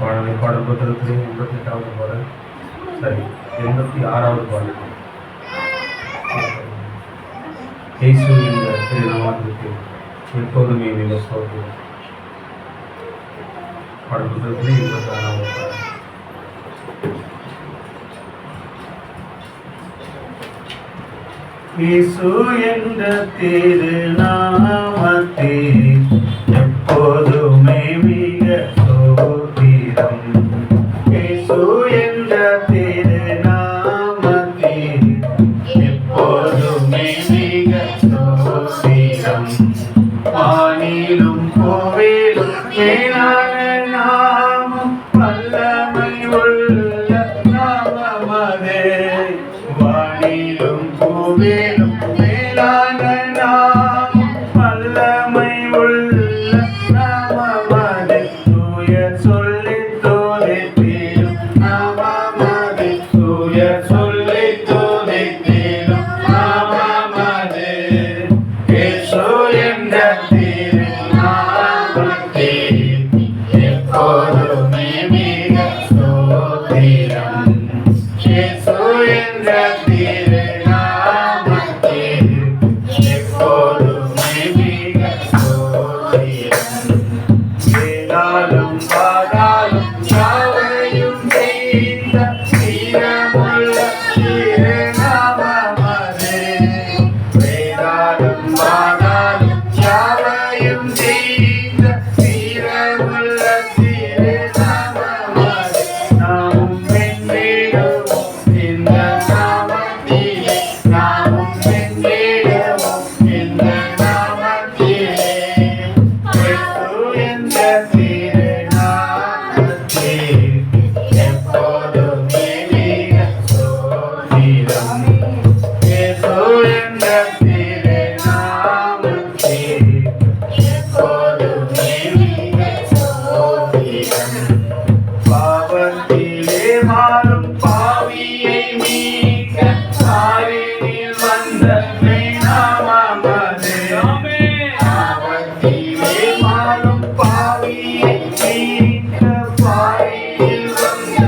பாடல் புத்தகத்திலே 88வது பாடல், சரி 86வது பாடல். இயேசு என்ற திருநாமத்திற்கு எப்போதுமே மிக சோதனை. பாடல் புத்தகத்திலே 86வது பாடல். இயேசு என்ற திருநாமத்தே எப்போதுமே மிக சோதிரம். இயேசு என்ற திருநாமத்தே எப்போதுமே மிக சோதிரம். வானிலும் கோவிலும் மேலான நாமம், வல்லமை உள்ள நாமமதே. வானிலும் கோவிலும் மேலான நாமம், வல்லமை உள்ள நாமமதே. தூய சொல்லி தோலைத்தேடும் நாமமதே. தூய சொல்லி தோலைத்தேடும் நாமமதே. இயேசு என்ற திருநாமத்தே எப்போதுமே மிக சோதிரம். இயேசு என்ற திருநாமத்தே எப்போதுமே மிக சோதிரம். வேதாலும் பாதாலும் யாவையும் செய்த வீரமுள்ள திருநாமமதே. வேதாலும் பாதாலும் யாவையும் செய்த வீரமுள்ள திருநாமமதே. நாமும் வென்றிடுவோம் இந்த நாமத்திலே. நாமும் வென்றிடுவோம் இந்த நாமத்திலே. இயேசு என்ற திருநாமத்தே எப்போதுமே மிக சோதிரம். இயேசு என்ற திருநாமத்தே எப்போதுமே மிக சோதிரம். பாவத்திலே மாறும் பாவியை மீட்க பாரினில் வந்த நாமமதே. பாவத்திலே மாறும் பாவியை மீட்க பாரினில் வந்த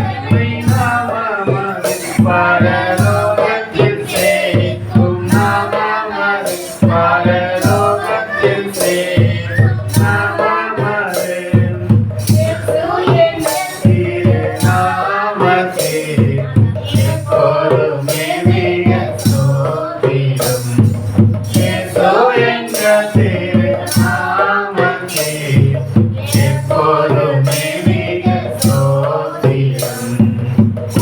நாமமதே. பரலோகத்தில் சேர்க்கும் நாமமதே. பரலோகத்தில் சேர்க்கும் நாமமதே. திருநாமத்தே எப்போதுமே மிக சோதிரம். இயேசு என்ற திருநாமத்தே எப்போதுமே மிக சோதிரம்.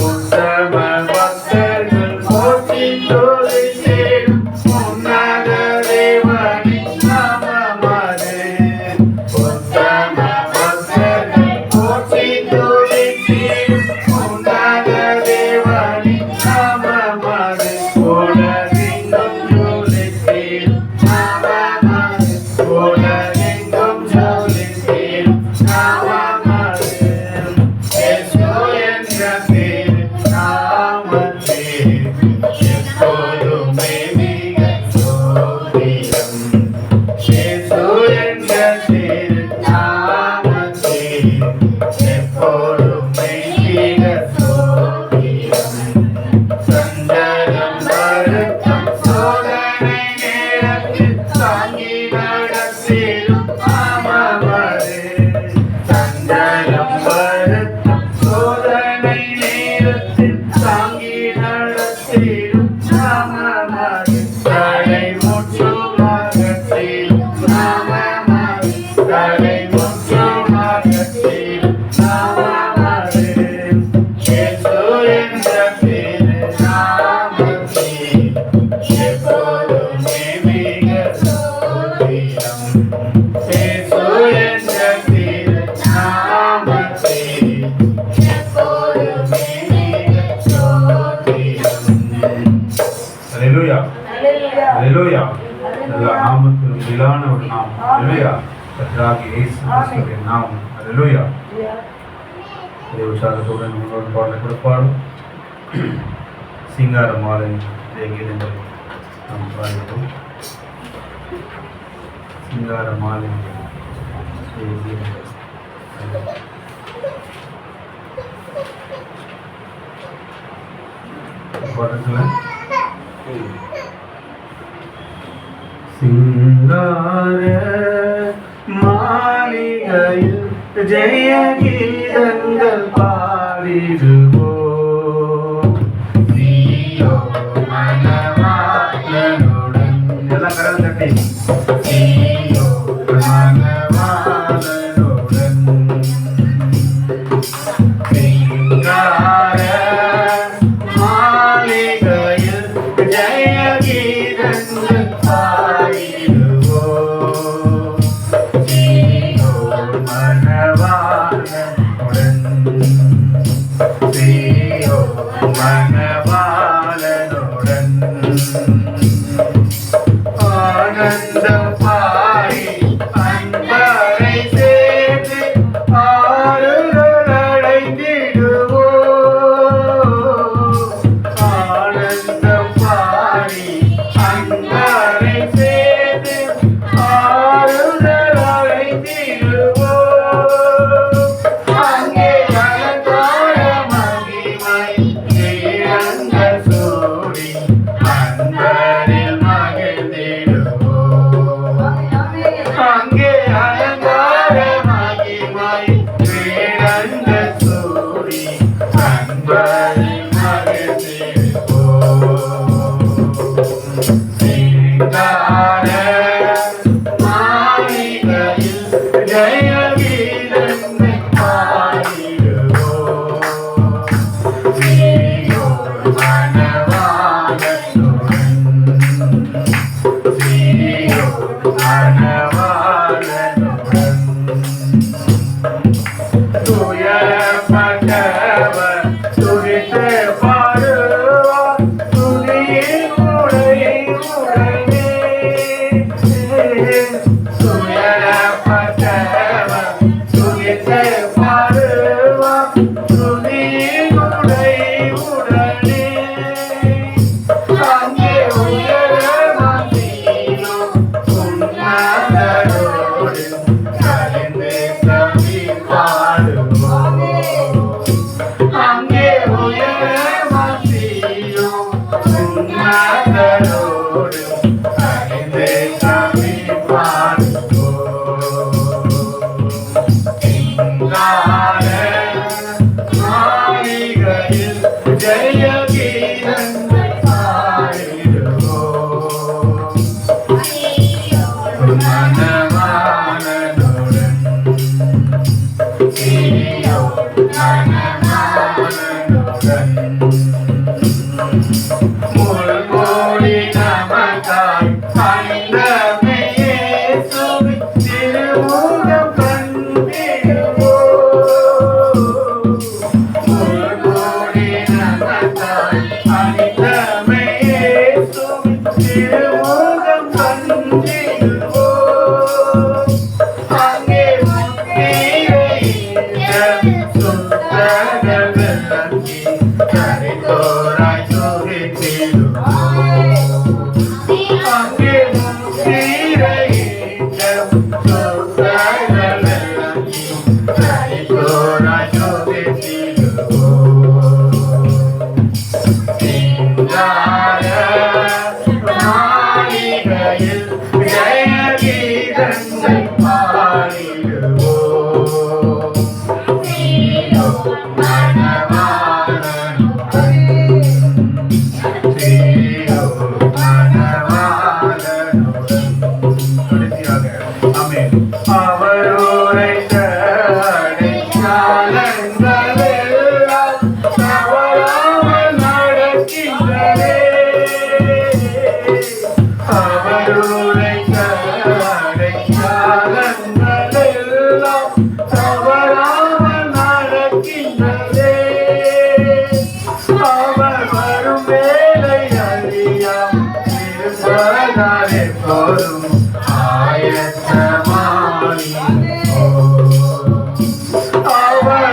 உத்தம பக்தர்கள் போற்றி துதித்திடும் உன்னத தேவனின் நாமமதே. உத்தம பக்தர்கள் போற்றி துதித்திடும் உன்னத தேவனின் நாமமதே. உலகெங்கும் ஜொலித்திடும் நாமமதே. உலகெங்கும் ஜொலித்திடும் நாமமதே. இயேசு என்ற திருநாமத்தே எப்போதுமே மிக சோதிரம். இயேசு என்ற திருநாமத்தே எப்போதுமே மிக சோதிரம். சஞ்சலம் வருத்தம் சோதனை நேரத்தில் தாங்கி நடத்திடும் நாமமதே. சஞ்சலம் வருத்தம் சோதனை நேரத்தில் தாங்கி நடத்திடும் நாமமதே. தடை முற்றும் அகற்றிடும் நாமமதே. தடை முற்றும் அகற்றிடும் நாமமதே. இயேசு என்ற திருநாமத்தே எப்போதுமே மிக சோதிரம். இயேசு என்ற திருநாமத்தே எப்போதுமே மிக சோதிரம். அல்லேலூயா. அல்லேலூயா. எல்லா நாமத்திலும் மேலான ஒரு நாமம். அல்லேலூயா. கர்த்தராகிய இயேசு கிறிஸ்துவின் நாமம். அல்லேலூயா. இதே உற்சாகத்துடன் உங்களோடு பாடலை கொடுப்பாடும் சிங்கார மாலை கீதங்களை நாம் பாடுவோம். சிங்கார மாலை கீதங்கள் பாட்டுல சிங்கார மாளிகையில் ஜெய கீதங்கள் பாடிடுவோம் சீயோ மணவாளனுடன் எல்லாம் கடல் தட்டி சீயோ மணவாளனுடன் சிங்கார மாளிகையில் ஜெய கீதங்கள் பாடிடுவோம் சீயோ மணவாளனுடன் சீயோ மணவாளனுடன் ஆனந்தம் பாடி அன்பரை சேர்த்து ஆறுதல் அடைந்திடுவோம் ஆனந்தம் பாடி அன்பரை சேர்த்து ஆறுதல் அடைந்திடுவோம் அங்கே அலங்கார மகிமை இறங்க சூடி அன்பரில் மகிழ்ந்திடுவோம் அங்கே அலங்கார மகிமை இறங்க சூடி அன்பரில் மகிழ்ந்திடுவோம் சிங்கார மாளிகையில் ஜெய கீதங்கள் பாடிடுவோம் சீயோ மணவாளனுடன் சீயோ மணவாளனுடன் துயரப்பட்டவர் துதித்து பாடுவார் துதியின் உடனே துயரப்பட்டவர் துதித்து பாடுவார் துதியின் உடனே அங்கே உயரமானீரோ உன்னதரோடு கலந்து கவி பாடுவோம் அங்கே உயரமானீரோ உன்னதரோடு கலந்து கவி பாடுவோம் சிங்கார மாளிகையில் ஜெய கீதங்கள் பாடிடுவோம் மணவாளனுடன் சீயோ மணவாளனுடன் முள்மூடி நமக்காய் அந்தமே இயேசுவின் திருமுகம் கண்டிடுவோம் முள்மூடி நமக்காய் அந்தமே இயேசுவின் திருமுகம் கண்டிடுவோம் அங்கே முத்திரையிட்ட சுத்தர்கள் விளங்கி கரித்தோராய் துதித்திடுவோம் அங்கே முத்திரையிட்ட சுத்தர்கள் விளங்கி கரித்தோராய் துதித்திடுவோம் சிங்கார மாளிகையில் ஜெய கீதங்கள் பாடிடுவோம் சீயோ மணவாளனுடன் சீயோ மணவாளனுடன் கடைசியாக ஆமென் அவர் உரைத்த அடையாளங்களெல்லாம் தவறாமல் நடக்கின்றனே அவர் உரைத்த அடையாளங்களெல்லாம் தவறாமல் நடக்கின்றனே அவர் வரும் வேலை அறியாம் இருப்பதாலே போதும் ஆயத்தமானி அவர்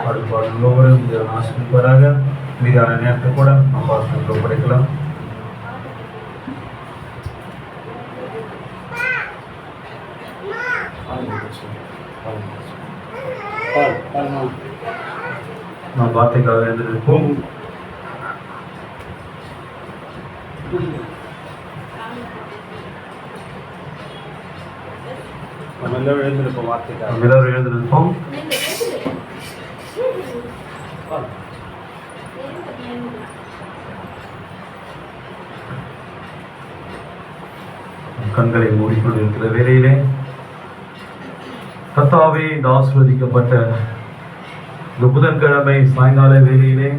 பாடுபாடுள்ளவரும் ஆசிரியராக மீதான நேரத்தை கூட நம்ம பாசனத்தில் ஒப்படைக்கலாம். நாம் வார்த்தைக்காக எழுந்திருப்போம். எல்லாரும் எழுந்திருப்போம். வார்த்தைக்காக எல்லாரும் எழுந்திருப்போம். கண்களை மூடிக்கொண்டிருக்கிற வேளையிலே கர்த்தாவே, இந்த ஆசீர்வதிக்கப்பட்ட இந்த புதன்கிழமை சாயங்கால வேளையிலே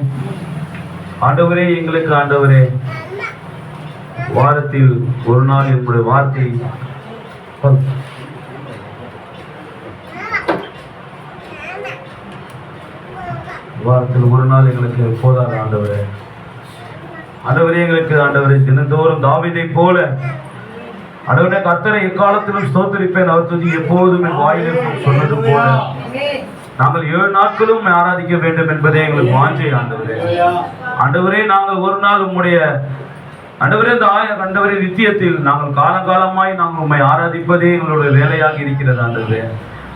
ஆண்டவரே, எங்களுக்கு ஆண்டவரே, வாரத்தில் ஒரு நாள் என்னுடைய வார்த்தை வாரத்தில் ஒரு நாள் எங்களுக்கு போதாத ஆண்டவரே. ஆண்டவரே, எங்களுக்கு ஆண்டவரே, தினந்தோறும் தாவீதை போல ஆண்டவரே, கர்த்தரை எக்காலத்திலும் ஸ்தோத்திரிப்பேன், அவர் துதி எப்போதும் என் வாயிலிருக்கும் சொன்னது போல நாங்கள் 7 நாட்களும் ஆராதிக்க வேண்டும் என்பதே எங்களுக்கு வாஞ்சை ஆண்டவரே. ஆண்டவரே, நாங்கள் ஒரு நாள் உம்முடைய ஆண்டவரே, இந்த ஆண்டவரே நித்தியத்தில் நாங்கள் காலங்காலமாய் நாங்கள் உம்மை ஆராதிப்பதே எங்களுடைய வேலையாக இருக்கிறது ஆண்டவரே.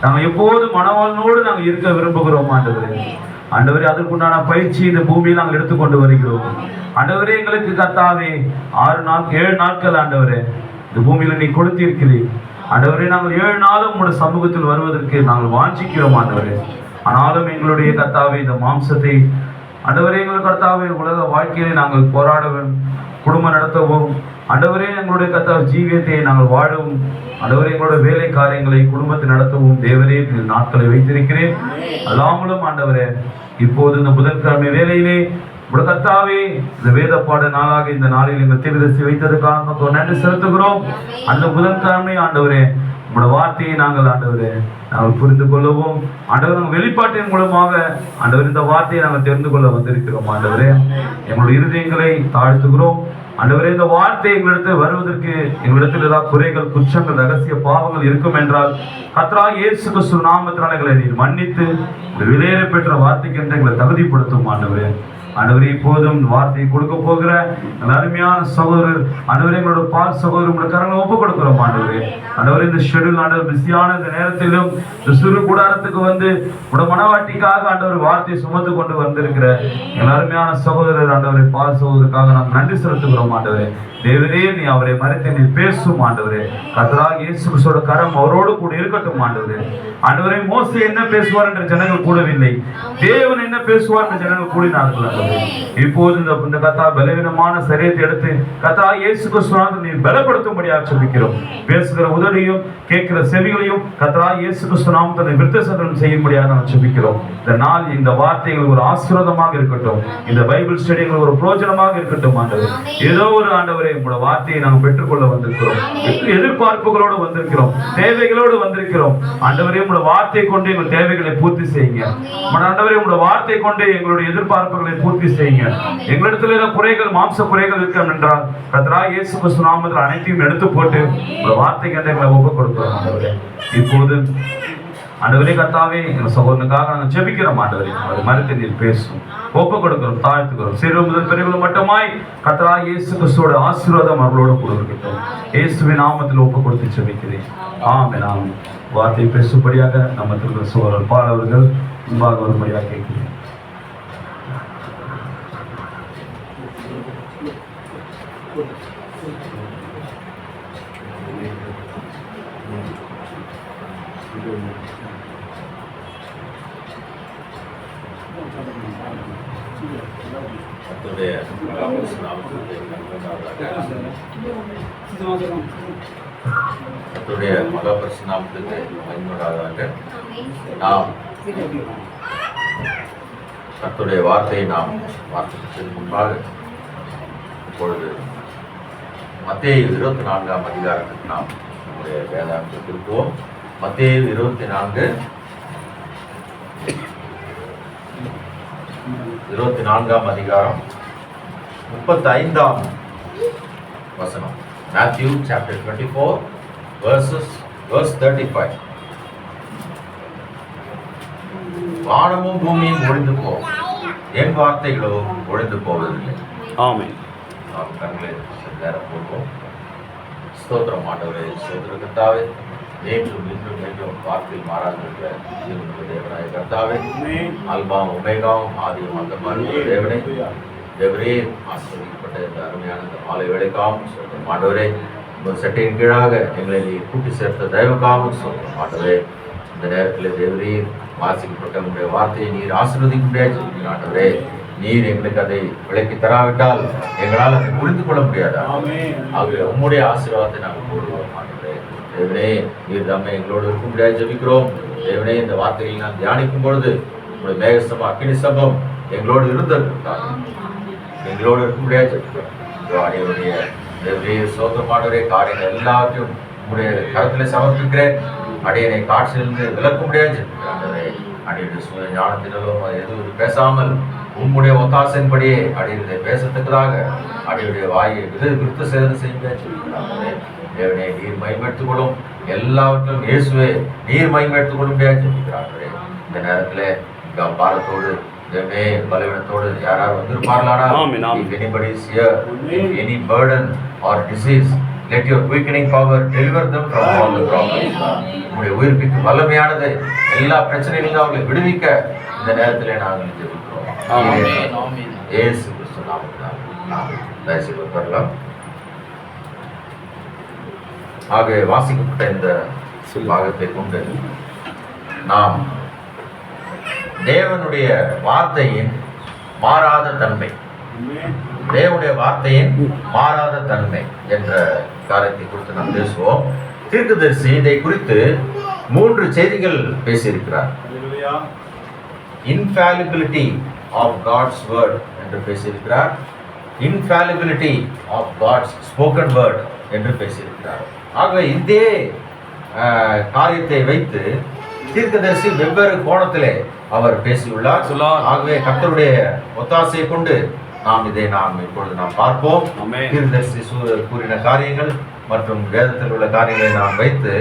நாங்கள் எப்போது மனவாளனோடு நாங்கள் இருக்க விரும்புகிறோம் ஆண்டவரே. ஆண்டவரே, அதற்குண்டான பயிற்சி இந்த பூமியில் நாங்கள் எடுத்துக்கொண்டு வருகிறோம் ஆண்டவரே. எங்களுக்கு கர்த்தாவே 7 நாட்கள் ஆண்டவரே இந்த பூமியில நீ கொடுத்திருக்கிறீர் ஆண்டவரே. நாங்கள் 7 நாளும் உங்களுடைய சமூகத்தில் வருவதற்கு நாங்கள் வாஞ்சிக்கிறோம் ஆண்டவரே. ஆனாலும் எங்களுடைய கர்த்தாவே இந்த மாம்சத்தை ஆண்டவரே, எங்கள் கர்த்தாவே உலக வாழ்க்கையிலே நாங்கள் போராடவும், குடும்பம் நடத்தவும் ஆண்டவரே, எங்களுடைய கர்த்தாவே ஜீவியத்தை நாங்கள் வாழவும் ஆண்டவரே, எங்களுடைய வேலை காரியங்களை குடும்பத்தை நடத்தவும் தேவரே நாட்களை வைத்திருக்கிறேன். அல்லாமலும் ஆண்டவரே, இப்போது இந்த புதன்கிழமை வேலையிலே உடைய கர்த்தாவே இந்த வேத பாட நாளாக இந்த நாளில் எங்கள் தீர்தரிசி வைத்ததுக்காக நன்றி செலுத்துகிறோம். அந்த புதன்கிழமை ஆண்டவரே, உங்களோட வார்த்தையை நாங்கள் ஆண்டவரே நாங்கள் புரிந்து கொள்ளவும் ஆண்டவர் நாங்கள் வெளிப்பாட்டின் மூலமாக ஆண்டவர் இந்த வார்த்தையை நாங்கள் தெரிந்து கொள்ள வந்திருக்கிறோம் ஆண்டவரே. எங்களுடைய இருதயங்களை தாழ்த்துகிறோம் ஆண்டவரே. இந்த வார்த்தை எங்களிடத்தில் வருவதற்கு எங்களிடத்தில் ஏதாவது குறைகள், குற்றங்கள், ரகசிய பாவங்கள் இருக்கும் என்றால் கர்த்தராகிய இயேசு கிறிஸ்து நாமத்தினால் எங்களை நீர் மன்னித்து விலையேற பெற்ற வார்த்தைக்கு என்று எங்களை தகுதிப்படுத்தும் ஆண்டவரே. ஆண்டவரே, இப்போதும் வார்த்தையை கொடுக்க போகிற அருமையான சகோதரர் ஆண்டவரே, எங்களோட பால் சகோதரர் கரங்களை ஒப்புக் கொடுக்கிறோம் ஆண்டவரே. ஆண்டவரே, இந்த ஷெடியூல் ஆண்டவர் பிஸியான இந்த நேரத்திலும் இந்த சிறு கூடாரத்துக்கு வந்து உட மனவாட்டிக்காக ஆண்டவர் வார்த்தையை சுமந்து கொண்டு வந்திருக்கிற எங்கள் அருமையான சகோதரர் ஆண்டவரை பால் சகோதரருக்காக நாம் நன்றி செலுத்துகிறோம் ஆண்டவரே. தேவரே, நீ அவரை மறைத்து நீ பேசும் ஆண்டவரே. கர்த்தராகிய இயேசு கிறிஸ்துவோட கரம் அவரோடு கூட இருக்கட்டும் ஆண்டவரே. ஆண்டவரே, மோசே என்ன பேசுவார் என்று ஜனங்கள் கூடவில்லை, தேவன் என்ன பேசுவார் என்று ஜனங்கள் கூடினார்கள் ஆண்டவரே. இப்போது இந்த கர்த்தா பலவீனமான சரீரத்தை எடுத்து கர்த்தராகிய இயேசு கிறிஸ்துவால் நீ பலப்படுத்தும்படியாக ஜெபிக்கிறோம். பேசுகிற உதடியும் கேட்கிற செவிகளையும் கர்த்தராகிய இயேசு கிறிஸ்து நாமத்தில் விருத்தசேதனம் செய்யும்படியாக நாம் ஜெபிக்கிறோம். இந்த நாள் இந்த வார்த்தைகள் ஒரு ஆசீர்வாதமாக இருக்கட்டும், இந்த பைபிள் ஸ்டடிகள் ஒரு பிரயோஜனமாக இருக்கட்டும் ஆண்டவரே. ஏதோ ஒரு ஆண்டவரே, உங்களோட வார்த்தையை நாங்கள் பெற்றுக்கொள்ள வந்திருக்கிறோம், எதிர்பார்ப்புகளோடு வந்திருக்கிறோம், தேவைகளோடு வந்திருக்கிறோம் ஆண்டவரே. உங்களோட வார்த்தை கொண்டு எங்கள் தேவைகளை பூர்த்தி செய்யுங்க ஆண்டவரே. உங்களோட வார்த்தை கொண்டு எங்களுடைய எதிர்பார்ப்புகளை பூர்த்தி செய்யுங்க. எங்களிடத்தில் ஏதாவது குறைகள், மாம்ச குறைகள் இருக்கும் என்றால் கர்த்தராகிய இயேசு கிறிஸ்து நாமத்தில் அனைத்தையும் எடுத்து போட்டு உங்களோட வார்த்தை கண்டு எங்களை ஒப்புக் கொடுக்கிறோம் ஆண்டவரே. இப்போது ஆண்டவரே கர்த்தாவே, எங்கள் சகோதரனுக்காக நாங்கள் ஜெபிக்கிறோம் ஆண்டவரே. அவர் மறுத்து நீர் பேசும், ஒப்புக் கொடுக்கிறோம், தாழ்த்துக்கிறோம். சிறு முதல் பெரியவர்கள் மட்டுமாய் கர்த்தராகிய இயேசு கிறிஸ்துவோட ஆசீர்வாதம் அவர்களோடு கூட இருக்கட்டும். இயேசுவின் நாமத்தில் ஒப்புக் கொடுத்து ஜெபிக்கிறேன். ஆமென். ஆமென். வார்த்தை பேசும்படியாக நம்ம திரும்ப சகோதரர் பால் அவர்கள் முன்பாக வரும்படியாக கேட்கிறேன். கர்த்தருடைய மகாபரிசு நாமத்துக்கு மகிமையுண்டாவதாக. நாம் கர்த்தருடைய வார்த்தையை நாம் வார்த்தைக்கு முன்பாக இப்பொழுது மத்தேயு 24ஆம் அதிகாரத்துக்கு நாம் நம்முடைய வேதாந்தத்தில் திருப்புவோம். மத்தேயு 24ஆம் அதிகாரம் 35ஆம் வசனம். Matthew chapter 24 verse 35. வானமும் பூமியும் ஒழிந்து போகும், என் வார்த்தைகளோ ஒழிந்து போவதில்லை. ஆமென். நாம் கண்களை நேரம் போடுவோம். ஸ்தோத்திரம் ஆண்டவரே, ஸ்தோத்திர கர்த்தாவே, நேற்றும் இன்றும் என்றும் வார்த்தையில் மாறாதிருக்கிற ஜீவனுள்ள தேவனாய கர்த்தாவே, அல்பாவும் உமேகாவும் ஆதியும் அந்தமானும் தேவனே, தேவரே, ஆசீர்வதிக்கப்பட்ட இந்த அருமையான இந்த மாலை வேளைக்காகவும் ஸ்தோத்திரம் ஆண்டவரே. உங்கள் சட்டையின் கீழாக எங்களை நீ கூட்டி சேர்த்த தயவுக்காகவும் ஸ்தோத்திரம் ஆண்டவரே. இந்த நேரத்தில் தேவரே, வாசிக்கப்பட்ட உங்களுடைய வார்த்தையை நீர் ஆசீர்வதிக்க முடியாது ஆண்டவரே. நீர் எங்களுக்கு அதை விளக்கி தராவிட்டால் எங்களால் அதை புரிந்து கொள்ள முடியாது. ஆகவே உம்முடைய ஆசீர்வாதத்தை நாங்கள் போடுவோம் ஆண்டவரே. தேவனே, நீர் தாமே எங்களோடு இருக்க முடியாது ஜெபிக்கிறோம். தேவனே, இந்த வார்த்தைகளை நான் தியானிக்கும் பொழுது உங்களுடைய மேகஸ்தம்பம் அக்கினி ஸ்தம்பம் எங்களோடு இருந்தது, எங்களோடு இருக்க முடியாது ஜெபிக்கிறோம். அடியுடைய தேவனே, சோதரமானவரே, காரியங்கள் எல்லாத்தையும் உங்களுடைய கருத்தில் சமர்ப்பிக்கிறேன். அடியனை காட்சியிலிருந்து விளக்க முடியாது ஜெபிக்கிறேன். அடியுடைய சுய ஞானத்தினாலும் எதுவும் பேசாமல் உம்முடைய ஒத்தாசையின்படியே அடியுடைய பேசத்தக்கதாக அடியுடைய வாயை விருத்த சேதனை செய்ய சொல்லியிருக்கிறாங்களே. தேவனே, நீர் மகிமைப்படுத்திக் கொள்ளும், எல்லாவற்றிலும் இயேசுவே நீர் மகிமைப்படுத்திக் கொள்ள முடியாது சொல்லியிருக்கிறார்களே. இந்த நேரத்தில் பாரத்தோடு தேவனே பலவீனத்தோடு யாராவது வந்திருப்பார்களானா, if anybody is here, if any burden or disease, let your quickening power deliver them from all the problems. உங்களுடைய உயிர்ப்பிக்கும் வல்லமையானது எல்லா பிரச்சனைகளிலும் அவர்களை விடுவிக்க இந்த நேரத்திலே நாங்கள் ஜெபிக்கிறோம். இயேசு கிறிஸ்து நாமத்தினால் தயவுசெய்து உட்காரலாம். ஆகவே வாசிக்கப்பட்ட இந்த பாகத்தை கொண்டு நாம் தேவனுடைய வார்த்தையின் மாறாத தன்மை, தேவனுடைய வார்த்தையின் மாறாத தன்மை என்ற காரியத்தை குறித்து நாம் பேசுவோம். தீர்க்கதரிசி இதை குறித்து 3 செய்திகள் பேசியிருக்கிறார். இன்ஃபாலிபிலிட்டி ஆஃப் காட்ஸ் வேர்ட் என்று பேசியிருக்கிறார், infallibility of God's spoken word என்று பேசியிருக்கிறார். ஆகவே இதே காரியத்தை வைத்து தீர்க்கதரிசி வெவ்வேறு கோணத்திலே அவர் பேசியுள்ளார். ஆகவே கர்த்தருடைய ஒத்தாசையை கொண்டு நாம் இப்பொழுது பார்ப்போம். தீர்க்கதரிசி கூறின காரியங்கள் மற்றும் வேதத்தில் உள்ள காரியங்களை நாம் வைத்து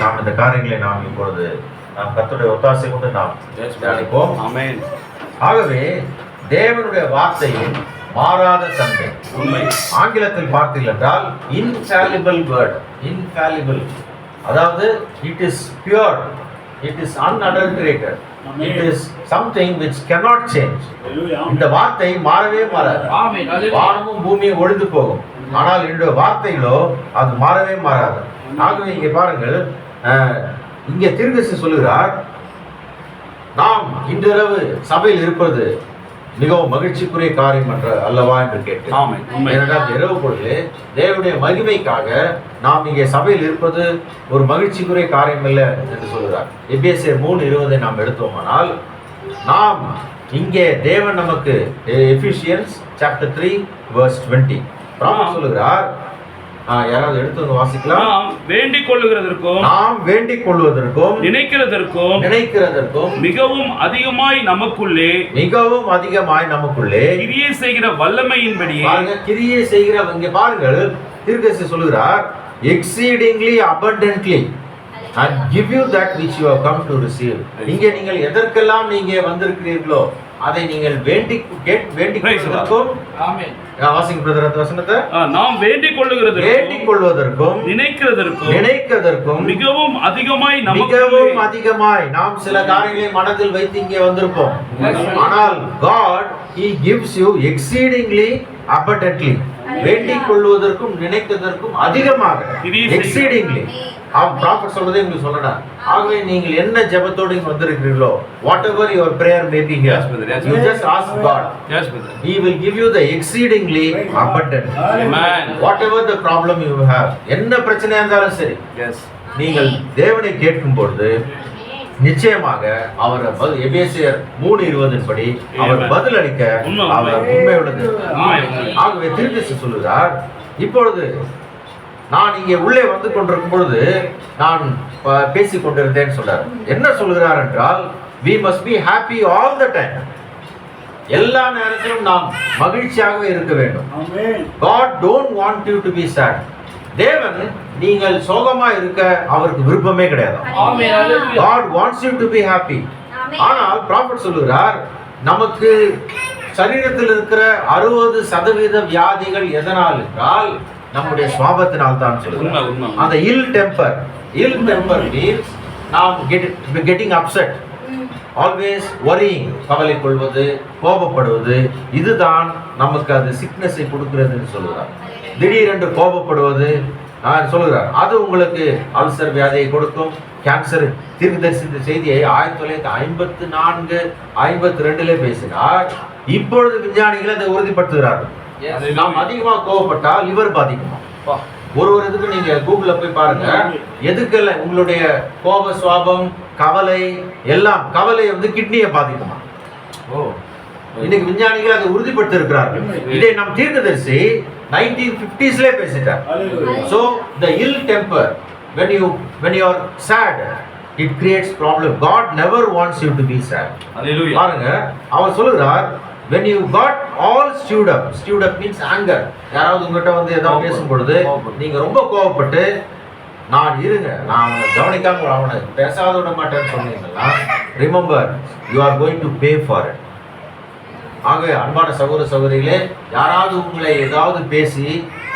நாம் இந்த காரியங்களை நாம் இப்பொழுது கர்த்தருடைய ஒத்தாசை கொண்டு நாம் தியானிப்போம். ஆகவே தேவனுடைய வார்த்தையின் மாறாத தன்மை உண்மை. ஆங்கிலத்தில் பார்த்தீர்கள் என்றால் இன்ஃபாலிபிள் வேர்ட், இன்ஃபாலிபிள், அதாவது it is pure, it is unadulterated, it is something which cannot change. இந்த வார்த்தை மாறவே மாறாது. வானமும் பூமியும் ஒழிந்து போகும், ஆனால் இந்த வார்த்தைகளோ அது மாறவே மாறாது. ஆகவே இங்கே பாருங்கள், இங்கே தீர்க்கதரிசி சொல்லுகிறார், நாம் இன்றிரவு சபையில் இருப்பது மிகவும் மகிழ்ச்சிக்குரிய காரியம் என்ற அல்லவா என்று கேட்டேன். ஏனென்றால் இரவு பொழுது தேவனுடைய மகிமைக்காக நாம் இங்கே சபையில் இருப்பது ஒரு மகிழ்ச்சிக்குரிய காரியம் இல்லை என்று சொல்கிறார். எபேசியர் 3:20 நாம் எடுத்தோமானால், நாம் இங்கே தேவன் நமக்கு எபிசியன்ஸ் சாப்டர் 3:20 சொல்லுகிறார். யாராவது எடுத்து வாசிக்கலாம். நாம் வேண்டிக் கொள்வதற்கும் நினைக்கிறதற்கும் மிகவும் அதிகமாய் நமக்குள்ளே கிரியை செய்கிற வல்லமையின்படியே, கிரியை செய்கிற, இங்கே பாருங்கள், தீர்க்கதரிசி சொல்லுகிறார், exceedingly abundantly and give you that which you have come to receive. இங்கே நீங்கள் எதற்கெல்லாம் நீங்க வந்திருக்கிறீர்களோ அதை நீங்கள் வேண்டிக் கொள்வதற்கும், ஆமென், வாசிங்க பிரதர் அந்த வசனத்தை, நாம் வேண்டிக் கொள்வதற்கும் நினைக்கிறதற்கும் மிகவும் அதிகமாய் நாம் சில காரியங்களை மனதில் வைத்து இங்கே வந்திருப்போம். ஆனால் God, he gives you exceedingly abundantly, வேண்டிக் கொள்வதற்கும் நினைக்கிறதற்கும் அதிகமாக, exceedingly. ப்ராஃபட் சொல்றதே உங்களுக்கு சொல்லணும். ஆகவே நீங்கள் என்ன ஜெபத்தோடு இங்க வந்திருக்கிறீர்களோ, whatever your prayer may be here, you just ask God. He will give you the exceedingly abundant. Amen. Whatever the problem you have, என்ன பிரச்சனையா இருந்தாலும் சரி, நீங்கள் தேவனை கேட்கும் பொழுது நிச்சயமாக அவர் எபேசியர் 3:20 படி அவர் பதில் அளிக்க அவர் உண்மையுள்ளது. ஆகவே தீர்க்கதரிசி சொல்லுகிறார், இப்பொழுது நான் இங்கே உள்ளே வந்து கொண்டிருக்கும் பொழுது நான் பேசிக் கொண்டிருந்தேன்னு சொல்றார். என்ன சொல்கிறார் என்றால், we must be happy all the time. எல்லா நேரத்திலும் நாம் மகிழ்ச்சியாகவே இருக்க வேண்டும். God don't want you to be sad. தேவன் நீங்கள் சோகமா இருக்க அவருக்கு விருப்பமே கிடையாது. God wants you to be happy. ஆனால் ப்ராஃபட் சொல்லுகிறார், நமக்கு சரீரத்தில் இருக்கிற 60% வியாதிகள் எதனால் என்றால் நம்முடைய சுவாபத்தினால் தான் சொல்லுகிறார். அந்த இல் டெம்பர் மீன்ஸ் நாம் கெட்டிங் அப்செட், ஆல்வேஸ் வரியிங், கவலை கொள்வது, கோபப்படுவது, இதுதான் நமக்கு அது சிக்னஸை கொடுக்கிறதுன்னு சொல்லுகிறார். திடீரென்று கோபப்படுவது சொல்லுகிறார், அது உங்களுக்கு அல்சர் வியாதியை கொடுக்கும், கேன்சர். தீர்க்கதரிசி செய்தியை 1954 52 பேசினார். இப்பொழுது விஞ்ஞானிகள் அதை உறுதிப்படுத்துகிறார்கள். நாம் அதிகமாக கோபப்பட்டால் லிவர் பாதிக்குமா? ஒரு இதுக்கு நீங்க கூகுள்ல போய் பாருங்க, எதுக்கெல்லாம் உங்களுடைய கோப சுவாபம், கவலை எல்லாம், கவலை கிட்னியை பாதிக்குமா? இன்னைக்கு விஞ்ஞானிகள் அதை உறுதிப்படுத்தி இருக்கிறார்கள். இதை நம் தீர்க்கதரிசி 1950s பேசிட்டார். So the ill temper, when you are sad, it creates problem. God never wants you to be sad. Hallelujah. பாருங்க, அவர் சொல்றார், when you got all stewed up means anger. யாராவது உங்ககிட்ட ஏதாவது பேசும் பொழுது நீங்க ரொம்ப கோபப்பட்டு, நான் அவனை கவனிக்காம அவனை பேசாத விட மாட்டேன்னு சொன்னீங்கன்னா, remember you are going to pay for it. ஆகவே அன்பான சகோதர சகோதரிகளே, யாராவது உங்களை ஏதாவது பேசி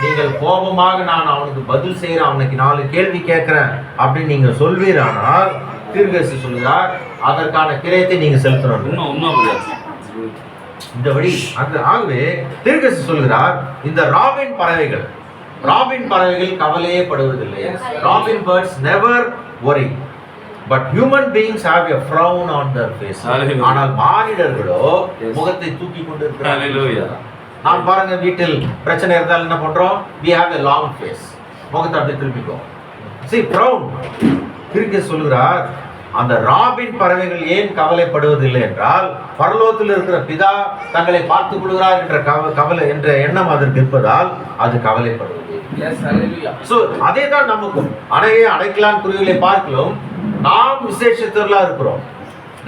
நீங்கள் கோபமாக நான் அவனுக்கு பதில் செய்கிறேன், அவனுக்கு 4 கேள்வி கேட்கிறேன் அப்படின்னு நீங்க சொல்வீரானால், தீர்க்கதரிசி சொல்கிறார், அதற்கான கிரயத்தை நீங்க செலுத்தணும். இந்த வழி ஆகவே தீர்க்கதரிசி சொல்கிறார், இந்த ராபின் பறவைகள் கவலையே படுவதில்லை. Robin birds never worry. But human beings have a frown on their face. ஆனால் மானிடர்களோ முகத்தை தூக்கி கொண்டு இருக்கிறார்கள். நான் பாருங்க, வீட்டில் பிரச்சனை இருந்தால் என்ன பண்றோம்? We have a long face. முகத்தை அப்படியே திருப்பிக்கோ. See, frown. தீர்க்கதரிசி சொல்கிறார், அந்த ராபின் பறவைகள் ஏன் கவலைப்படுவதில்லை என்றால், பரலோகத்தில் இருக்கிற பிதா தங்களை பார்த்துக் கொள்கிறார் என்ற கவலை என்ற எண்ணம் அதற்கு இருப்பதால் அது கவலைப்படுவது. So அதே தான் நமக்கும். அடைக்கலான் குருவிகளை பார்க்கலாம், நாம் விசேஷத்தவர்களா இருக்கிறோம்.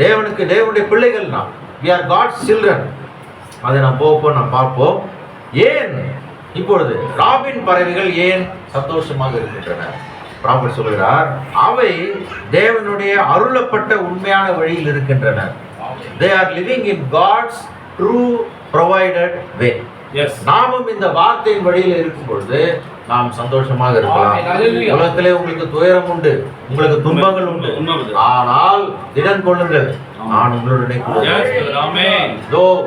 தேவனுடைய பிள்ளைகள் நாம். We are God's children. அதை நாம் நாம் பார்ப்போம். ஏன் இப்பொழுது ராபின் பறவைகள் ஏன் சந்தோஷமாக இருக்கின்றன? ப்ராஃபட் சொல்கிறார், அவை தேவனுடைய அருளப்பட்ட உண்மையான வழியில் இருக்கின்றன. They are living in God's true provided way. நாமும் இந்த வார்த்தையின் வழியில் இருக்கும் பொழுது நாம் சந்தோஷமாக இருக்கலாம். உலகத்திலே உங்களுக்கு துயரம் உண்டு, உங்களுக்கு துன்பங்கள் உண்டு, ஆனால் திடன் கொள்ளுங்கள், நான் உங்களுடனே கூட இருக்கிறேன்.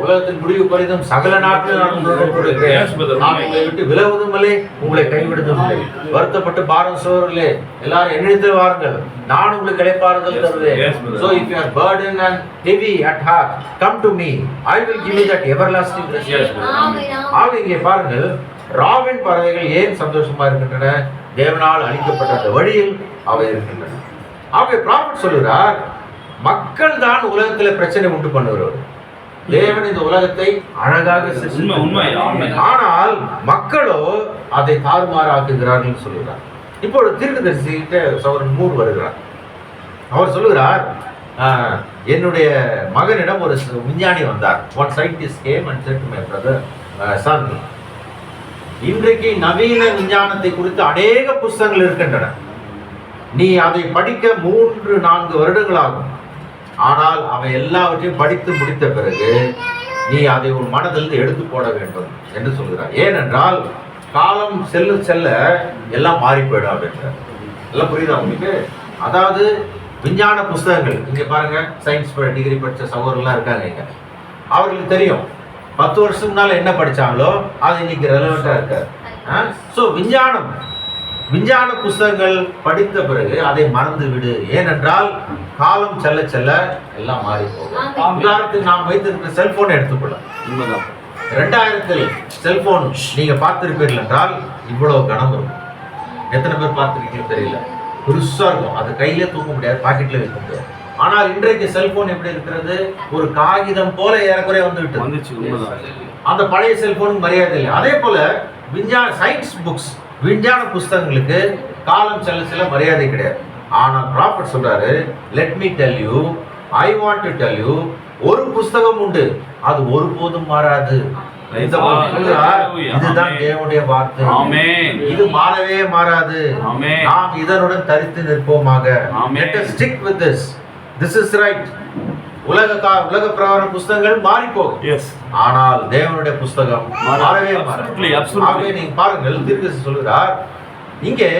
உலகத்தின் முடிவு பரிதும் சகல நாட்டிலும் நான் உங்களுடன் கூட இருக்கிறேன். நான் உங்களை விட்டு விலகுவதும் இல்லை, உங்களை கைவிடுவதும் இல்லை. வருத்தப்பட்டு பாரம் சோர்களே, எல்லாரும் என்னிடத்தில் வாருங்கள், நான் உங்களுக்கு இளைப்பாறுதல் தருவேன். So if you are burdened and heavy at heart, come to me, I will give you that everlasting rest. ஆக இங்கே பாருங்கள், ராபின் பறவைகள் ஏன் சந்தோஷமா இருக்கின்றன? தேவனால் அளிக்கப்பட்ட அந்த வழியில் அவை இருக்கின்றன. ஆகவே ப்ராஃபட் சொல்கிறார், மக்கள் தான் உலகத்தில் பிரச்சனை உண்டு பண்ணுகிறவர். தேவன் இந்த உலகத்தை அழகாக ஆனால் மக்களோ அதை தாறுமாறாக்குகிறார்கள் சொல்லுகிறார். இப்பொழுது தீர்க்கதரிசிகிட்ட சகோதரன் மூர் வருகிறார். அவர் சொல்லுகிறார், என்னுடைய மகனிடம் ஒரு விஞ்ஞானி வந்தார். One scientist came and said to my brother, son, இன்றைக்கு நவீன விஞ்ஞானத்தை குறித்து அநேக புத்தகங்கள் இருக்கின்றன. நீ அதை படிக்க 3-4 வருடங்களாகும். ஆனால் அவை எல்லாவற்றையும் படித்து முடித்த பிறகு நீ அதை உன் மனதிலிருந்து எடுத்து போட வேண்டும் என்று சொல்கிறார். ஏனென்றால் காலம் செல்ல எல்லாம் மாறி போயிடும் அப்படின்றார். எல்லாம் புரியுதா உங்களுக்கு? அதாவது விஞ்ஞான புஸ்தகங்கள் இங்கே பாருங்க, சயின்ஸ் டிகிரி படித்த சகோதரர்லாம் இருக்காங்க இங்க. அவர்களுக்கு தெரியும் 10 வருஷம் முன்னால என்ன படிச்சாங்களோ அது இன்னைக்கு ரெலவெண்டா இருக்காது. ஸோ விஞ்ஞான புஸ்தகங்கள் படித்த பிறகு அதை மறந்து விடு. ஏனென்றால் காலம் செல்ல எல்லாம் மாறி போகும். உதாரணத்துக்கு நாம் வைத்திருக்கிற செல்போனை எடுத்துக்கொள்ளலாம். 2000 செல்போன் நீங்க பார்த்திருப்பீர்கள் என்றால் இவ்வளவு கனம் இருக்கும். எத்தனை பேர் பார்த்திருக்கீங்க தெரியல, பெருசா இருக்கும். அது கையில தூக்க முடியாது, பாக்கெட்ல வைக்க முடியாது. ஆனால் இன்றைக்கு செல்போன் எப்படி இருக்கிறது? ஒரு காகிதம் போல ஏறக்குறைய வந்துவிட்டு. அந்த பழைய செல்போனுக்கு மரியாதை இல்லை. அதே போல சயின்ஸ் புக்ஸ், விஞ்ஞான புஸ்தகங்களுக்கு காலம் செல்ல மரியாதை கிடையாது. ஆனால் ப்ராஃபட் சொல்றாரு, let me tell you, I want to tell you, ஒரு புஸ்தகம் உண்டு, அது ஒருபோதும் மாறாது. இதுதான் தேவனுடைய வார்த்தை. இது மாறவே மாறாது. நாம் இதனுடன் தரித்து நிற்போமாக. Let us stick with this. This is right. உலக பிரகார புஸ்தகங்கள் மாறி போகும். Yes. ஆனால் தேவனுடைய புஸ்தகம் மாறவே மாறாது. ஆகவே நீங்க பாருங்கள், தீர்க்கதரிசி சொல்கிறார், இங்கே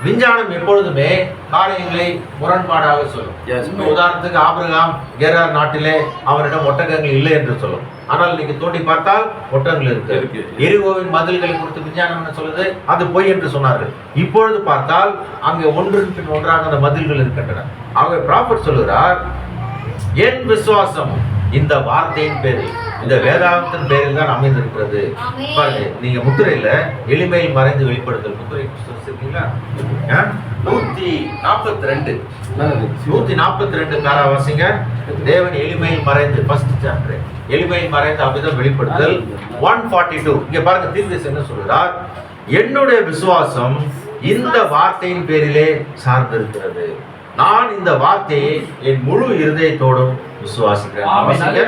விஞ்ஞானம் எப்பொழுதுமே காரியங்களை முரண்பாடாக சொல்லும். இப்ப உதாரணத்துக்கு ஆபிரகாம் கேரார் நாட்டிலே அவரிடம் ஒட்டகங்கள் இல்லை என்று சொல்லும். ஆனால் நீங்க தோண்டி பார்த்தால் ஒட்டகங்கள் இருக்கு. எரிகோவின் மதில்களை குறித்து விஞ்ஞானம் என்ன சொல்லுது? அது பொய் என்று சொன்னார்கள். இப்பொழுது பார்த்தால் அங்கே ஒன்றின் பின் ஒன்றாக அந்த மதில்கள் இருக்கின்றன. ஆகவே ப்ராஃபட் சொல்லுகிறார், என் விசுவாசம் இந்த வார்த்தையின் பேரில், இந்த வேதாகத்தின் பேரில் தான் அமைந்திருக்கிறது. பாருங்க, நீங்க முத்திரையில எளிமையில் மறைந்து வெளிப்படுத்தல் முத்திரை இருக்கீங்களா? 142 பேரா வாசிங்க. தேவன் எளிமையில் மறைந்து, ஃபர்ஸ்ட் சாப்டர் எளிமையில் மறைந்து அப்படிதான் வெளிப்படுத்தல். 142 இங்க பாருங்க, தீர்க்கதரிசி என்ன சொல்றார்? என்னுடைய விசுவாசம் இந்த வார்த்தையின் பேரிலே சார்ந்திருக்கிறது. நான் இந்த வார்த்தையை என் முழு இருதயத்தோடும் விசுவாசிக்கிறேன்.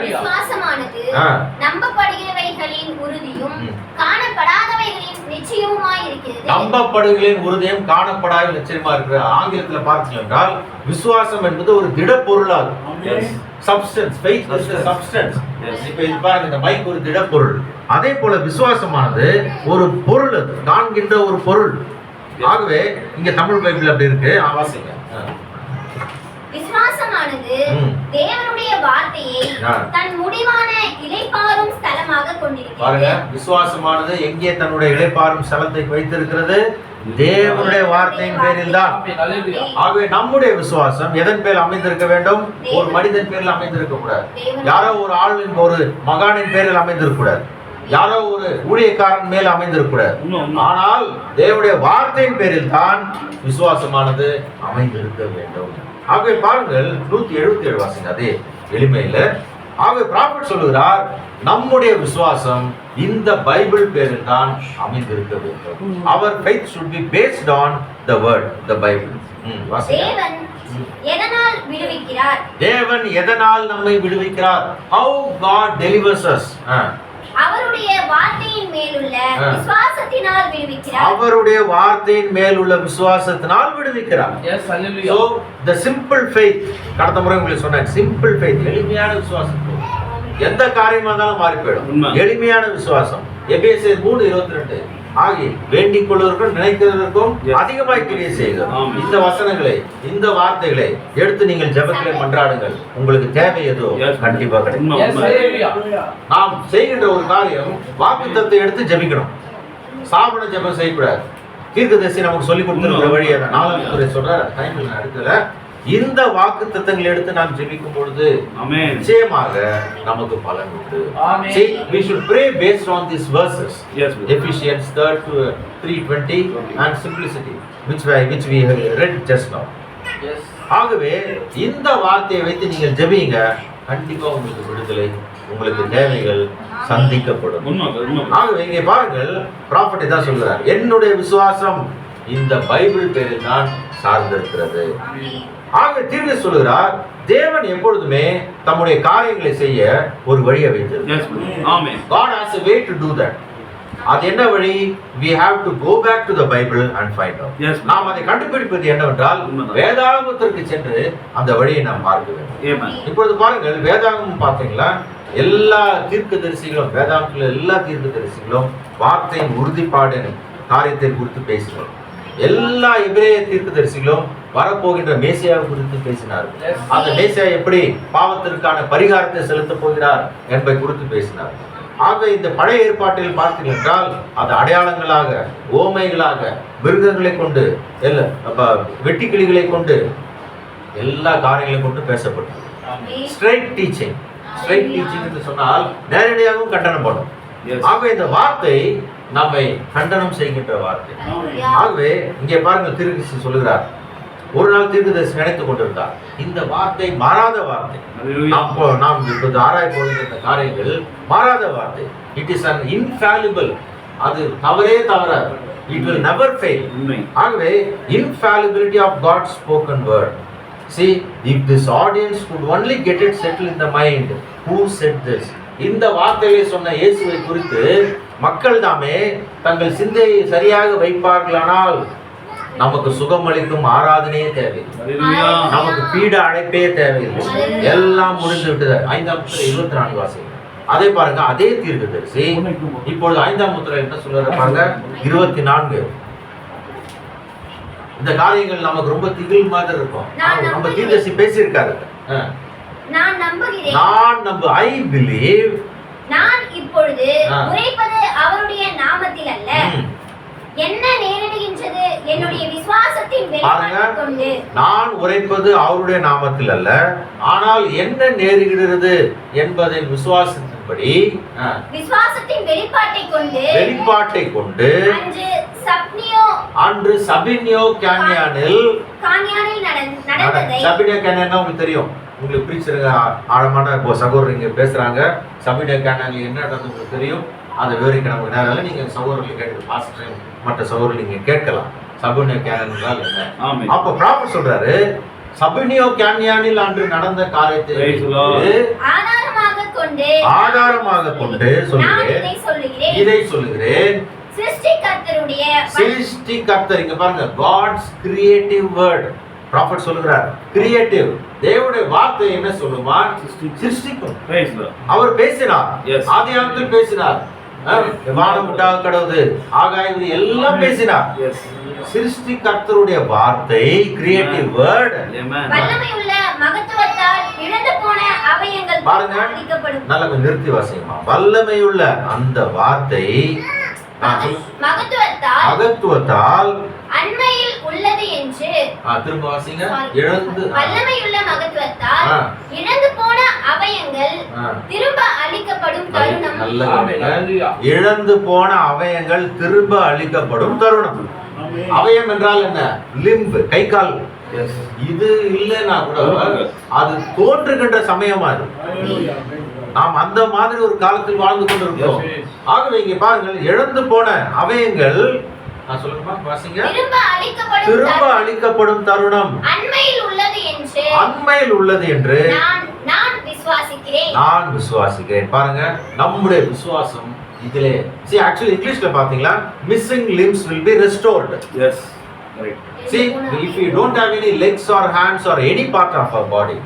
விசுவாசமானது நம்பப்படுகிறவைகளின் உறுதியும் காணப்படாதவைகளின் நிச்சயமுமாய் இருக்கிறது. நம்பப்படுகளின் உறுதியும் காணப்படாத நிச்சயமா இருக்கிற. ஆங்கிலத்துல பார்த்தீங்க என்றால் விசுவாசம் என்பது ஒரு திடப்பொருளாகும். Substance, faith is the substance. இப்போ இது பாருங்க, இந்த மைக் ஒரு திடப்பொருள். அதே போல விசுவாசமானது ஒரு பொருள், அது காண்கின்ற ஒரு பொருள். ஆகவே இங்க தமிழ் பைபிள் அப்படி இருக்கு, வாசிங்க. விசுவாசமானது தேவனுடைய வார்த்தையை தன் முடிவான இளைப்பாறும் ஸ்தலமாக கொண்டிருக்கிறது. பாருங்க, விசுவாசமானது எங்கே தன்னுடைய இளைப்பாறும் ஸ்தலத்தை வைத்திருக்கிறது? தேவனுடைய வார்த்தையின் பேரில் தான். ஆகவே நம்முடைய விசுவாசம் எதன் பேரில் அமைந்திருக்க வேண்டும்? ஒரு மனிதன் பேரில் அமைந்திருக்க கூடாது. யாரோ ஒரு ஆளின், ஒரு மகானின் பேரில் அமைந்திருக்க கூடாது. யாரோ ஒரு ஊழியக்காரன் மேல் அமைந்திருக்கூடாது. ஆனால் தேவனுடைய வார்த்தையின் பேரில் தான் விசுவாசமானது அமைந்திருக்க வேண்டும். ஆகவே பாருங்கள், 177 வாசிங்க அதே எளிமையில. ஆகவே ப்ராஃபட் சொல்லுகிறார், நம்முடைய விசுவாசம் இந்த பைபிள் பேரில் தான் அமைந்திருக்க வேண்டும். அவர் faith should be based on the word, the Bible. தேவன் எதனால் விடுவிக்கிறார்? தேவன் எதனால் நம்மை விடுவிக்கிறார்? How God delivers us? அவருடைய வார்த்தையின் மேலுள்ள விசுவாசத்தினால் விடுவிக்கிறார். அவருடைய வார்த்தையின் மேலுள்ள விசுவாசத்தினால் விடுவிக்கிறார். Yes, hallelujah. So the simple faith, கடந்த முறை உங்களுக்கு சொன்னேன், simple faith, எளிமையான விசுவாசம். எந்த காரியமா இருந்தாலும் மாறி போயிடும். எளிமையான விசுவாசம். எபேசியர் 3:22 ஆகி வேண்டிக் கொள்வதற்கும் நினைக்கிறதற்கும் அதிகமாய் கிரியை செய்கிறோம். இந்த வசனங்களை, இந்த வார்த்தைகளை எடுத்து நீங்கள் ஜெபத்திலே மன்றாடுங்கள். உங்களுக்கு தேவை எதோ கண்டிப்பா கிடைக்கும். நாம் செய்கின்ற ஒரு காரியம் வாக்குத்தத்தத்தை எடுத்து ஜெபிக்கணும். சாபன ஜெபம் செய்யக்கூடாது. தீர்க்கதரிசி நமக்கு சொல்லி கொடுத்திருக்கிற வழி அதை 4ஆம் துறை சொல்ற டைம்ல நான் எடுக்கல. இந்த வாக்குத்தத்தங்களை எடுத்து நாம் ஜெபிக்கும் பொழுது நிச்சயமாக நமக்கு பலன் உண்டு. See, we should pray based on these verses. Yes, Ephesians 3:20 and simplicity, which we read just now. Yes. ஆகவே இந்த வார்த்தையை வைத்து நீங்கள் ஜெபிங்க, கண்டிப்பா உங்களுக்கு விடுதலை, உங்களுக்கு தேவைகள் சந்திக்கப்படும். ஆகவே இங்கே பாருங்கள், ப்ராஃபட் தான் சொல்கிறார், என்னுடைய விசுவாசம் இந்த பைபிள் பேரில் தான் சார்ந்திருக்கிறது. ஆகவே தீர்க்கதரிசி சொல்கிறார், தேவன் எப்பொழுதுமே தம்முடைய காரியங்களை செய்ய ஒரு வழியை வைத்திருக்கிறார். God has a way to do that. அது என்ன வழி? We have to go back to the Bible and find out. நாம் அதை கண்டுபிடிப்பது என்னவென்றால், வேதாகமத்திற்கு சென்று அந்த வழியை நாம் பார்க்க வேண்டும். இப்பொழுது பாருங்கள், வேதாகமம் பார்த்தீங்களா, எல்லா தீர்க்கதரிசிகளும், வேதாகமத்தில் எல்லா தீர்க்கதரிசிகளும் வார்த்தையின் உறுதிப்பாடு காரியத்தை குறித்து பேசினார். எல்லா எபிரேய தீர்க்கதரிசிகளும் வரப்போகின்ற மேசியாவை குறித்து பேசினார்கள். அந்த மேசியா எப்படி பாவத்திற்கான பரிகாரத்தை செலுத்தப் போகிறார் என்பதை குறித்து பேசினார். ஆக இந்த பழைய ஏற்பாட்டில் பார்த்தீர்கள் என்றால் அது அடையாளங்களாக, ஓமைகளாக, மிருகங்களை கொண்டு, வெட்டிக்கிளிகளை கொண்டு, எல்லா காரியங்களையும் கொண்டு பேசப்பட்டது. ஸ்ட்ரைட் டீச்சிங் என்று சொன்னால் நேரடியாகவும் கண்டனம் பண்ணும். ஆகவே இந்த வார்த்தை நம்மை கண்டனம் செய்கின்ற வார்த்தை. ஆகவே இங்கே பாருங்கள், தீர்க்கதரிசி சொல்லுகிறார், ஒரு நாள் தீர்க்கதரிசி நினைத்துக் கொண்டிருந்தார், இந்த வார்த்தை மாறாத வார்த்தை. நாம் இப்போது ஆராய போகின்ற காரியங்கள் மாறாத வார்த்தை. இட் இஸ் an infallible, அது தவறே தவறாது. It will never fail. ஆகவே infallibility of God's spoken word. See, if this audience could only get it settled in the mind, who said this? இந்த வார்த்தையை சொன்ன இயேசுவை குறித்து மக்கள் தாமே தங்கள் சிந்தையை சரியாக வைப்பார்களானால் நமக்கு சுகமளிக்கும் ஆராதனையே தேவையில்லை. ஹalleluya. நமக்கு பீட அழைப்பே தேவையில்லை. எல்லாம் முடிந்து விட்டது. 5ஆம் முத்திரை 24 வாசிங்க. அதே பாருங்க, அதே தீர்க்கதரிசி இப்பொழுது 5ஆம் முத்திரை என்ன சொல்றாரு பாருங்க, 24. இந்த காரியங்கள் நமக்கு ரொம்ப திகில் மாதிரி இருக்கும். நம்ம தீர்க்கதரிசி பேசியிருக்காரு. நான் நம்புகிறேன். I believe. நான் இப்பொழுது உரைப்பது அவருடைய நாமத்தில் அல்ல, என்ன நேரிடுகின்றது என்னுடைய விசுவாசத்தின் வெளிப்பாட்டை கொண்டு. நான் உரைப்பது அவருடைய நாமத்தில் அல்ல, ஆனால் என்ன நேரிடுகிறது என்பதின் விசுவாசத்தின்படி, விசுவாசத்தின் வெளிப்பாட்டை கொண்டு அன்று சபினியோ கேன்யானில் நடந்ததை. சபினியோ கேன்யான் உங்களுக்கு தெரியும், உங்களுக்கு பிரீச்சருங்க ஆழமான சகோதரங்க பேசுறாங்க. சபினியோ கேன்யானில் என்ன நடந்தது உங்களுக்கு தெரியும், அதை விவரிக்க நமக்கு நேரம் இல்லை. நீங்க சகோதரர்கள் கேட்க பாஸ்டர் மற்ற சகோதரர்கள் நீங்க கேட்கலாம். சபினியோ கேன்யான் என்றால் என்ன? அப்ப ப்ராஃபட் சொல்றாரு, சபினியோ கேன்யானில் அன்று நடந்த காரியத்தை ஆதாரமாக கொண்டு இதை சொல்லுகிறேன். சிருஷ்டிகர்த்தர், இங்க பாருங்க, காட்ஸ் கிரியேட்டிவ் வேர்ட். ப்ராஃபட் சொல்லுகிறார், கிரியேட்டிவ். தேவனுடைய வார்த்தை என்ன சொல்லுமா? சிருஷ்டிக்கும். அவர் பேசினார், ஆதியாகமத்தில் பேசினார். வானம் உண்டாக கடவுது, ஆகாயம் எல்லாம் பேசினார். சிருஷ்டிகர்த்தருடைய வார்த்தை, கிரியேட்டிவ் வேர்ட். பாருங்க, நல்லா நிறுத்தி வாசிங்கம்மா. வல்லமையுள்ள அந்த வார்த்தை மகத்துவத்தால் அண்மையில் உள்ளது என்று. திரும்ப வாசிங்க. வல்லமையுள்ள மகத்துவத்தால் இழந்து போன அவயங்கள் திரும்ப அளிக்கப்படும் தருணம். இழந்து போன அவயங்கள் திரும்ப அளிக்கப்படும் தருணம். அவயம் என்றால் என்ன? லிம்பு, கை கால். இது இல்லைன்னா கூட அது தோன்றுகின்ற சமயமா இருக்கு. நாம் அந்த மாதிரி ஒரு காலத்தில் வாழ்ந்து கொண்டிருக்கிறோம். ஆகவே இங்க பாருங்கள், இழந்து போன அவயங்கள் திரும்ப அளிக்கப்படும் தருணம் அண்மையில் உள்ளது என்று நான் விசுவாசிக்கிறேன். பாருங்க, நம்முடைய விசுவாசம் இதிலே. see actually இங்கிலீஷ்ல பாத்தீங்களா, missing limbs will be restored. Yes, right. See, if we don't have any legs or hands or any part of our body,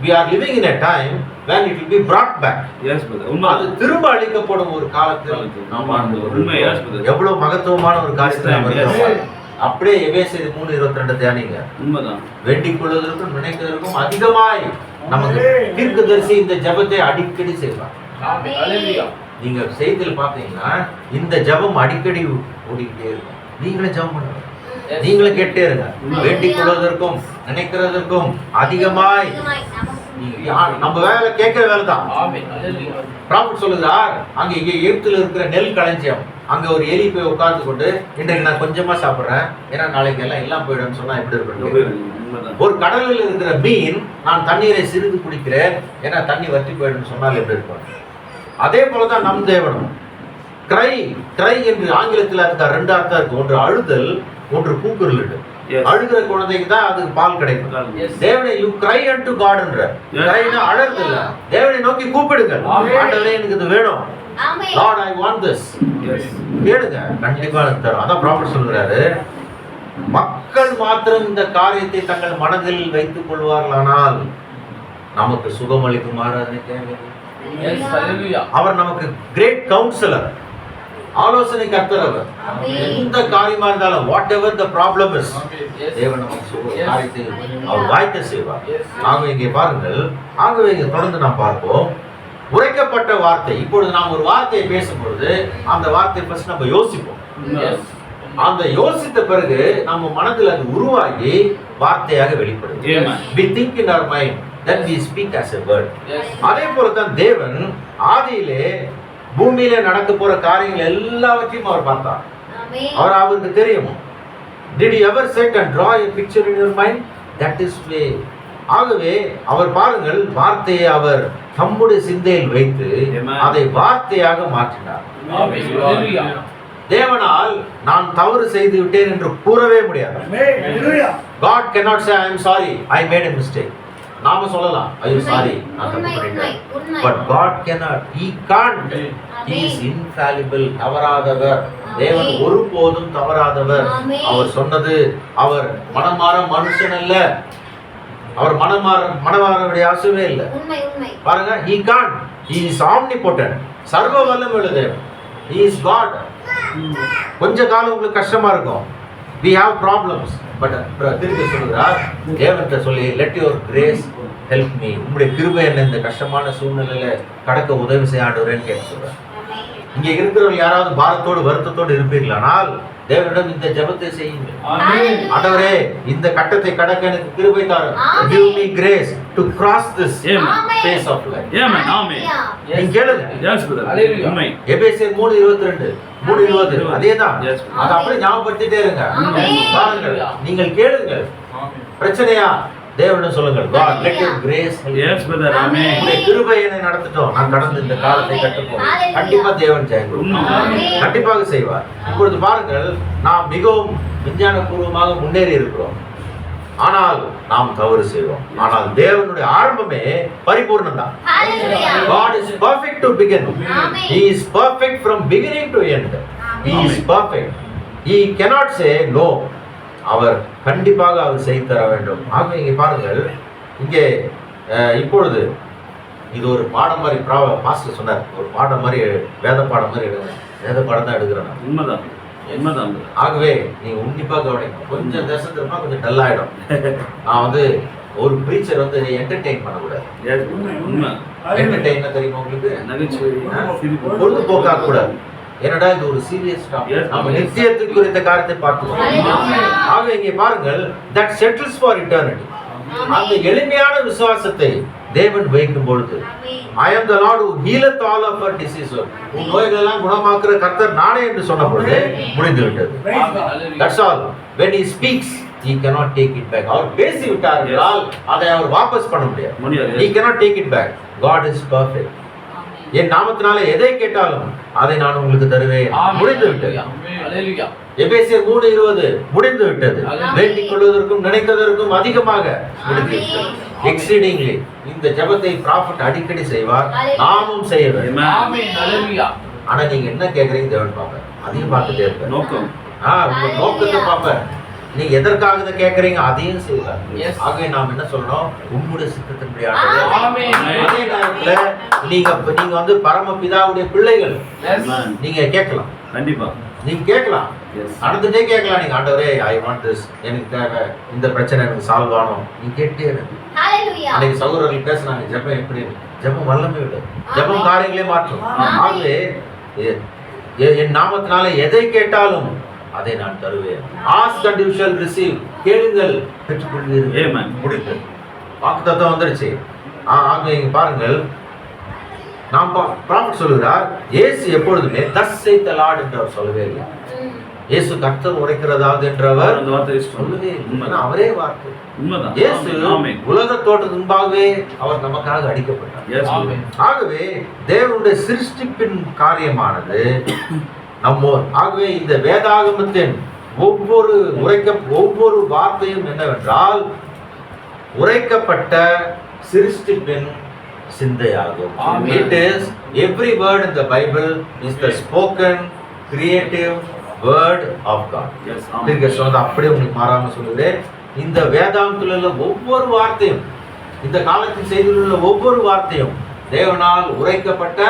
we are living in a time when it will be brought back. Yes brother. அது திரும்ப அளிக்கப்படும் ஒரு காலத்தில் நாம் வாழ்கிறோம். உண்மை. Yes brother. எவ்வளவு மகத்துவமான ஒரு காரியத்தை நாம் இருக்கிறோம். அப்படியே எபேசியர் 3:22 தியானிங்க. உண்மைதான். வேண்டிக் கொள்வதற்கும் நினைக்கிறதற்கும் அதிகமாய் நமக்கு தீர்க்கதரிசி இந்த ஜெபத்தை அடிக்கடி செய்வார். ஹalleluya. நீங்க செய்தியில் பாத்தீங்கன்னா இந்த ஜெபம் அடிக்கடி ஓடிக்கிட்டே இருக்கும். நீங்களே ஜெபம் பண்ணுங்க, நீங்களே கேட்டே இருங்க. வேண்டிக் கொள்வதற்கும் நினைக்கிறதற்கும் அதிகமாய். நம்ம வேலை கேட்கிற வேலை தான். ப்ராஃபட் சொல்லுகிறார், அங்க இங்க எகிப்தில் இருக்கிற நெல் களஞ்சியம், அங்க ஒரு எலி போய் உட்கார்ந்து கொண்டு, இன்றைக்கு நான் கொஞ்சமா சாப்பிடுறேன், ஏன்னா நாளைக்கு எல்லாம் போயிடும் சொன்னா எப்படி இருக்கும்? ஒரு கடலில் இருக்கிற மீன், நான் தண்ணீரை சிறிது குடிக்கிறேன், ஏன்னா தண்ணி வற்றி போயிடும் சொன்னால் எப்படி இருக்கும்? அதே போலதான் நம் தேவனும். கிரை என்று ஆங்கிலத்தில் அதுக்கு 2 அர்த்தம் இருக்கு. ஒன்று அழுதல், ஒன்று கூக்குரல். அழுகிற குழந்தைக்கு தான் அதுக்கு பால் கிடைக்கும். தேவனை யூ கிரை அன்டு காட் என்ற கிரைனா அழறது இல்ல, தேவனை நோக்கி கூப்பிடுங்க. ஆண்டவரே எனக்கு இது வேணும், லார்ட் ஐ வாண்ட் திஸ். கேளுங்க, கண்டிப்பா தரும். அதான் ப்ராஃபட் சொல்றாரு, மக்கள் மாத்திரம் இந்த காரியத்தை தங்கள் மனதில் வைத்துக் கொள்வார்களானால் நமக்கு சுகமளிக்கும் ஆராதனை தேவையில்லை. அவர் நமக்கு கிரேட் கவுன்சிலர், ஆலோசனை கர்த்தர். அவர் எந்த காரியமா இருந்தாலும் what ever the problem is, தேவன் நமக்கு காரியத்தை அவர் வாய்க்க செய்வார். ஆகவே இங்கே பாருங்கள், ஆகவே இங்கே தொடர்ந்து நாம் பார்ப்போம். உரைக்கப்பட்ட வார்த்தை. இப்பொழுது நாம் ஒரு வார்த்தையை பேசும்பொழுது அந்த வார்த்தையை ஃபர்ஸ்ட் நம்ம யோசிப்போம். அந்த யோசித்த பிறகு நம்ம மனதில் அது உருவாகி வார்த்தையாக வெளிப்படும். we think in our mind, then we speak as a word. அதே போல தான் தேவன் ஆதியிலே பூமியிலே நடக்க போற காரியங்கள் எல்லாவற்றையும் அவர் பார்த்தார். அவருக்கு தெரியும். did you ever sit and draw a picture in your mind? that is way. ஆகவே அவர் பாருங்கள், வார்த்தையை அவர் தம்முடைய சிந்தையில் வைத்து அதை வார்த்தையாக மாற்றினார். தேவனால் நான் தவறு செய்து விட்டேன் என்று கூறவே முடியாது. God cannot say I am sorry, I made a mistake. நாம சொல்லலாம் ஐயோ சாரி நான் தப்பு பண்ணிட்டேன். But God cannot. He can't. He is infallible. தவறாதவர். தேவன் ஒருபோதும் தவறாதவர். அவர் சொன்னது, அவர் மனமாற மனுஷன் அல்ல, அவர் மனமாறவுடைய ஆசையே இல்லை. பாருங்க, he can't. He is omnipotent. சர்வ வல்லமையுள்ள தேவன். He is God. கொஞ்ச காலம் உங்களுக்கு கஷ்டமா இருக்கும். We have problems. பட் திருப்பி சொல்லுகிறார் தேவன்கிட்ட சொல்லி, let your grace help me. உங்களுடைய கிருபை என்ன இந்த கஷ்டமான சூழ்நிலையில கடக்க உதவி செய்ய ஆண்டவரேன்னு கேட்க சொல்றார். இங்க இருக்கிறவங்க யாராவது பாரத்தோடு வருத்தத்தோடு இருப்பீர்களானால் தேவனிடம் இந்த ஜெபத்தை செய்யுங்கள். ஆண்டவரே, இந்த கட்டத்தை கடக்க எனக்கு கிருபை தாரும். Give me grace to cross this phase of life. Amen. Amen. நீங்க கேளுங்க. Yes brother. உண்மை. எபேசியர் 3:22 3:20 அதேதான். அத அப்படியே ஞாபகப்படுத்திட்டே இருங்க. பாருங்கள், நீங்கள் கேளுங்கள். பிரச்சனையா தேவனிடம் சொல்லுங்கள். God, let your grace help me. Yes brother. Amen. உங்களுடைய கிருபை என்னை நடத்தட்டும். நான் கடந்து இந்த காலத்தை கட்டுப்போம். கண்டிப்பா தேவன் ஜெயம் கொடுப்பார். கண்டிப்பாக செய்வார். இப்பொழுது பாருங்கள், நாம் மிகவும் விஞ்ஞானபூர்வமாக முன்னேறி இருக்கிறோம். ஆனால் நாம் தவறு செய்வோம். ஆனால் தேவனுடைய ஆரம்பமே பரிபூர்ணம் தான். God is perfect to begin. He is perfect from beginning to end. He is perfect. He cannot say no. அவர் கண்டிப்பாக அவர் செய்து தர வேண்டும். ஆகவே இங்கே பாருங்கள், இங்கே இப்பொழுது இது ஒரு பாடம் மாதிரி பாஸ்டர் சொன்னார், ஒரு பாடம் மாதிரி வேத பாடம் மாதிரி எடுங்க. வேத பாடம் தான் எடுக்கிறேன். உண்மைதான். உண்மைதான். ஆகவே நீங்க உன்னிப்பா கவனிங்க. கொஞ்சம் தேசத்துலமா கொஞ்சம் டல் ஆயிடும். நான் வந்து ஒரு பிரீச்சர் வந்து என்டர்டெயின் பண்ணக்கூடாது. உண்மை. என்டர்டெயின் தெரியுமா உங்களுக்கு? நகைச்சுவை, பொழுதுபோக்கா கூடாது. என்னடா இது ஒரு சீரியஸ் டாபிக். நம்ம நித்தியத்துக்கு குறித்த காரியத்தை பார்க்கிறோம். ஆக இங்கே பாருங்கள், that settles for eternity. அந்த எளிமையான விசுவாசத்தை தேவன் வைக்கும் பொழுது, I am the Lord who healeth all of our diseases. உன் நோய்கள் எல்லாம் குணமாக்குற கர்த்தர் நானே என்று சொன்ன பொழுது முடிந்து விட்டது. That's all. When he speaks, he cannot take it back. அவர் பேசி விட்டார் என்றால் அதை அவர் வாபஸ் பண்ண முடியாது. He cannot take it back. God is perfect. என் நாமத்தினாலே எதை கேட்டாலும் அதை நான் உங்களுக்கு தருவேன். முடிந்து விட்டது. எபேசியர் 3:20 முடிந்து விட்டது. வேண்டிக் கொள்வதற்கும் நினைப்பதற்கும் அதிகமாக முடிந்து விட்டது. எக்ஸீடிங்லி. இந்த ஜெபத்தை ப்ராஃபட் அடிக்கடி செய்வார், நாமும் செய்ய வேண்டும். ஆனா நீங்க என்ன கேக்குறீங்க தேவன் பாப்பார். அதையும் பார்த்துட்டே இருப்பார். நோக்கம், உங்க நோக்கத்தை பாப்பார். நீங்க எதற்காக இதை கேட்கறீங்க அதையும் செய்வார். ஆகவே நாம் என்ன சொல்றோம், உம்முடைய சித்தத்தின்படி ஆண்டவரே. அதே நேரத்துல நீங்க வந்து பரமபிதாவுடைய பிள்ளைகள். நீங்க கேட்கலாம். கண்டிப்பா நீங்க கேட்கலாம். நடந்துட்டே கேட்கலாம். நீங்க ஆண்டவரே, ஐ வாண்ட் திஸ், எனக்கு தேவை, இந்த பிரச்சனை எனக்கு சால்வ் ஆகணும். நீங்க கேட்டே இருக்கு. அன்னைக்கு சகோதரர்கள் பேசுனாங்க, ஜெபம் எப்படி? ஜெபம் வல்லமை விட, ஜெபம் காரியங்களே மாற்றும். ஆகவே என் நாமத்தினால எதை கேட்டாலும் அதை நான் தருவேன். Ask and you shall receive. கேளுங்கள் பெற்றுக்கொள்வீர்கள். ஆமென். முடித்து வாக்குத்தத்தம் வந்துருச்சு. ஆகவே இங்க பாருங்கள், நாம் ப்ராஃபட் சொல்கிறார், இயேசு எப்பொழுதுமே thus saith the Lord என்று அவர் சொல்லவே இல்லை. இயேசு கர்த்தர் உரைக்கிறதாவது என்றவர் அந்த வார்த்தை சொல்லவே இல்லை. அவரே வார்த்தை. உண்மைதான். இயேசு உலக தோற்றத்துக்கு முன்பாகவே அவர் நமக்காக அடிக்கப்பட்டார். ஆகவே தேவனுடைய சிருஷ்டிப்பின் காரியமானது நம்மோர். ஆகவே இந்த வேதாகமத்தின் ஒவ்வொரு வார்த்தையும் என்னவென்றால் உரைக்கப்பட்ட சிருஷ்டிப்பின் சிந்தையாகும். It is every word in the Bible is the spoken creative word of God. நீங்க சொன்னது அப்படியே உங்களுக்கு மாறாம சொல்லுகிறேன். இந்த வேதாகமத்தில் உள்ள ஒவ்வொரு வார்த்தையும், இந்த காலத்தின் செய்தியில் உள்ள ஒவ்வொரு வார்த்தையும் தேவனால் உரைக்கப்பட்ட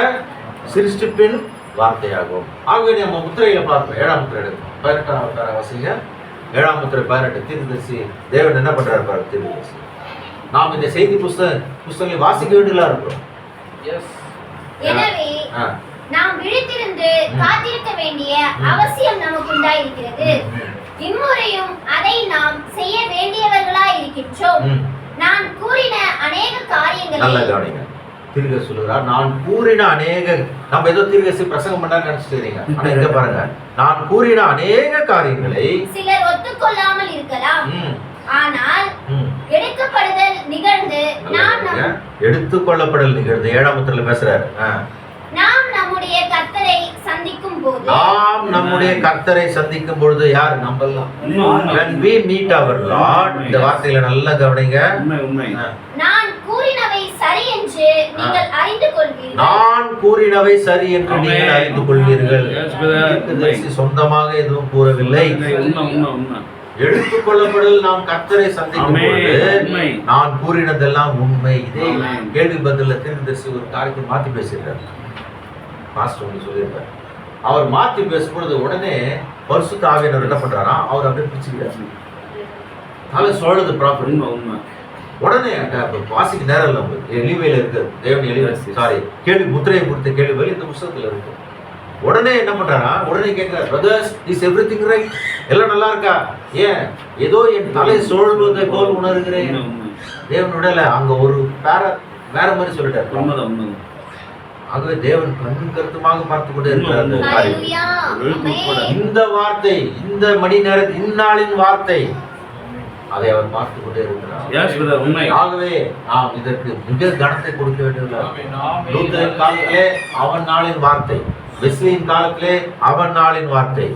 சிருஷ்டிப்பின் வார்த்தையாகும். ஆகவே நம்ம முத்திரையில பார்ப்போம். 7ஆம் முத்திரை எடுக்கணும். 18ஆம் வசீங்க 7ஆம் முத்திரை 18 தீர்க்கதரிசி தேவன் என்ன பண்றாரு பாருங்க. தீர்க்கதரிசி நாம் இந்த செய்தி புஸ்தகங்களை வாசிக்க வேண்டியதா இருக்கிறோம். எனவே நாம் விழித்திருந்து காத்திருக்க வேண்டிய அவசியம் நமக்கு உண்டாயிருக்கிறது. இம்முறையும் அதை நாம் செய்ய வேண்டியவர்களாய் இருக்கின்றோம். நான் கூறின அநேக காரியங்களை நல்ல கவனிங்க. தீர்க்கதரிசி சொல்றார், நான் கூறின அநேக, நம்ம ஏதோ தீர்க்கதரிசி பிரசங்கம் பண்ணா நினைச்சிட்டீங்க. ஆனா இங்க பாருங்க, நான் கூறின அநேக காரியங்களை சிலர் ஒத்துக்கொள்ளாமல் இருக்கலாம். ஆனால் எடுத்துக்கொள்ளப்படுதல் நிகழ்ந்து எடுத்துக்கொள்ளப்படல் நிகழ்ந்து 7ஆம் முத்திரையில பேசுறாரு. நாம் நம்முடைய கர்த்தரை சந்திக்கும் போது நாம் நம்முடைய கர்த்தரை சந்திக்கும் பொழுது யார் நம்பலாம்? when we meet our Lord, இந்த வார்த்தையில நல்லா கவனிங்க. நான் கூறினவை சரி என்று நீங்கள் அறிந்து கொள்வீர்கள். நான் கூறினவை சரி என்று நீங்கள் அறிந்து கொள்வீர்கள். சொந்தமாக எதுவும் கூறவில்லை. எடுத்துக்கொள்ளப்படல் நாம் கர்த்தரை சந்திக்கும் பொழுது நான் கூறினதெல்லாம் உண்மை. இதே கேள்வி பதில தீர்க்கதரிசி ஒரு காரியத்தை மாத்தி பேசுகிறார். பாஸ்டர் உங்களுக்கு சொல்லியிருக்கார். அவர் மாத்தி பேசும்பொழுது உடனே பரிசுத்த ஆவியானவர் என்ன பண்றாரா, அவர் அப்படியே பிடிச்சுக்கிறார். அதை சொல்றது ப்ராப்பர் உடனே வாசிக்கு நேரம் இல்லை. உங்களுக்கு எளிமையில இருக்கு தேவன் எளிமை சாரி கேள்வி முத்திரையை கொடுத்த கேள்விகள் இந்த புத்தகத்துல இருக்கு. உடனே என்ன பண்றாரா, உடனே கேட்கிறார், பிரதர்ஸ் இஸ் எவ்ரிதிங் ரைட்? எல்லாம் நல்லா இருக்கா? ஏன் ஏதோ என் தலை சுழல்வதை போல் உணர்கிறேன். தேவன் விடல, அங்க ஒரு வேற மாதிரி சொல்லிட்டார். ஆகவே தேவன் கண்ணும் கருத்துமாக பார்த்து கொண்டே இருக்கிறார். இந்த வார்த்தை, இந்த மணி நேரத்தில் இந்நாளின் வார்த்தை, அதை அவர் பார்த்து கொண்டே இருக்கிறார். ஆகவே நாம் இதற்கு மிக கனத்தை கொடுக்க வேண்டியதில்லை. லூத்தரின் காலத்திலே அவன் நாளின் வார்த்தை, வெஸ்லியின் காலத்திலே அவன் நாளின் வார்த்தை,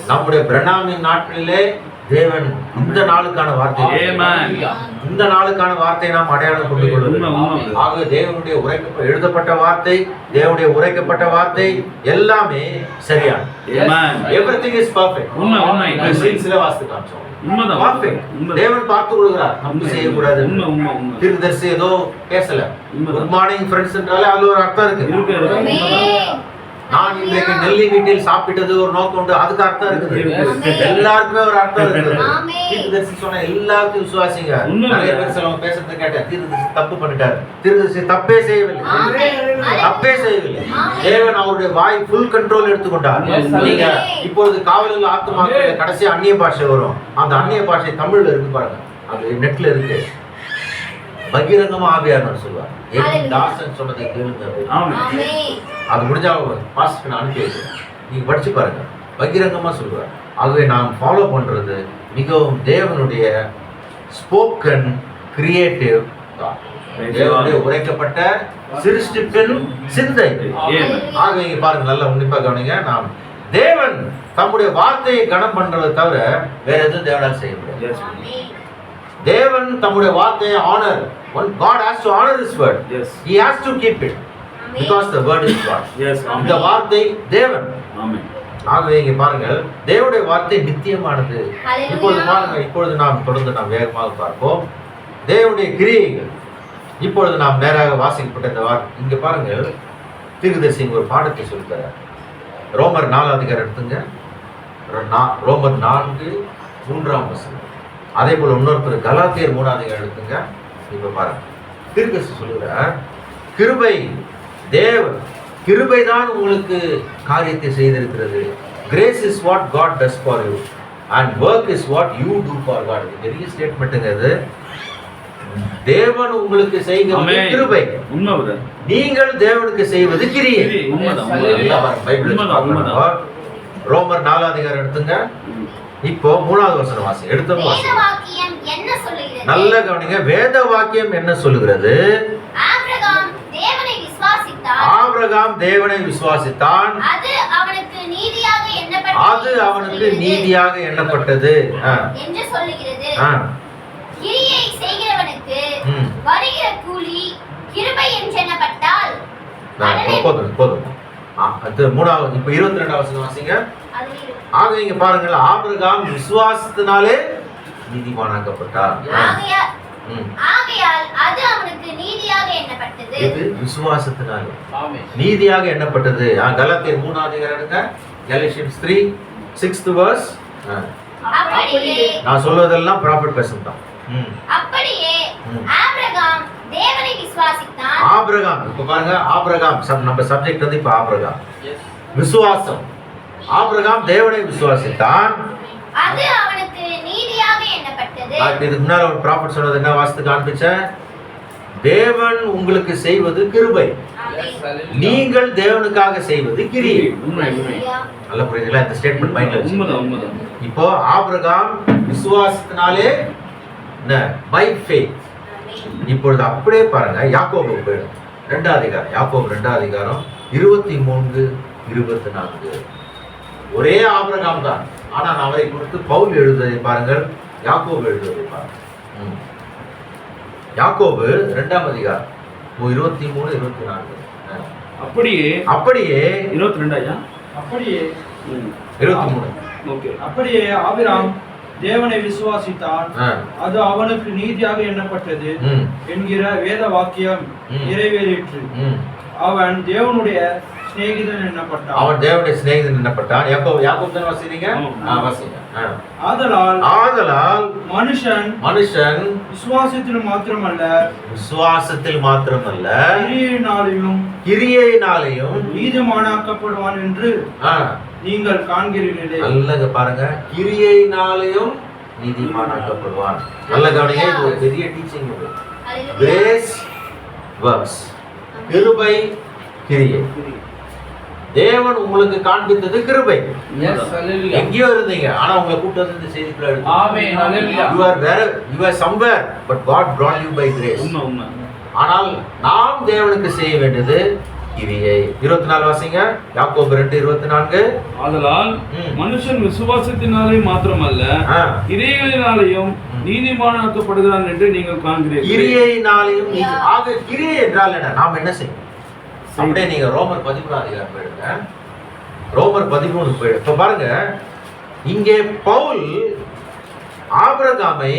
நம்முடைய பிரணாமின் நாட்களிலே தேவன் இந்த நாளுக்கான வார்த்தை, இந்த நாளுக்கான வார்த்தையை நாம் அடையாளம் கொண்டு கொள்வது. ஆகவே தேவனுடைய எழுதப்பட்ட வார்த்தை, தேவனுடைய உரைக்கப்பட்ட வார்த்தை எல்லாமே சரியான. Everything is perfect. சில வாஸ்து காமிச்சோம். தேவன் பார்த்து கொள்கிறார், நம்ம செய்யக்கூடாது. தீர்க்கதரிசி ஏதோ பேசல, குட் மார்னிங் ஃப்ரெண்ட்ஸ் என்றாலே அதுல ஒரு அர்த்தம் இருக்கு. நான் இன்றைக்கு நெல்லி வீட்டில் சாப்பிட்டது ஒரு நோக்கம் உண்டு, அதுக்கு அர்த்தம் இருக்குது. எல்லாருக்குமே ஒரு அர்த்தம் இருக்குது. தீர்க்கதரிசி சொன்ன எல்லாத்தையும் விசுவாசிங்க. நிறைய பேர் சிலவங்க பேசுறது கேட்டேன், தீர்க்கதரிசி தப்பு பண்ணிட்டாரு. தீர்க்கதரிசி தப்பே செய்யவில்லை. தேவன் அவருடைய வாய் ஃபுல் கண்ட்ரோல் எடுத்துக்கொண்டார். நீங்க இப்பொழுது காவலில் ஆத்துமாக்கள் கடைசி அந்நிய பாஷை வரும். அந்த அந்நிய பாஷை தமிழ்ல இருக்கு பாருங்க, அது நெட்ல இருக்கு. பகிரங்கமா ஆவியானவர் சொல்லுவார், என் தாசன் சொன்னதை கேளுங்க. அது முடிஞ்சா பாஸ்டருக்கு நான் அனுப்பி வைக்கிறேன், நீங்க படிச்சு பாருங்க. பகிரங்கமா சொல்லுவார். ஆகவே நாம் ஃபாலோ பண்றது மிகவும் தேவனுடைய ஸ்போக்கன் கிரியேட்டிவ், தேவனுடைய உரைக்கப்பட்ட சிருஷ்டிப்பின் சிந்தை. ஆகவே இங்க பாருங்க, நல்லா உன்னிப்பா கவனிங்க. நாம் தேவன் தம்முடைய வார்த்தையை கனம் பண்றதை தவிர வேற எதுவும் தேவனால் செய்ய முடியாது. தேவன் தம்முடைய வார்த்தையை honor. When God has to honor His word, He has to keep it because the word is God. இந்த வார்த்தை தேவன். ஆகவே இங்கே பாருங்கள், தேவனுடைய வார்த்தை நித்தியமானது. இப்பொழுது பாருங்க, இப்பொழுது நாம் தொடர்ந்து நாம் வேகமாக பார்ப்போம் தேவனுடைய கிரியைகள். இப்பொழுது நாம் நேராக வாசிக்கப்பட்ட இந்த வார்த்தை இங்க பாருங்கள், தீர்க்கதரிசி ஒரு பாடத்தை சொல்கிறார். ரோமர் 4 அதிகாரம் எடுத்துங்க. ரோமர் 4:3 அதே போல இன்னொருத்தர் கலாத்தியர் 3 அதிகாரம் எடுத்துங்க. இப்ப பாருங்க, தீர்க்கதரிசி சொல்லுகிறார், கிருபை தான் உங்களுக்கு காரியத்தை செய்திருக்கிறது. Grace is what God does for you and work is what you do for God. பெரிய ஸ்டேட்மென்ட்ங்க இது. தேவன் உங்களுக்கு செய்கிறது கிருபை, நீங்கள் தேவனுக்கு செய்வது கிரியை. ரோமர் 4 அதிகாரம் எடுத்துங்க. இப்போ 3வது வசனம் வாசி. எடுத்தோம் நல்ல கவனிங்க. வேத வாக்கியம் என்ன சொல்லுகிறது? ஆபிரகாம் தேவனை விசுவாசித்தான், அது அவனுக்கு நீதியாக எண்ணப்பட்டது என்று சொல்லுகிறது. கிரியை செய்கிறவனுக்கு வருகிற கூலி கிருபை என்று எண்ணப்பட்டால் போதும். அது 3வது. இப்போ 22வது வசனம் வாசிங்க. ஆக இங்க பாருங்கள், ஆபிரகாம் விசுவாசத்தினாலே நீதிமானாக்கப்பட்டார். ஆகையால் அது அவனுக்கு நீதியாக எண்ணப்பட்டது. இது விசுவாசத்தினாலே நீதியாக எண்ணப்பட்டது. கலாத்தியர் 3 அதிகாரம் எடுங்க. Galatians 3:6 verse. நான் சொல்வதெல்லாம் ப்ராஃபிட் பேசும் தான். அப்படியே ஆபிரகாம் தேவனை விசுவாசித்தான். ஆபிரகாம் இப்ப பாருங்க, ஆபிரகாம் நம்ம சப்ஜெக்ட் வந்து இப்ப ஆபிரகாம் விசுவாசம். ஆபிரகாம் தேவனை விசுவாசித்தான், அது அவனுக்கு நீதியாக எண்ணப்பட்டது. இதுக்கு முன்னால ஒரு ப்ராஃபிட் சொன்னது என்ன வாசித்து காண்பிச்சேன்? தேவன் உங்களுக்கு செய்வது கிருபை, நீங்கள் தேவனுக்காக செய்வது கிரியை. நல்ல புரியுதுங்களா? இந்த ஸ்டேட்மெண்ட் மைண்ட்ல வச்சு. இப்போ ஆபிரகாம் விசுவாசத்தினாலே பை ஃபெய்த். இப்பொழுது அப்படியே பாருங்க, யாக்கோபு போயிடும் 2 அதிகாரம். யாக்கோபு 2 அதிகாரம் 23-24. ஒரே ஆபிரகாம் தான். ஆனால் அவரை குறித்து பவுல் எழுதுவதை பாருங்கள், யாக்கோபு எழுதுவதை பாருங்கள். யாக்கோபு 2ஆம் அதிகாரம் 23, 24. அப்படியே 22 ஐயா, அப்படியே 23. ஓகே. அப்படியே ஆபிரகாம் தேவனை விசுவாசித்தான், அது அவனுக்கு நீதியாக எண்ணப்பட்டது என்கிற வேத வாக்கியம் நிறைவேறிற்று. அவன் தேவனுடைய சிநேகிதன் எண்ணப்பட்டான். அவன் தேவனுடைய சிநேகிதன் எண்ணப்பட்டான். யாக்கோபு தான் வாசிக்கிறீங்க. வாசிங்க. ஆதலால் மனுஷன் விசுவாசத்தில் மாத்திரமல்ல கிரியையினாலேயும் நீதிமானாக்கப்படுவான் என்று நீங்கள் காண்கிறீர்களே. நல்ல பாருங்க, கிரியையினாலேயும் நீதிமானாக்கப்படுவான். நல்ல கவனிங்க, இது ஒரு பெரிய டீச்சிங். கிரேஸ் வர்க்ஸ், கிருபை கிரியை. தேவன் உங்களுக்கு காண்பித்தது கிருபை. எங்கேயோ இருந்தீங்க, ஆனா உங்களை கூட்டு வந்து இந்த செய்திக்குள்ள எடுத்து. ஆமென், ஹalleluya. You are somewhere, but God brought you by grace. உண்மை. ஆனால் நாம் தேவனுக்கு செய்ய வேண்டியது கிரியை. 24 வாசிங்க. யாக்கோபு 2:24. ஆதலால் மனுஷன் விசுவாசத்தினாலே மாத்திரமல்ல கிரியைகளினாலேயும் நீதிமானாக்கப்படுகிறான் என்று நீங்கள் காண்கிறீர்கள். கிரியையினாலேயும் ஆக கிரியை என்றால் என்ன? நாம் என்ன செய்யணும்? அப்படியே நீங்க ரோமர் 13ஆம் அதிகாரம் போயிடுங்க. ரோமர் 13 போயிடு. இப்ப பாருங்க, இங்கே பவுல் ஆபிரகாமை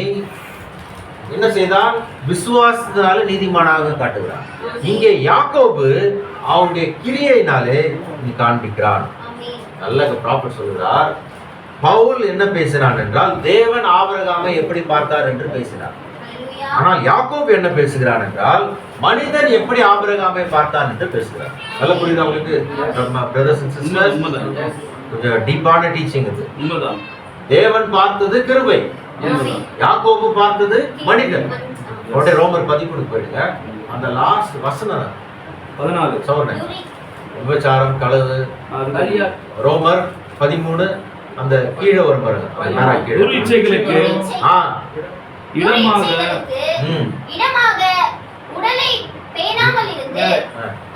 என்ன செய்தான்? விசுவாசத்தினால நீதிமானாக காட்டுகிறான். இங்கே யாக்கோபு அவனுடைய கிரியையினாலே நீ காண்பிக்கிறான். நல்ல ப்ராஃபட் சொல்கிறார். பவுல் என்ன பேசினான் என்றால், தேவன் ஆபிரகாமை எப்படி பார்த்தார் என்று பேசினார். ஆனால் யாக்கோபு என்ன பேசுகிறான் என்றால், மனிதன் எப்படி ஆபிரகாமை பார்த்தான் என்று பேசுகிறார். நல்ல புரியுதா உங்களுக்கு? பிரதர்ஸ் அண்ட் சிஸ்டர்ஸ், கொஞ்சம் டீப்பான டீச்சிங் இது. தேவன் பார்த்தது கிருபை, யாக்கோபு பார்த்தது மனிதன். உடனே ரோமர் 13 போயிடுங்க. அந்த லாஸ்ட் வசனம் 14 சொல்றேன். விபச்சாரம், களவு, ரோமர் 13 அந்த கீழே வரும் பாருங்க. துரிச்சைகளுக்கு இடமாக உடலை பேணாமல் இருந்து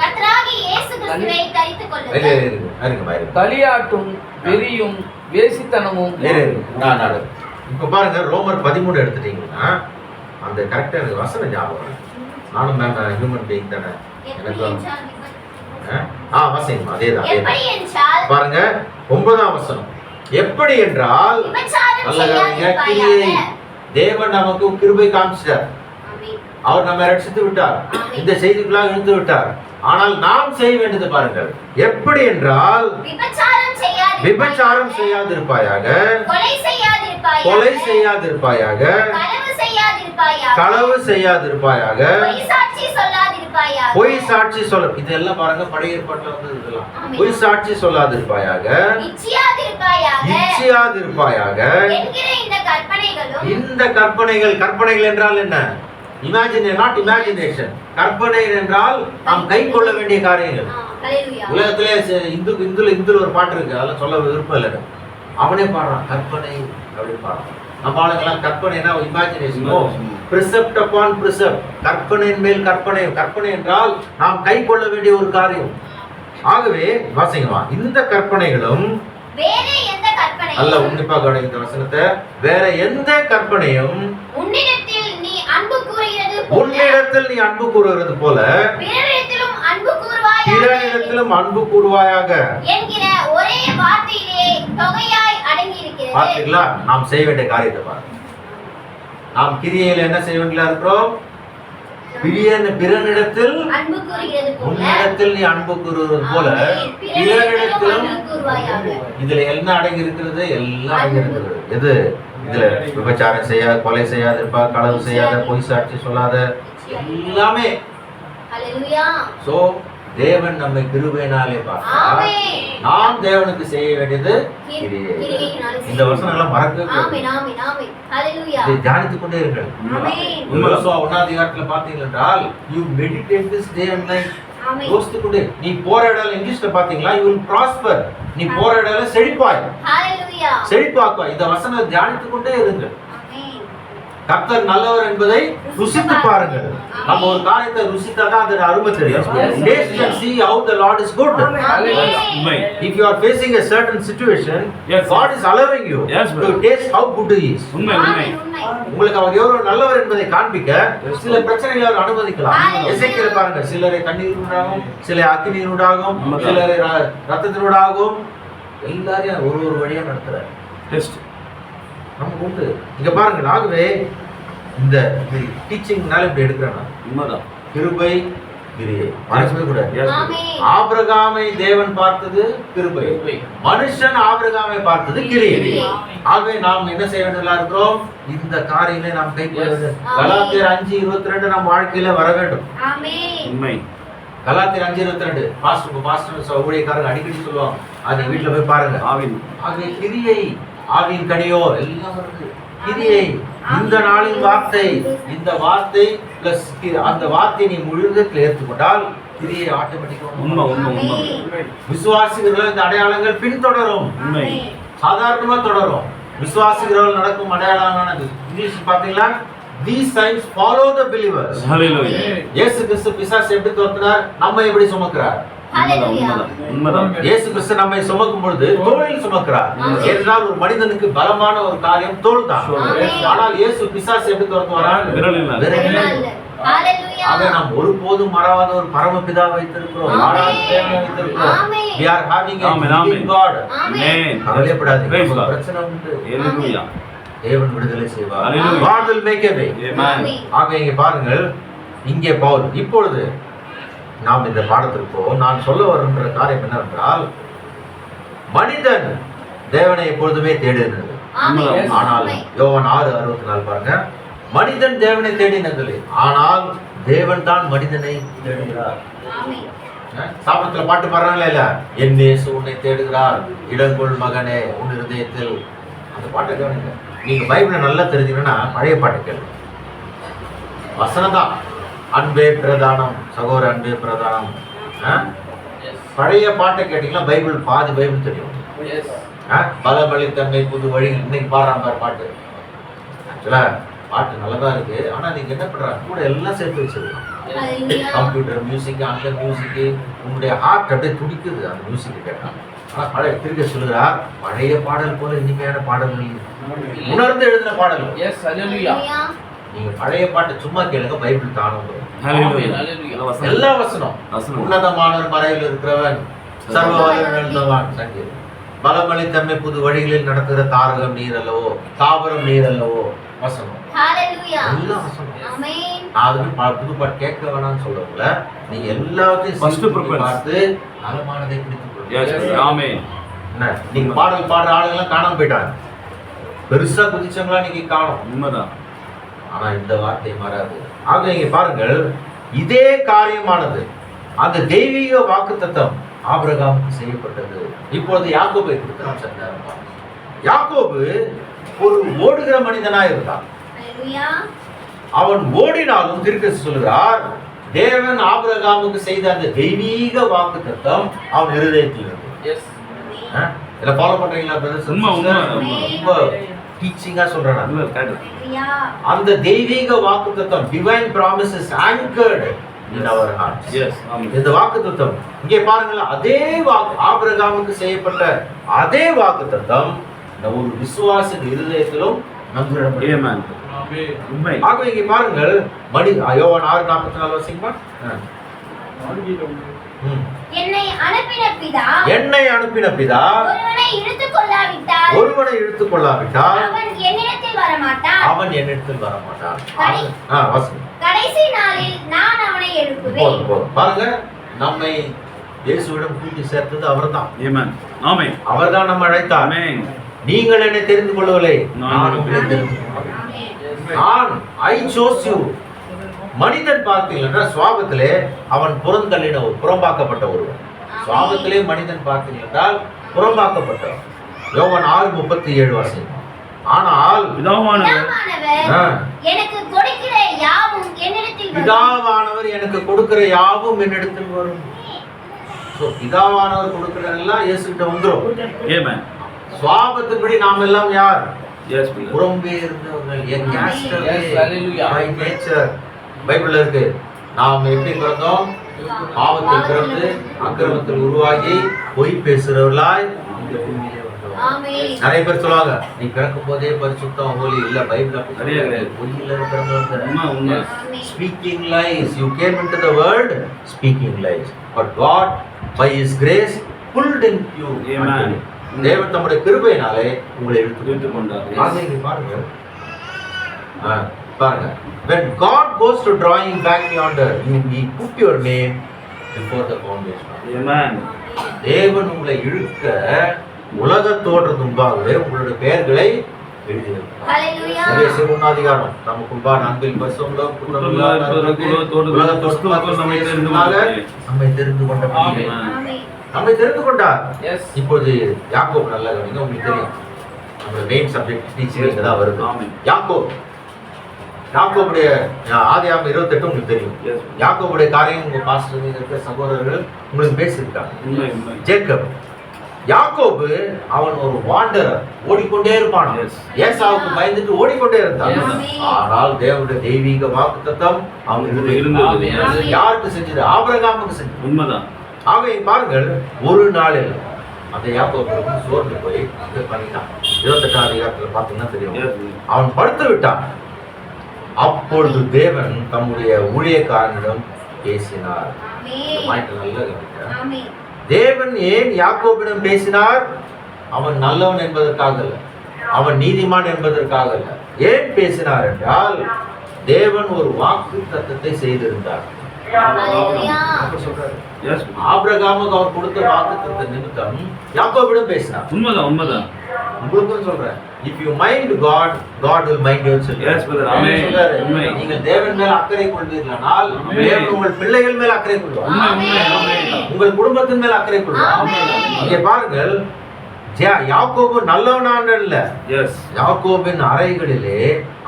கர்த்தராகிய இயேசு கிறிஸ்துவை தரித்துக் கொள்ளுங்கள். களியாட்டும் வெறியும் வேசித்தனமும். இப்ப பாருங்க, ரோமர் 13 எடுத்துட்டீங்கன்னா அந்த கரெக்டா எனக்கு வசனம் ஞாபகம். நானும் ஹியூமன் பீயிங் தானே, எனக்கு வசனம் அதேதான். பாருங்க 9ஆம் வசனம். எப்படி என்றால், தேவன் நமக்கு கிருபை காமிச்சார். அவர் நம்மை ரட்சித்து விட்டார், இந்த செய்திக்குள்ளாக இழுத்து விட்டார். ஆனால் நாம் செய்ய வேண்டியது பாருங்கள், எப்படி என்றால், விபச்சாரம் செய்யாதிருப்பாயாக, கொலை செய்யாதிருப்பாயாக, களவு செய்யாதிருப்பாயாக, பொய் சாட்சி சொல்ல. இதெல்லாம் பாருங்க பழைய ஏற்பாட்டுல வந்து இதெல்லாம். பொய் சாட்சி சொல்லாதிருப்பாயாக, இச்சியாதிருப்பாயாக. இந்த கற்பனைகள் என்றால் என்ன? Not imagination. கற்பனை என்றால் நாம் கை கொள்ள வேண்டிய காரியங்கள். உலகத்திலே இந்துல ஒரு பாட்டு இருக்கு, அதெல்லாம் சொல்ல விருப்பம் இல்லை. அவனே பாடுறான் கற்பனை அப்படி பாடுறான். நம்ம ஆளுங்கெல்லாம் கற்பனைனா இமேஜினேஷன், பிரிசெப்ட் அப்பான் பிரிசெப்ட், கற்பனையின் மேல் கற்பனை. கற்பனை என்றால் நாம் கை கொள்ள வேண்டிய ஒரு காரியம். ஆகவே வாசிங்கம்மா, இந்த கற்பனைகளும் அல்ல, உன்னிப்பா கவனிங்க இந்த வசனத்தை. வேற எந்த கற்பனையும் உன்னிடத்தில் நீ அன்பு கூறுகிறது போல பிறரிடத்திலும் அன்பு கூறுவாயாக என்கிற ஒரே வார்த்தையிலே தொகையாய் அடங்கி இருக்கிறது. பாத்தீங்களா? நாம் செய்ய வேண்டிய காரியத்தை பாருங்க. நாம் கிரியையில என்ன செய்ய வேண்டியதா இருக்கிறோம்? பிறனிடத்தில் உன்னிடத்தில் நீ அன்பு கூறுவது போல பிறனிடத்திலும். இதுல என்ன அடங்கி இருக்கிறது? எல்லாம் அடங்கி இருக்கிறது. எது? இதுல விபச்சாரம் செய்யாத, கொலை செய்யாதிருப்பா, களவு செய்யாத, பொய் சாட்சி சொல்லாத, எல்லாமே. சோ தேவன் நம்மை கிருபையினாலே பார்த்தார். நாம் தேவனுக்கு செய்ய வேண்டியது கிரியை. இந்த வசனம் எல்லாம் மறக்கவே இதை தியானித்துக் கொண்டே இருங்கள். 1ஆம் அதிகாரத்துல பாத்தீங்க என்றால், you meditate this day and night. யோசித்துக்கொண்டே நீ போற இடம் இங்கிலீஷ்ல பாத்தீங்களா? you will prosper. நீ போற இடம் செழிப்பாய், செழிப்பாக்குவாய். இந்த வசனம் தியானித்துக் கொண்டே இருங்கள். கர்த்தர் நல்லவர் என்பதை ருசித்து பாருங்கள். நம்ம ஒரு காரியத்தை ருசித்தா தான் அதோட அருமை தெரியும். Taste and see how the Lord is good. உண்மை. If you are facing a certain situation, Yes, God is allowing you Yes, to brother. taste how good He is. உண்மை உண்மை. உங்களுக்கு அவர் எவ்வளவு நல்லவர் என்பதை காண்பிக்க சில பிரச்சனைகளை அவர் அனுமதிக்கலாம். எசேக்கியேல பாருங்க, சிலரை தண்ணீரினூடாகவும், சிலரை அக்கினியினூடாகவும், சிலரை ரத்தத்தினூடாகவும், எல்லாரையும் ஒரு வழியா நடத்துறார். டெஸ்ட். நமக்கு உண்டு. இங்க பாருங்க, ஆகவே இந்த டீச்சிங்னால இப்படி எடுக்கிறேன். உண்மைதான். கிருபை கிரியை மனசுமே கூட. Yes. ஆபிரகாமை தேவன் பார்த்தது கிருபை, மனுஷன் ஆபிரகாமை பார்த்தது கிரியை. ஆகவே நாம் என்ன செய்ய வேண்டியதா இருக்கிறோம்? இந்த காரியங்களை நாம் கைக்கொள்ள வேண்டும். கலாத்தியர் 5:22 நம் வாழ்க்கையில வர வேண்டும். உண்மை. கலாத்தியர் 5:22 பாஸ்டர் ஊழியக்காரங்க அடிக்கடி சொல்லுவாங்க. அது வீட்டுல போய் பாருங்க. ஆவின். ஆகவே கிரியை, ஆவின் கனியோ எல்லாம் வருது. கிரியை, இந்த நாளின் வார்த்தை, இந்த வார்த்தை பிளஸ் அந்த வார்த்தை நீ முழுவதும் ஏற்றுக்கொண்டால் கிரியை ஆட்டோமேட்டிக்கா உண்மை உண்மை உண்மை. விசுவாசிகள் இந்த அடையாளங்கள் பின்தொடரும். உண்மை. சாதாரணமா தொடரும். விசுவாசிகள் நடக்கும் அடையாளமானது இங்கிலீஷ் பாத்தீங்களா? These signs follow the believers. ஹalleluya. இயேசு கிறிஸ்து பிசாசு எப்படி துரத்தினார்? நம்ம எப்படி சுமக்கிறார்? உண்மைதான் உண்மைதான். இயேசு கிறிஸ்து நம்மை சுமக்கும் பொழுது தோளில் சுமக்கிறார். ஏனென்றால் ஒரு மனிதனுக்கு பலமான ஒரு காரியம் தோள் தான். ஆனால் இயேசு பிசாசு எப்படி துரத்துவார்? விரலினால். ஆக நாம் ஒருபோதும் மறவாத ஒரு பரமபிதா வைத்திருக்கிறோம். ஆராய்ச்சி தேவனை வைத்திருக்கிறோம். We are having a living God. ஆமென். கவலைப்படாதீங்க. Praise God. பிரச்சனை உண்டு. ஹalleluya. தேவன் விடுதலை செய்வார். Hallelujah. God will make a way. Amen. ஆக இங்கே பாருங்கள், இங்கே பவுல் இப்பொழுது நாம் இந்த பாடத்திற்கு நான் சொல்ல வருகின்ற காரியம் என்னவென்றால், மனிதன் தேவனை எப்பொழுதுமே தேடினது. ஆனால் யோவான் 6:64 பாருங்க, மனிதன் தேவனை தேடினதில்லை, ஆனால் தேவன் தான் மனிதனை தேடுகிறார். சாப்பிடத்துல பாட்டு பாடுறாங்களே இல்ல, என் இயேசு உன்னை தேடுகிறார், இடங்கொள் மகனே உன் இருதயத்தில். அந்த பாட்டை கவனிங்க. நீங்க பைபிளை நல்லா தெரிஞ்சுக்கணும்னா பழைய பாட்டை கேளுங்க. வசனம் தான் அன்பே பிரதானம், சகோதர அன்பே பிரதானம். பழைய பாட்டை கேட்டீங்கன்னா பைபிள் பாதி பைபிள் தெரியும். பலபலி தன்மை புது வழி இன்னைக்கு பாடுறாங்க பாட்டு. ஆக்சுவலா பாட்டு நல்லதா இருக்கு, ஆனா நீங்க என்ன பண்றாங்க கூட எல்லாம் சேர்த்து வச்சிருக்கோம். கம்ப்யூட்டர் மியூசிக், அந்த மியூசிக், உங்களுடைய ஹார்ட் அப்படியே துடிக்குது அந்த மியூசிக் கேட்டாங்க. ஆனா பழைய திருக்க சொல்லுகிறார், பழைய பாடல் போல இனிமையான பாடல் உணர்ந்து எழுதின பாடல். நீங்க பழைய பாட்டு சும்மா கேளுங்க, பைபிள் தானும் எல்லா வசனம். உன்னதமானவர் மறைவில் இருக்கிறவன், சர்வவல்லவன், சங்கீதம். பலமலை தன்மை புது வழிகளில் நடத்துகிற தாரகம் நீர் அல்லவோ, தாபரம் நீர் அல்லவோ, வசனம். எல்லா வசனம். நான் புது பாட்டு கேட்க வேணாம்னு சொல்றவங்கள நீங்க எல்லாத்தையும் பார்த்து நலமானதை பிடித்து என்ன நீங்க பாடல் பாடுற ஆளுங்கெல்லாம் காணாம போயிட்டாங்க. பெருசா குதிச்சவங்களா நீங்க காணும். உண்மைதான். ஆனா இந்த வார்த்தை மாறாது. ஆக இங்க பாருங்கள், இதே காரியமானது அந்த தெய்வீக வாக்குத்தத்தம் ஆபிரகாமுக்கு செய்யப்பட்டது. இப்பொழுது யாக்கோபை குறித்து நாம் சொன்னார். யாக்கோபு ஒரு ஓடுகிற மனிதனாய் இருந்தான். அவன் ஓடினாலும் தீர்க்கதரிசி சொல்கிறார், தேவன் ஆபிரகாமுக்கு செய்த அந்த தெய்வீக வாக்குத்தத்தம் அவன் இருதயத்தில் இருக்கு. இத ஃபாலோ பண்றீங்களா பிரதர்ஸ்? ரொம்ப டீச்சிங்கா சொல்றேன். அந்த தெய்வீக வாக்குத்தத்தம், divine promises anchored in our hearts. இந்த வாக்குத்தத்தம் இங்கே பாருங்களேன், அதே வாக்கு ஆபிரகாமுக்கு செய்யப்பட்ட அதே வாக்குத்தத்தம் ஒரு விசுவாசின் இருதயத்திலும் நம்புகிறோம். ஆகவே இங்கே பாருங்கள், யோவான் 6:44 வாசிங்கமா. என்னை அனுப்பின பிதா ஒருவனை இழுத்துக் கொள்ளாவிட்டால் அவன் என்னிடத்தில் வரமாட்டான். கடைசி நாளில் நான் அவனை எழுப்புவேன். பாருங்க, நம்மை இயேசுவிடம் கூட்டி சேர்த்தது அவர்தான். அவர்தான் நம்ம அழைத்தார். நீங்கள் என்னை தெரிந்து கொள்ளவில்லை, நான் உங்களை தெரிந்து கொண்டேன். I chose you. மனிதன் பார்த்தீங்கன்னா சுவாபத்திலே அவன் புறந்தள்ளின ஒரு புறம்பாக்கப்பட்ட ஒருவன். சுவாபத்திலே மனிதன் பார்த்தீங்கன்னா புறம்பாக்கப்பட்டவன். யோவான் 6:37 வாசிங்க. ஆனால் பிதாவானவர் எனக்கு கொடுக்கிற யாவும் என்னிடத்தில் வரும். சோ பிதாவானவர் கொடுக்கிறதெல்லாம் இயேசு கிட்ட வந்துரும். சுவாபத்தின்படி நாம் எல்லாம் யார்? Yes, brother. புறம்பே இருந்தவர்கள் என் Yes, hallelujah. பை நேச்சர் பைபிள்ல இருக்கு. நாம் எப்படி பிறந்தோம்? பாவத்தில் பிறந்து அக்கிரமத்தில் உருவாகி பொய் பேசுறவர்களாய் இந்த பூமியிலே வந்தோம். ஆமென். நிறைய பேர் சொல்லுவாங்க நீ பிறக்கும் போதே பரிசுத்தம் ஹோலி இல்ல பைபிள் கிடையாது. பொய்யில பிறந்தவங்க. உண்மை உண்மை Speaking lies. You came into the world speaking lies. But God, by His grace, pulled in you. Amen. தேவன் தம்முடைய கிருபையினாலே உங்களை எடுத்துக் இழுத்துக் கொண்டார். ஆக இங்க பாருங்க. பாருங்க. When God goes to drawing back yonder, He put your name before the foundation. Amen. தேவன் உங்களை இழுக்க உலக தோற்றத்துக்கு முன்பாகவே உங்களுடைய பெயர்களை எழுதியிருக்கிறார். ஹalleluya. எபேசியர் 1 நமக்கு முன்பாக அன்பில் பரிசுத்தமுள்ள புத்தகங்களாய் இருப்பதற்கு உலக தோற்றத்துக்கு நம்மை தெரிந்து கொண்டார். நம்மை தெரிந்து கொண்ட ஆமென். ஆமென். நம்மை தெரிந்து கொண்டார். எஸ் இப்போது யாக்கோப் நல்ல கவனிங்க, உங்களுக்கு தெரியும் நம்மளோட மெயின் சப்ஜெக்ட் டீச்சிங் தான் வருது. ஆமென். யாக்கோபுடைய ஆதியாகமம் 28 உங்களுக்கு தெரியும். Yes. யாக்கோபுடைய காரியம் உங்க பாஸ்டர் இருக்கிற சகோதரர்கள் உங்களுக்கு பேசியிருக்காங்க. உண்மை உண்மை ஜேக்கப் யாக்கோபு அவன் ஒரு வாண்டரர், ஓடிக்கொண்டே இருப்பான். Yes. ஏசாவுக்கு பயந்துட்டு ஓடிக்கொண்டே இருந்தான். Yes. ஆனால் தேவனுடைய தெய்வீக வாக்குத்தத்தம் அவனுக்கு இருந்தது. ஆமென். யாருக்கு செஞ்சது? ஆபிரகாமுக்கு செஞ்சது. உண்மைதான். ஆக இங்க பாருங்கள், ஒரு நாளில் அந்த யாக்கோபு சோர்ந்து போய் இது பண்ணிட்டான். 28ஆம் அதிகாரத்துல பாத்தீங்கன்னா தெரியும். Yes. அவன் படுத்து விட்டான். அப்பொழுது தேவன் தம்முடைய ஊழியக்காரனிடம் பேசினார். இந்த ஆமென். பாயிண்ட் நல்லா கவனிங்க. ஆமென். தேவன் ஏன் யாக்கோபிடம் பேசினார்? அவன் நல்லவன் என்பதற்காக அல்ல, அவன் நீதிமான் என்பதற்காக அல்ல. ஏன் பேசினார் என்றால் தேவன் ஒரு வாக்கு தத்தத்தை செய்திருந்தார். ஹalleluya. Yes. ஆபிரகாமுக்கு அவர் கொடுத்த வாக்கு தத்த நிமித்தம் யாக்கோபிடம் பேசினார். உண்மைதான் உண்மைதான். உங்களுக்கும் சொல்றேன், if you mind God, God will mind your children. Yes, brother. Amen. சொல்றாரு, உண்மை. நீங்கள் தேவன் மேல் அக்கறை கொள்வீர்களானால் Amen. தேவன் உங்கள் பிள்ளைகள் மேல் அக்கறை கொள்வார். உண்மை உண்மை ஆமென். உங்கள் குடும்பத்தின் மேல் அக்கறை கொள்வார். ஆமென். இங்கே பாருங்கள், யாக்கோபு நல்லவனான இல்ல, Yes. யாக்கோபின் அறைகளிலே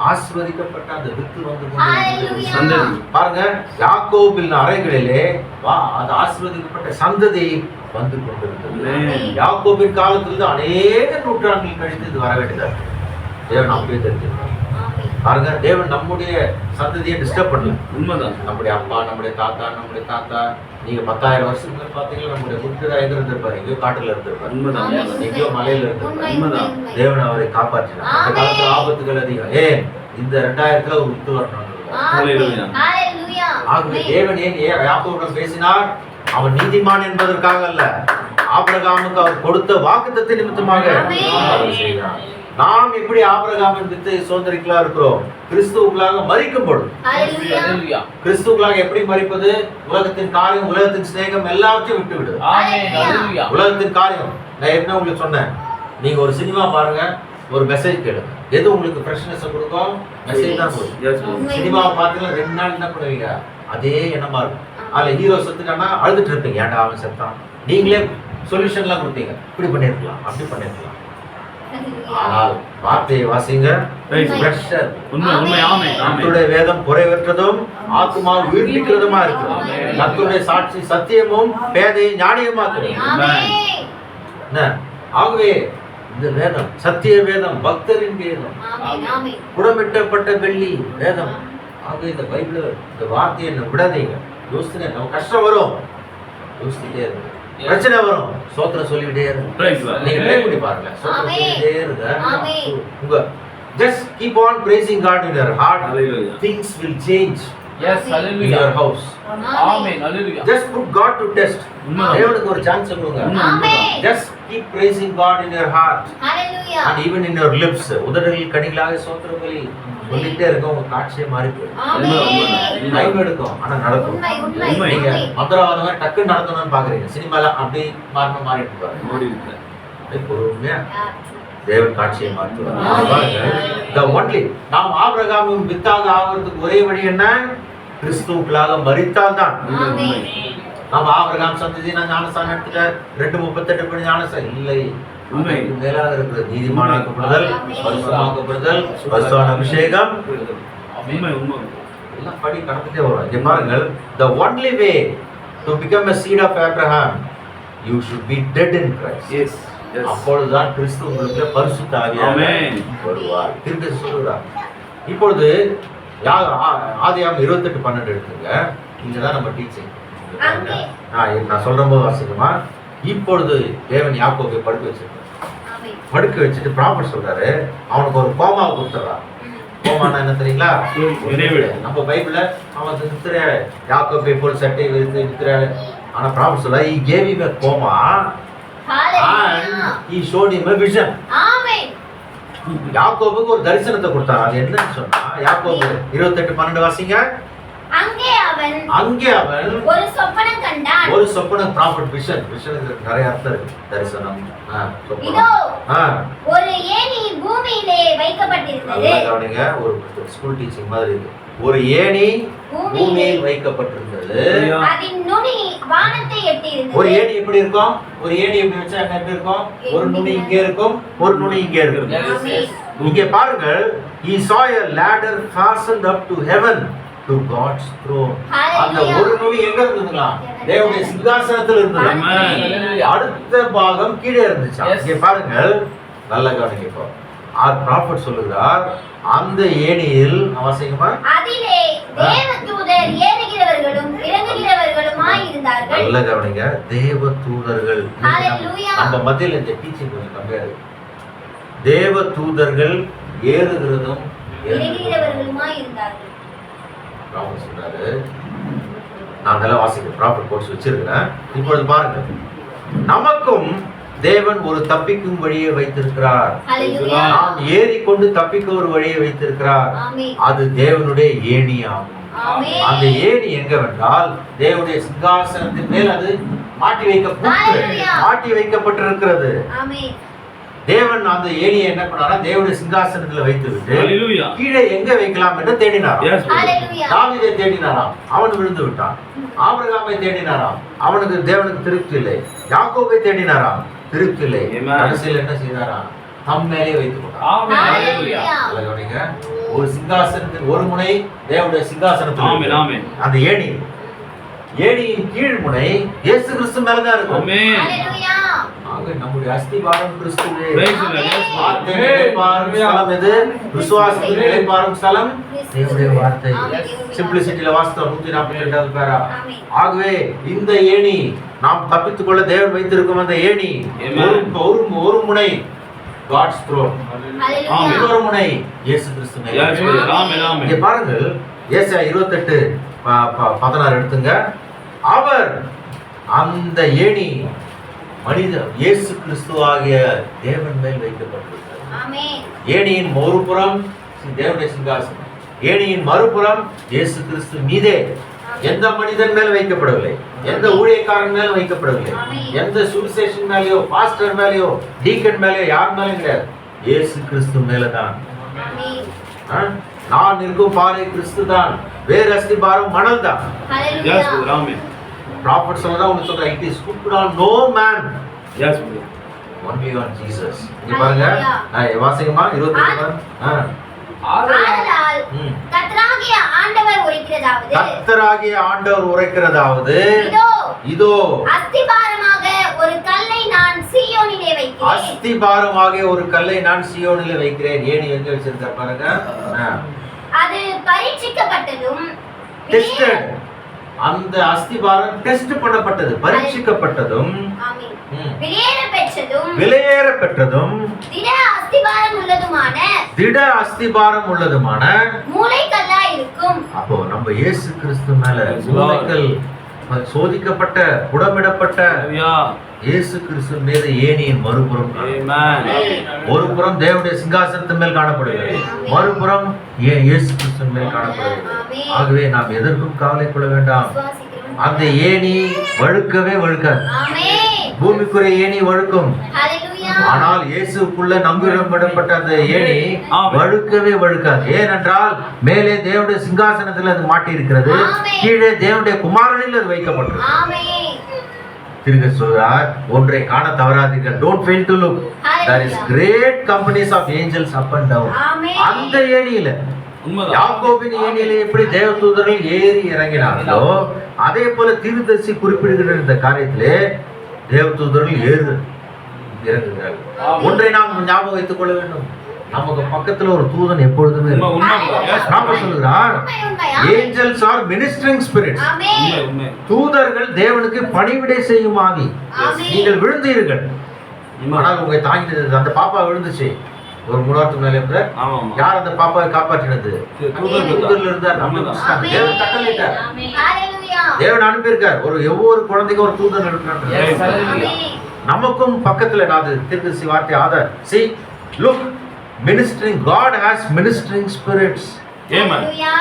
ஆசீர்வதிக்கப்பட்ட அந்த வித்து வந்து கொண்டிருந்தது. Hallelujah. சந்ததி. பாருங்க, யாக்கோபின் அறைகளிலே அந்த ஆசீர்வதிக்கப்பட்ட சந்ததி வந்து கொண்டிருந்தது. Amen. யாக்கோபின் காலத்திலிருந்து அநேக நூற்றாண்டுகள் கழித்து இது வர வேண்டியதா தேவன் அப்படியே தெரிஞ்சிருக்கார். ஆமென். பாருங்க, தேவன் நம்முடைய சந்ததியை டிஸ்டர்ப் பண்ணல. உண்மைதான். நம்முடைய அப்பா, நம்முடைய தாத்தா நீங்க 10,000 வருஷத்துக்கு முன்னாடி பாத்தீங்கன்னா நம்முடைய முற்பிதா எங்க இருந்திருப்பாரு? எங்கேயோ காட்டுல இருந்திருப்பாரு, உண்மைதான். ஆமென். எங்கேயோ மலையில உண்மை, இருந்திருப்பாரு. உண்மைதான். உண்மை. தேவன் அவரை காப்பாற்றினார். அந்த ஆமென். காலத்துல ஆபத்துகள் அதிகம். ஏன் இந்த 2000த்துல ஒரு வித்து வரணும். ஆமென். Hallelujah. ஹalleluya. ஆகவே தேவன் ஏன் யாக்கோபுடன் பேசினார்? அவன் நீதிமான் என்பதற்காக அல்ல, ஆபிரகாமுக்கு அவர் கொடுத்த வாக்குத்தத்த நிமித்தமாக ஆமென். அவர் செய்தார். நாம் எப்படி ஆபிரகாமின் வித்தை சுதந்திரிகளா இருக்கிறோம்? கிறிஸ்துவுக்குள்ளாக மரிக்கும் பொழுது. ஹalleluya. ஹalleluya. கிறிஸ்துவுக்குள்ளாக எப்படி மரிப்பது? உலகத்தின் காரியம், உலகத்தின் சிநேகம் எல்லாத்தையும் விட்டு விடுது. ஆமென். ஹalleluya. உலகத்தின் காரியம், நான் என்ன உங்களுக்கு சொன்னேன், நீங்க ஒரு சினிமா பாருங்க, ஒரு மெசேஜ் கேளுங்க, எது உங்களுக்கு ஃப்ரெஷ்னஸ் கொடுக்கும்? மெசேஜ் தான் கொடுக்கும். Yes, brother. சினிமாவை பார்த்தீங்கன்னா 2 நாள் என்ன பண்ணுவீங்க? அதே எண்ணமா இருக்கும். அதுல ஹீரோ செத்துட்டானா அழுதுட்டு இருப்பீங்க, ஏன்டா அவன் செத்தான். நீங்களே சொல்யூஷன்லாம் கொடுப்பீங்க, இப்படி பண்ணிருக்கலாம், அப்படி பண்ணிருக்கலாம். ஆனால் வார்த்தையை வாசிங்க, Praise the Lord. ஃப்ரெஷ்ஷர். உண்மை உண்மை ஆமென் ஆமென். கர்த்தருடைய வேதம் குறைவற்றதும் ஆத்துமாவை உயிர்ப்பிக்கிறதுமா இருக்கு. ஆமென். கர்த்தருடைய சாட்சி சத்தியமும் பேதையை ஞானியமாக்குது. ஆமென். என்ன? ஆகவே இந்த வேதம் சத்திய வேதம், பக்தரின் வேதம், ஆமென். ஆமென். புடமிட்டப்பட்ட வெள்ளி வேதம். ஆகவே இந்த பைபிள், இந்த வார்த்தையை விடாதீங்க. யோசிச்சுனே, நம்ம கஷ்டம் வரும், யோசிச்சுட்டே இருங்க. பிரச்சனை வரும், சோத்திரம் சொல்லிக்கிட்டே இருங்க. Praise the Lord. நீங்க ட்ரை பண்ணி பாருங்க, சோத்திரம் ஆமென். சொல்லிக்கிட்டே இருங்க. ஆமென். உங்க just keep on praising God in your heart. Hallelujah. Things will change Yes, in hallelujah. your house. Amen. Hallelujah. Just put God to test. உண்மை. தேவனுக்கு ஒரு சான்ஸ் கொடுங்க. ஆமென். Just keep praising God in your heart hallelujah. and even in your lips. உதடுகளில் கனிகளாக சோத்திரம் சொல்லிட்டே இருக்க, உங்க காட்சியே மாறி போயிடும். ஆமென். டைம் எடுக்கும், ஆனா நடக்கும். உண்மை, உண்மை, உண்மை. நீங்க உண்மை. மந்திரவாதமா டக்குன்னு நடக்கணும்னு பாக்குறீங்க, சினிமால அப்படி மாறிட்டு பாருங்க. ஓடி இருக்கிறேன். அப்படியே பொறுமையா தேவன் காட்சியை மாற்றுவார். ஆமென். பாருங்க, the only நாம் ஆபிரகாமின் வித்தாக ஆகிறதுக்கு ஒரே வழி என்ன? கிறிஸ்துவுக்குள்ளாக மரித்தால் தான். ஆமென். நாம் ஆபிரகாம் சந்ததி நான் ஞானஸ்தானம் எடுத்துட்டேன், 2:38 படி ஞானஸ்தானம் இல்லை. உண்மை. அதுக்கு மேலாக இருக்கிற நீதிமானாக்கப்படுதல், ஆமென். பரிசுத்தமாக்கப்படுதல், பரிசுத்த அபிஷேகம், உண்மை உண்மை. எல்லாம் படி கடந்துட்டே வரும். இங்க பாருங்கள், the only way to become a seed of Abraham, you should be dead in Christ. Yes. அப்பொழுதுதான் கிறிஸ்து உங்களுக்கு பரிசுத்த ஆவியாக வருவார். திருப்பி சொல்லுகிறார். இப்பொழுது ஆதியாகமம் 28:12 எடுத்துங்க. இங்கதான் நம்ம டீச்சிங். நான் சொல்ற போது வாசிக்குமா, இப்பொழுது தேவன் யாக்கோபை படுக்க வச்சுட்டு ப்ராஃபட் சொல்றாரு, அவனுக்கு ஒரு கோமாவை கொடுத்துறான். கோமானா என்ன தெரியுங்களா? நம்ம பைபிள்ல அவன் நித்திரையாளு, யாக்கோபை போல் சட்டை விரித்து நித்திரையாளு. ஆனா ப்ராஃபட் சொல்ல, he gave him a coma and he showed him a vision. யாக்கோபுக்கு ஒரு தரிசனத்தை கொடுத்தார். அது என்னன்னு சொன்னா, யாக்கோபு 28:12 வாசிங்க. அங்கே அவன் ஒரு சொப்பனம் கண்டான். ஒரு சொப்பனம், ப்ராஃபட் விஷன். விஷனுக்கு நிறைய அர்த்தம் இருக்கு. தரிசனம், இதோ ஒரு ஏணி பூமியிலே வைக்கப்பட்டிருந்தது. கவனிங்க, ஒரு ஸ்கூல் டீச்சிங் மாதிரி இருக்கு. ஒரு ஏணி பூமியில் வைக்கப்பட்டிருந்தது, அதன் நுனி வானத்தை எட்டியிருந்தது. ஒரு ஏணி எப்படி இருக்கும்? ஒரு ஏணி எப்படி வச்சா எப்படி இருக்கும்? ஒரு நுனி இங்கே இருக்கும், ஒரு நுனி இங்கே இருக்கும். இங்கே பாருங்கள், he saw a ladder fastened up to heaven, to God's throne. அந்த ஒரு நுனி எங்க இருந்ததுங்களா? தேவனுடைய சிங்காசனத்தில் இருந்தது. அடுத்த பாகம் கீழே இருந்துச்சு. இங்கே பாருங்கள், நல்ல கவனிங்க. இப்போ ப்ராஃபட் சொல்லுகிறார், அந்த ஏணியில் அவசியமா அதிலே தேவதூதர் ஏறுகிறவர்களும் இறங்குகிறவர்களுமாய் இருந்தார்கள். நல்ல கவனிங்க, தேவதூதர்கள். நம்ம மத்தியில் இந்த டீச்சிங் கொஞ்சம் கம்மியா இருக்கு. தேவதூதர்கள் ஏறுகிறதும் இறங்குகிறவர்களுமாய் இருந்தார்கள். ப்ராஃபட் சொல்றாரு, நான் அதெல்லாம் வாசிக்கிறேன், ப்ராஃபட் கோட்ஸ் வச்சிருக்கிறேன். இப்பொழுது பாருங்க, நமக்கும் தேவன் ஒரு தப்பிக்கும் வழியை வைத்திருக்கிறார். நாம் ஏறிக்கொண்டு தப்பிக்க ஒரு வழியை வைத்திருக்கிறார். அது தேவனுடைய ஏணி ஆகும். அந்த ஏணி எங்கவென்றால் தேவனுடைய சிங்காசனத்தின் மேல் அது மாட்டி வைக்கப்பட்டிருக்கிறது. தேவன் அந்த ஏணியை என்ன பண்ணாரா? தேவனுடைய சிங்காசனத்துல வைத்து விட்டு கீழே எங்க வைக்கலாம் என்று தேடினாராம். தாவீதை தேடினாராம், அவன் விழுந்து விட்டான். ஆபிரகாமை தேடினாராம், அவனுக்கு தேவனுக்கு திருப்தி இல்லை. யாக்கோபை தேடினாராம், திருப்தி இல்லை. கடைசியில் என்ன செய்தாராம்? தம் மேலே வைத்துக் கொண்டார். ஒரு சிங்காசனத்தின் ஒரு முனை தேவனுடைய சிங்காசனத்தில், அந்த ஏணியின் கீழ் முனை இயேசு கிறிஸ்து மேலதான் இருக்கும். நம்முடைய அஸ்திபாரம் கிறிஸ்துவே. விசுவாசத்தின் ஸ்தலம் தேவனுடைய வார்த்தை. சிம்பிளிசிட்டில வாஸ்தவம் 142வது பேரா. ஆகவே இந்த ஏணி நாம் தப்பித்துக் கொள்ள தேவன் வைத்திருக்கும் அந்த ஏணி ஒரு முனை God's throne, இன்னொரு முனை இயேசு கிறிஸ்து மேல். இங்க பாருங்கள், ஏசாயா 28:16 எடுத்துங்க. அவர் அந்த ஏணி மனிதன் இயேசு கிறிஸ்துவாகிய தேவன் மேல் வைக்கப்பட்டிருக்கிறது. ஏணியின் ஒரு புறம் தேவனுடைய சிங்காசனம், ஏணியின் மறுபுறம் இயேசு கிறிஸ்து மீதே. எந்த மனிதன் மேல் வைக்கப்படவில்லை, எந்த ஊழியக்காரன் மேல் வைக்கப்படவில்லை, எந்த சுவிசேஷன் மேலேயோ பாஸ்டர் மேலேயோ டீக்கன் மேலேயோ யார் மேலும் கிடையாது, இயேசு கிறிஸ்து மேலதான். நான் இருக்கும் பாறை கிறிஸ்து தான், வேறு அஸ்திபாரம் மணல் தான். ப்ராஃபட் சொல்லதான் உங்களுக்கு சொல்றேன், it is put on no man, only on Jesus. இங்க பாருங்க, வாசிங்கமா 28. கர்த்தராகிய ஆண்டவர் உரைக்கிறதாவது, இதோ அஸ்திபாரமாக ஒரு கல்லை நான் சீயோனிலே வைக்கிறேன். அஸ்திபாரமாக ஒரு கல்லை நான் சீயோனிலே வைக்கிறேன். ஏணி எங்க வச்சிருக்க பாருங்க. அது பரீட்சிக்கப்பட்டதும், டெஸ்டட். அந்த அஸ்திபாரம் டெஸ்ட் பண்ணப்பட்டது, பரீட்சிக்கப்பட்டதும், விலையேற பெற்றதும், திட அஸ்திபாரம் உள்ளதுமான மூலைக்கல்லா இருக்கும். அப்போ நம்ம இயேசு கிறிஸ்து மேல மூலைக்கல் சோதிக்கப்பட்ட புடமிடப்பட்ட இயேசு கிறிஸ்து மீது ஏணியின் மறுபுறம், ஒரு புறம் தேவனுடைய சிங்காசனத்தின் மேல் காணப்படுகிறது, மறுபுறம் இயேசு கிறிஸ்து மேல் காணப்படுகிறது. ஆகவே நாம் எதற்கும் கவலை கொள்ள வேண்டாம். அந்த ஏணி வழுக்கவே வழுக்காது. பூமிக்குரிய ஏணி வழுக்கும், ஆனால் இயேசுக்குள்ள நம்பிடப்பட்ட அந்த ஏணி வழுக்கவே வழுக்காது. ஏனென்றால் மேலே தேவனுடைய சிங்காசனத்தில் அது மாட்டி இருக்கிறது, கீழே தேவனுடைய குமாரனில் அது வைக்கப்பட்டிருக்கிறது. திருக்க சொல்றார், ஒன்றை காண தவறாதீர்கள். Don't fail to look. There is great companies of angels up and down. அந்த ஏணியில, யாக்கோபின் ஏணியில எப்படி தேவதூதர்கள் ஏறி இறங்கினார்களோ அதே போல தீர்க்கதரிசி குறிப்பிடுகிற இந்த காரியத்திலே தேவதூதர்கள் இறங்குகிறார்கள். ஆமென். ஒன்றை நாம் ஞாபகம் வைத்துக் கொள்ள வேண்டும், நமக்கு பக்கத்துல ஒரு தூதன் எப்பொழுதுமே உண்மை, இருக்கிறார். உண்மை. Yes. ராமர் சொல்கிறார், உண்மை, உண்மை. Angels are ministering spirits. Amen. உண்மை, உண்மை. தூதர்கள் தேவனுக்கு பணிவிடை செய்யும் ஆவி. ஆமென். நீங்கள் விழுந்தீர்கள், உண்மை. ஆனால் உங்களை தாங்கினது அந்த பாப்பா விழுந்துச்சு ஒரு 3 வாரத்துக்கு மேலே இருந்த ஆமா, ஆமா. யார் அந்த பாப்பாவை காப்பாற்றினது? தூதர்கள் தூதர்கள் இருந்தார். நம்ம உண்மைதான். கிறிஸ்தவன். தேவன் கட்டளையிட்டார், ஹalleluya. தேவன் அனுப்பியிருக்கார். ஒவ்வொரு குழந்தைக்கும் ஒரு தூதன் இருக்கிறார். Yes, hallelujah. ஆமென். நமக்கும் பக்கத்துல நான் தீர்க்கதரிசி வார்த்தை Aadhaar. See, look, ministering, God has ministering spirits. Amen. ஹalleluya.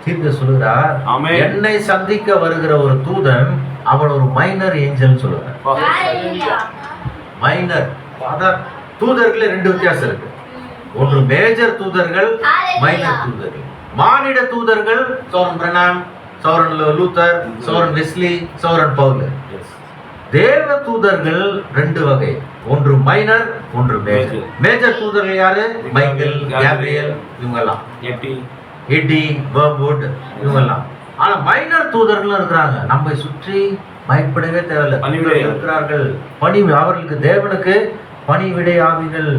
தீர்க்க சொல்லுகிறார், ஆமென். என்னை சந்திக்க வருகிற ஒரு தூதன் அவன் ஒரு மைனர் ஏஞ்சல் சொல்லுகிறார். ஹalleluya. மைனர், அதான் தூதர்களே 2 வித்தியாசம் இருக்கு. ஒன்று மேஜர் தூதர்கள், மைனர் தூதர்கள். மானிட தூதர்கள் சௌரன் பிரணாம், சௌரன் லூத்தர், சௌரன் வெஸ்லி, சௌரன் பவுல். Yes. தேவ தூதர்கள் 2 வகை, ஒன்று மைனர், ஒன்று மேஜர். மேஜர் தூதர்கள் யாரு? மைக்கேல், கேப்ரியல், இவங்கெல்லாம், எட்டி, வர்ம்வுட், இவங்கெல்லாம். ஆனா மைனர் தூதர்கள் இருக்கிறாங்க, நம்மை சுற்றி பயப்படவே தேவையில்லை. பணிவிடை இருக்கிறார்கள், அவர்களுக்கு தேவனுக்கு பணிவிடை ஆவிகள்.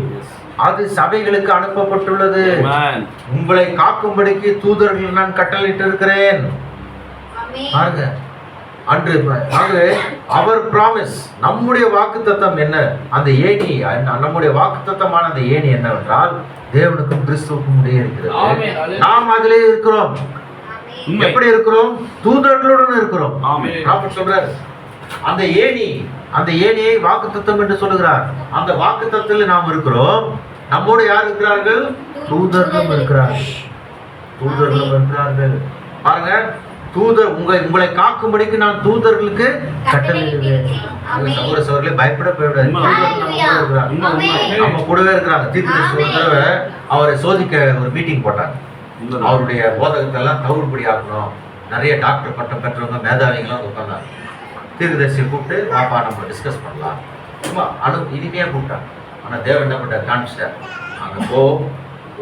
அது சபைகளுக்கு அனுப்பப்பட்டுள்ளது. Amen. உங்களை காக்கும்படிக்கு தூதர்கள் நான் கட்டளையிட்டு இருக்கிறேன். ஆமென். பாருங்க, அன்று ஆகவே அவர் பிராமிஸ், நம்முடைய வாக்குத்தத்தம் என்ன? அந்த ஏணி, நம்முடைய வாக்குத்தத்தமான அந்த ஏணி என்னவென்றால் தேவனுக்கும் கிறிஸ்துவுக்கும் இடையே இருக்கிறது. ஆமென். நாம் அதிலே இருக்கிறோம். உண்மை. எப்படி இருக்கிறோம்? தூதர்களுடன் இருக்கிறோம். ஆமென். ராபர்ட் சொல்றார், அந்த ஏணியை வாக்குத்தத்தம் என்று சொல்லுகிறார். அந்த வாக்குத்தத்தத்தில் நாம் இருக்கிறோம். நம்மோடு யார் இருக்கிறார்கள்? தூதர்களும் இருக்கிறார்கள். தூதர்களும் இருக்கிறார்கள். பாருங்க, தூதர் உங்களை காக்கும்படிக்கு நான் தூதர்களுக்கு கட்டளையிடுகிறேன். சகோதர சகோதரர்களே, பயப்பட போய்விடாது. நம்ம கூடவே இருக்கிறாங்க. தீர்க்கதரிசி ஒரு தடவை அவரை சோதிக்க ஒரு மீட்டிங் போட்டாங்க. அவருடைய போதகத்தெல்லாம் தவிர்ப்படி ஆகணும். நிறைய டாக்டர் பட்டம் பெற்றவங்க, மேதாவிகள்லாம் உட்காந்தாங்க. தீர்க்கதரிசியை கூப்பிட்டு வாப்பா நம்ம டிஸ்கஸ் பண்ணலாம், சும்மா இனிமையா கூப்பிட்டாங்க. ஆனால் தேவன் என்ன பண்ண காமிச்சிட்டார், அங்கே போ,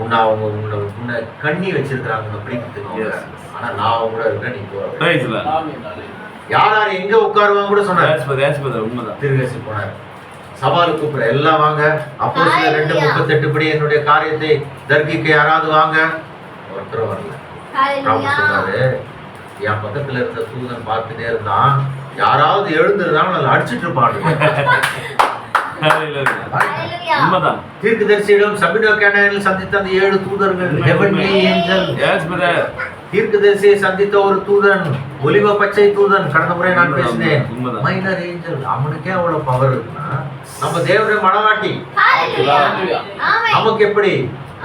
உன்னை கண்ணி வச்சிருக்கிறாங்க உன்னை பிடிக்கிறதுக்கு. ஆனா நான் அவங்க கூட இருக்கேன், நீ போ. ஆமென். யார் யார் எங்க உட்காருவாங்க கூட சொன்னார். உண்மைதான். தீர்க்கதரிசி போனார், சவாலுக்கு கூப்பிட எல்லாம் வாங்க. அப்போ சில 2:38 படி என்னுடைய காரியத்தை தர்கிக்க யாராவது வாங்க. ஒருத்தர் வரல. ஹalleluya. சொன்னாரு, என் பக்கத்துல இருந்த தூதன் பார்த்துட்டே இருந்தான், யாராவது எழுந்திருந்தாலும் நல்லா அடிச்சிட்டு இருப்பாங்க. ஹalleluya. உண்மைதான். தீர்க்கதரிசியிடம் சபினோ கேனானில் சந்தித்த அந்த 7 தூதர்கள், ஹெவன்லி ஏஞ்சல். Yes, brother. தீர்க்கதரிசியை சந்தித்த ஒரு தூதன், ஒலிவ பச்சை தூதன், கடந்த முறை நான் பேசினேன். உண்மைதான். மைனர் ஏஞ்சல், அவனுக்கே அவ்வளவு பவர் இருக்குன்னா நம்ம தேவனுடைய மனவாட்டி ஹalleluya. ஆமென். நமக்கு எப்படி?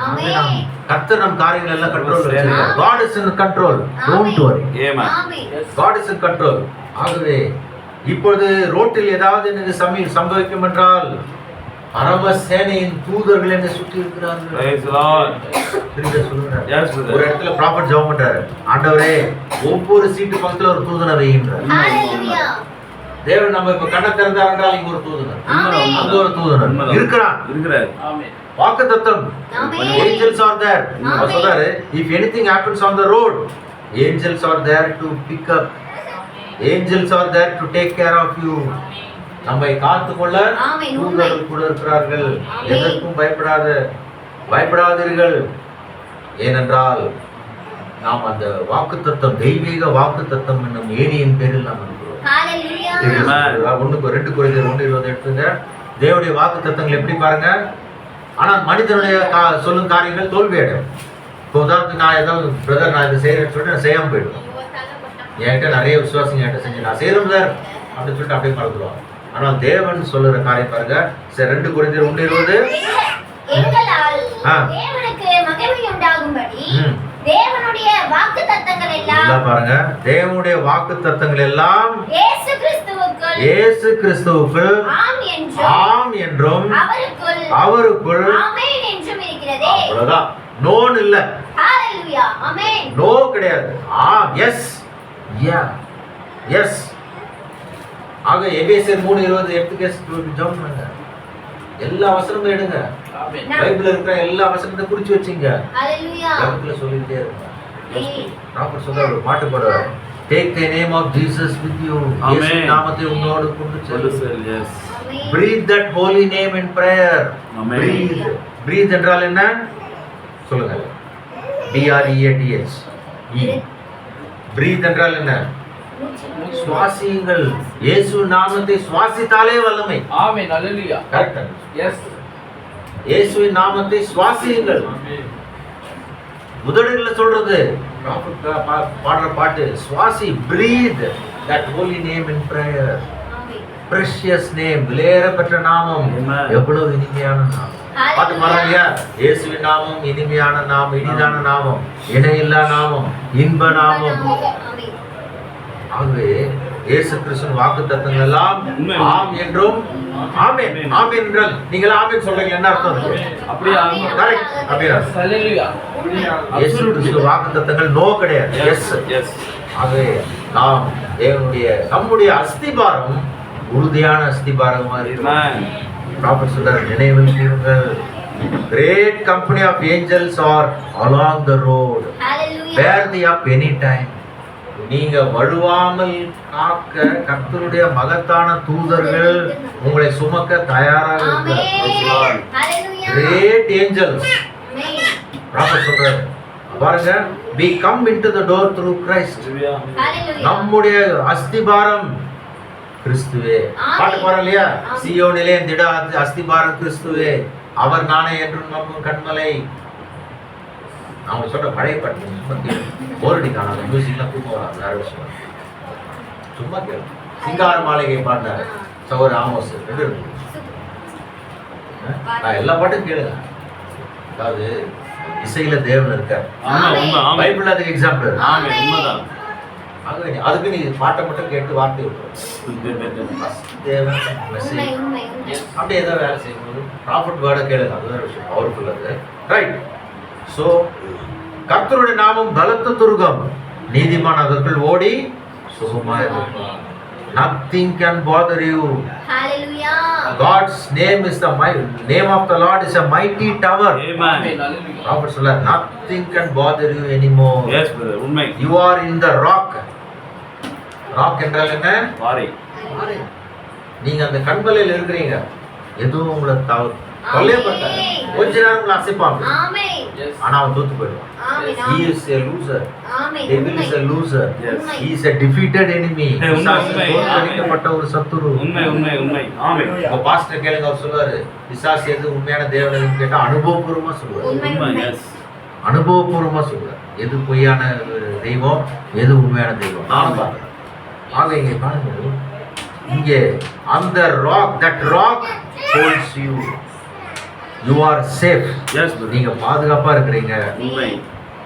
ஆமென். கர்த்தர் நம் காரியங்கள் எல்லாம் கண்ட்ரோல் வச்சிருக்கார். God is in control. Don't worry. Amen. Amen. God is in control. ஆகவே இப்பொழுது ரோட்டில் ஏதாவது எனக்கு சம்பவிக்கும் என்றால் அரவசேனையின் தூதர்கள் என்னை சுற்றி இருக்கிறார்கள். Praise the Lord. சொல்லுகிறார். Yes, brother. ஒரு இடத்துல ப்ராஃபட் ஜெபம் பண்றாரு, ஆண்டவரே ஒவ்வொரு சீட்டு பக்கத்துல ஒரு தூதனை வைகின்றார். ஹalleluya. தேவன் நம்ம இப்ப கண்ணை திறந்தார் என்றால் இங்க ஒரு தூதன், ஆமென். அங்க ஒரு தூதன் இருக்கிறான். ஆமென். வாக்குத்தத்தம், ஆமென். angels are there. அவர் சொல்றாரு, if anything happens on the road, angels are there to pick up. Angels are there to take care of you. நம்மை காத்துக்கொள்ள ஆமென். தூதர்கள் கூட இருக்கிறார்கள். ஆமென். எதற்கும் பயப்படாதீர்கள். ஏனென்றால் நாம் அந்த வாக்குத்தத்தம், தெய்வீக வாக்குத்தத்தம் என்னும் ஏணியின் பேரில் நாம் இருக்கிறோம். ஹalleluya. 2 கொரிந்தியர் 1:20 எடுத்துங்க. தேவனுடைய வாக்குத்தத்தங்கள் எப்படி பாருங்க. ஆனால் மனிதனுடைய சொல்லும் காரியங்கள் தோல்வி அடையும். இப்போ உதாரணத்துக்கு நான் ஏதாவது பிரதர் நான் இதை செய்யறேன்னு சொல்லிட்டு நான் செய்யாமல் போயிடுவேன். என்கிட்ட நிறைய விசுவாசம் என்கிட்ட செஞ்சு நான் செய்யறோம் சார் அப்படின்னு சொல்லிட்டு அப்படியே மறந்துடுவாங்க. ஆனால் தேவன் சொல்லுற காரியம் பாருங்க. 2 கொரிந்தியர் 1:20 எங்களால் தேவனுக்கு மகிமை உண்டாகும்படி தேவனுடைய வாக்குத்தத்தங்கள் எல்லாம் பாருங்க, தேவனுடைய வாக்குத்தத்தங்கள் எல்லாம் இயேசு கிறிஸ்துவுக்குள் ஆம் என்றும் அவருக்குள் ஆமென் என்றும் இருக்கிறதே. அவ்வளவுதான். நோன் இல்ல, ஹalleluya. ஆமென். நோ கிடையாது. எஸ், யா, எஸ். ஆக எபேசியர் 3:20 எடுத்து ஜெபம் பண்ணுங்க. எல்லா வசனமும் எடுங்க. ஆமென். பைபிள்ல இருக்கிற எல்லா வசனத்தையும் குறிச்சு வச்சுங்க. ஹalleluya. ஜெபத்துல சொல்லிட்டே இருங்க. ப்ராஃபட் சொல்ற ஒரு பாட்டு பாடுவார், take the name of Jesus with you. இயேசு நாமத்தை உன்னோடு கொண்டு செல். Yes. Amen. breathe that holy name in prayer. Amen. breathe என்றால் என்ன சொல்லுங்க? BREATH. breathe என்றால் என்ன? சுவாசியுங்கள். இயேசு நாமத்தை சுவாசித்தாலே வல்லமை. ஆமென். ஹalleluya. கரெக்ட். எஸ். இயேசுவின் நாமத்தை சுவாசியுங்கள். முதலில் சொல்றது பாடுற பாட்டு சுவாசி. breathe that holy name in prayer. Amen. precious name, விலையேற பெற்ற நாமம். Amen. எவ்வளவு இனிமையான நாமம். பாட்டு பாருங்க. இயேசுவின் நாமம் இனிமையான நாமம், இனிதான நாமம், இணையில்லா நாமம், இன்ப நாமம். ஆமென். ஆகவே இயேசு கிறிஸ்துவின் வாக்குத்தத்தங்கள் எல்லாம் உண்மை. ஆம் என்றும் ஆமென். ஆமென் என்றால் நீங்கள் ஆமென் சொல்றீங்க என்ன அர்த்தம் அதுக்கு? அப்படியே ஆமா. கரெக்ட். அப்படியா? ஹalleluya. இயேசு கிறிஸ்துவின் வாக்குத்தத்தங்கள் நோ கிடையாது. எஸ். எஸ். ஆகவே நாம் நம்முடைய அஸ்திபாரம் உறுதியான அஸ்திபாரமா இருக்கு. Amen. ப்ராஃபட் சொல்றார், நினைவில் கூறுங்கள், great company of angels are along the road, hallelujah. bear thee up any time. நீங்க வழுவாமல் காக்க கர்த்தருடைய மகத்தான தூதர்கள் உங்களை சுமக்க தயாராக இருக்கிறார். ஆமென். ஹalleluya. great angels. ஆமென். ப்ராஃபட் சொல்றார் பாருங்க, we come into the door through Christ. ஹalleluya. நம்முடைய அஸ்திபாரம் கிறிஸ்துவே. ஆமென். பாட்டு பாரு இல்லையா? ஆமென். சீயோனிலே திட அஸ்திபாரம் கிறிஸ்துவே, அவர் நானே என்றும் நம்பும் கண்மலை. அவங்க சொல்ற பழைய பாட்டு சும்மா கேளு. போரடி காணாத மியூசிக்லாம் தூக்கம் வராது. வேற விஷயம் சும்மா கேளு. சிங்கார மாளிகை பாடினாரு சகோதரர் ஆமோஸ். ரெண்டு இருக்கு. நான் எல்லா பாட்டும் கேளுங்க. அதாவது இசையில தேவன் இருக்கார். ஆமா, உண்மை, ஆமா. பைபிள் அதுக்கு எக்ஸாம்பிள். ஆமென், உண்மைதான். அதுக்கு நீ பாட்டை மட்டும் கேட்டு வார்த்தை விட்டுரு. தேவன் மெசேஜ் உண்மை, உண்மை, உண்மை. அப்படி ஏதோ வேலை செய்யும்போது ப்ராஃபிட் வேர்டை கேளுங்க. அதுதான் விஷயம், பவர்ஃபுல் அது. ரைட். ஸோ கர்த்தருடைய நாமம் பலத்த துருகம், நீதிமான் அதற்குள் ஓடி சுகமாய் இருப்பான். Nothing can bother you. Hallelujah. God's name is name of the Lord is a mighty tower. Amen. Amen. Hallelujah. Profit சொல்றார், nothing can bother you anymore. Yes, brother. உண்மை. You are in the rock. Rock என்றால் என்ன? பாறை. நீங்க அந்த கண்பலையில் இருக்கிறீங்க, எதுவும் உங்களை தொல்லைப்படுத்தாது. கொஞ்ச நேரம் உங்களை அசைப்பாங்க, ஆமென். எஸ். ஆனா அவன் தோத்து போயிடுவான். ஆமென். He is a loser. Amen. Devil is a loser. Yes. He is a defeated enemy. உண்மை, பிசாசு தோற்கடிக்கப்பட்ட ஒரு சத்துரு. உண்மை, உண்மை, உண்மை. ஆமென். உங்க பாஸ்டர் கேளுங்க, அவர் சொல்லுவாரு, பிசாசு எது உண்மையான தேவன் கேட்டா அனுபவபூர்வமா சொல்லுவாரு. உண்மை, உண்மை. உண்மை. எஸ். அனுபவபூர்வமா சொல்லுவார், எது பொய்யான தெய்வம், எது உண்மையான தெய்வம். நானும் பார்க்கிறேன். ஆக இங்கே பாருங்க, இங்கே அந்த rock, that rock holds you. You are safe. Yes, brother. நீங்க பாதுகாப்பா இருக்கிறீங்க. உண்மை.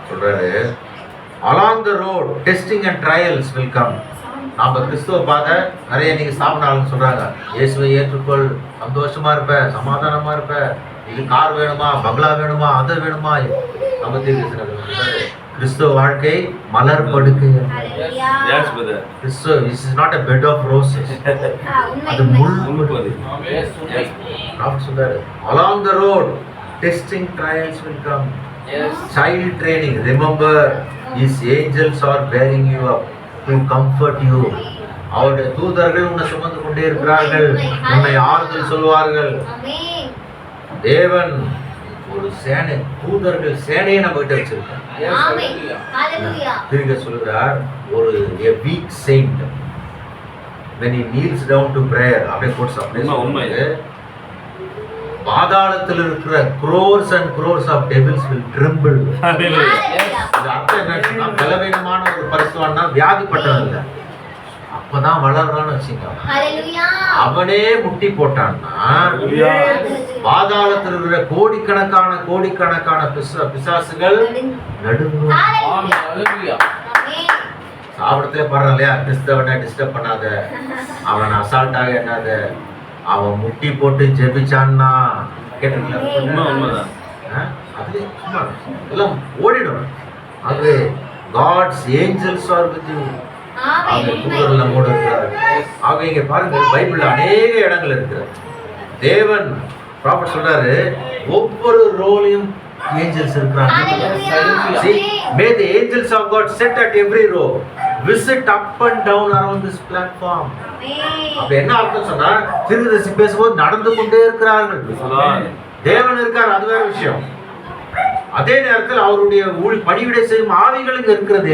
சொல்றாரு, along the road testing and trials will come. நாம கிறிஸ்துவ பாதை நிறைய நீங்க ஸ்தாபனாலும் சொல்றாங்க, இயேசுவை ஏற்றுக்கொள், சந்தோஷமா இருப்ப, சமாதானமா இருப்ப, இது கார் வேணுமா, பங்களா வேணுமா, அது வேணுமா. நம்ம சொல்றாரு, கிறிஸ்துவ வாழ்க்கை மலர் படுக்கை. ஹalleluya. Yes, brother. கிறிஸ்துவ this is not a bed of roses. உண்மை, அது உண்மை. முள். உண்மை. எஸ். உண்மை. நாம சொல்றாரு, along the road testing trials will come. Yes. Child training, remember his angels are bearing you up to comfort you. அவருடைய தூதர்கள் உன்னை சுமந்து கொண்டே இருக்கிறார்கள், உன்னை ஆறுதல் சொல்வார்கள். ஆமென். தேவன் ஒரு சேனை, தூதர்கள் சேனையை நம்ம கிட்ட வச்சிருக்கார். எஸ். ஆமென். ஹalleluya. ஹalleluya. திரும்ப சொல்லுகிறார், ஒரு a weak saint when he kneels down to prayer, அப்படியே போட்டு உண்மை, உண்மை. பாதாளத்தில் இருக்கிற crores and crores of devils will tremble. Hallelujah. ஹalleluya. இது அர்த்தம் என்ன? பலவீனமான ஒரு பரிசுவான்னா வியாதிப்பட்டவன் இல்லை, அப்பதான் வளர்றான்னு வச்சுக்கோ. ஹalleluya. அவனே முட்டி போட்டான்னா Hallelujah. பாதாளத்தில் இருக்கிற கோடிக்கணக்கான பிசாசுகள் நடுங்கும். ஆமென். ஹalleluya. ஆமென். சாப்பிடத்தே பாடுறான் இல்லையா, கிறிஸ்தவனை டிஸ்டர்ப் பண்ணாத, அவன் அசால்ட்டாக என்னாத, அவன் முட்டி போட்டு ஜெபிச்சான்னா கேட்டீங்களா? உண்மை, உண்மைதான். அது சும்மா எல்லாம் ஓடிடும். அது God's angels are with you. Amen. அவங்க உண்மை. தூதர்கள் நம்மோடு இருக்கிறார்கள். ஆக இங்க பாருங்க, பைபிள்ல அநேக இடங்கள் இருக்கிறது. தேவன் ப்ராஃபட் சொல்றாரு, ஒவ்வொரு ரோலையும் ஏஞ்சல்ஸ் இருக்கிறாங்க. Hallelujah. See, may the angels of God set at every row visit up and down around this platform. ஆமென். அப்ப என்ன அர்த்தம் சொன்னா, தீர்க்கதரிசி பேசும்போது நடந்து கொண்டே இருக்கிறார்கள். தேவன் இருக்கார், அது வேற விஷயம். அதே நேரத்தில் அவருடைய பணிவிடை செய்யும் ஆவிகளுக்கு இருக்கிறது,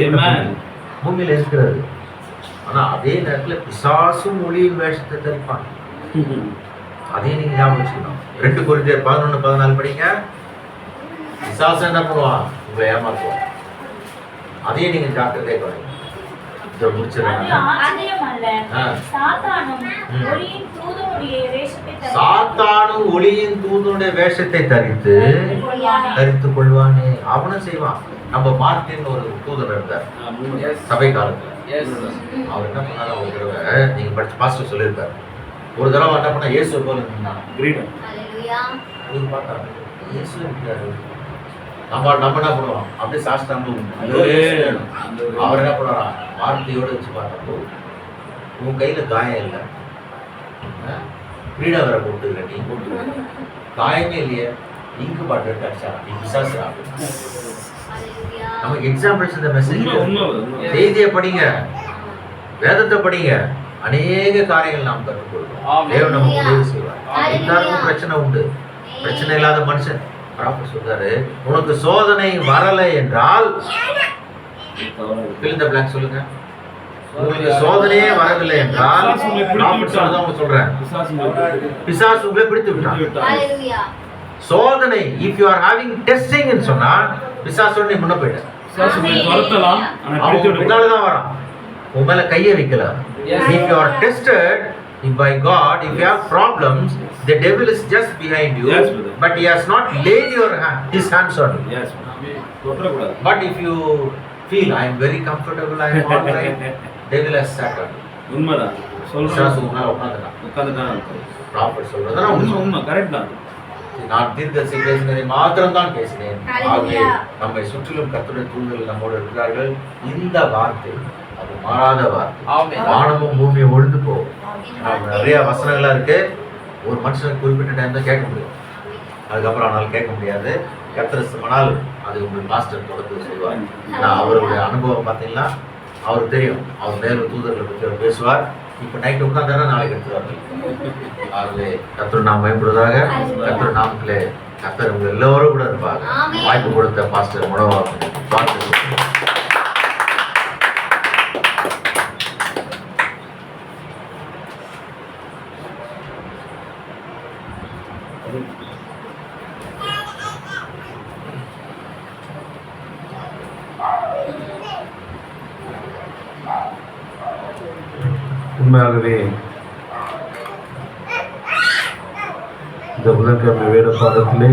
பூமியில இருக்கிறது. ஆனா அதே நேரத்துல பிசாசும் ஒளியின் வேஷத்தை தரிப்பான். அதையும் நீங்க ஞாபகம் வச்சுக்கணும். 2 கொரிந்தியர் 11:14 படிங்க. பிசாசு என்ன பண்ணுவான்? உங்களை ஏமாத்துவான். அதையும் நீங்க ஜாக்கிரதையா கவனிங்க. இதை முடிச்சிடறேன். சாத்தானும் ஒளியின் தூதனுடைய வேஷத்தை தரித்துக் கொள்வானே. அவனும் செய்வான். நம்ம மார்ட்டின் ஒரு தூதர் இருந்தார் சபை காலத்துல. அவர் என்ன பண்ணாரு, ஒரு தடவை நீங்க படிச்சு பாஸ்டர் சொல்லியிருப்பாரு, ஒரு தடவை என்ன பண்ணா, இயேசு போல இருந்தான். பார்த்தாரு, இயேசு இருக்கிறாரு. நம்ம என்ன பண்ணுவோம், அப்படியே சாஸ்திரம். அவர் என்ன பண்ணுவாரா, வார்த்தையோட வச்சு பார்த்தப்போ, உன் கையில காயம் இல்லை, கிரீடா வேற போட்டுக்கிற, நீ போட்டு காயமே இல்லையே, இங்கு பாட்டு எடுத்து அடிச்சாரா, நீ விசாசரா. நமக்கு எக்ஸாம்பிள்ஸ் இந்த மெசேஜ். செய்தியை படிங்க, வேதத்தை படிங்க, அநேக காரியங்கள் நாம் கற்றுக்கொள்வோம். தேவன் நமக்கு உதவி செய்வார். எல்லாருக்கும் பிரச்சனை உண்டு. பிரச்சனை இல்லாத மனுஷன் ப்ராஃபட் சொல்றாரு, உனக்கு சோதனை வரலை என்றால் fill in the blank சொல்லுங்க. உங்களுக்கு சோதனையே வரவில்லை என்றால் ப்ராஃபட் சொல்றத சொல்றேன், பிசாசு உங்களை பிடித்து விட்டான். சோதனை, if you are having testing ன்னு சொன்னா பிசாசோட நீ முன்ன போயிடு. பின்னால தான் வரான், உன் மேல கையை வைக்கலாம். If you are tested by God, if you have problems, the devil is just behind you, but he has not laid his hands on you. But if you feel I am very comfortable, I am all right, devil has sat on you. உண்மைதான் சொல்றதுனா உட்கார்ந்துட்டான். Prophet சொல்றதுனா உண்மை, correct தான். நான் தீர்க்கதரிசி பேசினதை மாத்திரம் தான் பேசினேன். ஆகவே நம்மை சுற்றிலும் கர்த்தருடைய தூதர்கள் நம்மோடு இருக்கிறார்கள். இந்த வார்த்தை அது மாறாத வார்த்தை. வானமும் பூமியும் ஒழிந்து போகும். நிறைய வசனங்களா இருக்கு. ஒரு மனுஷனுக்கு குறிப்பிட்ட டைம் தான் கேட்க முடியும், அதுக்கப்புறம் ஆனாலும் கேட்க முடியாது. கர்த்தரசமானால் அது உங்களுக்கு மாஸ்டர் தொடர்ந்து சொல்லுவார். நான் அவருடைய அனுபவம் பார்த்தீங்கன்னா அவருக்கு தெரியும். அவர் மேலும் தூதர்களை பற்றி அவர் பேசுவார். இப்போ நைட்டு உட்காந்தாரா நாளைக்கு எடுத்துருவார்கள். ஆகவே கர்த்தர் நாம் பயன்படுவதாக. கர்த்தர் நாமத்திலே கர்த்தர் உங்கள் எல்லோரும் கூட இருப்பாங்க. வாய்ப்பு கொடுத்த பாஸ்டர் முடவாக உண்மையாகவே இந்த புதன்கிழமை வேத பாடத்திலே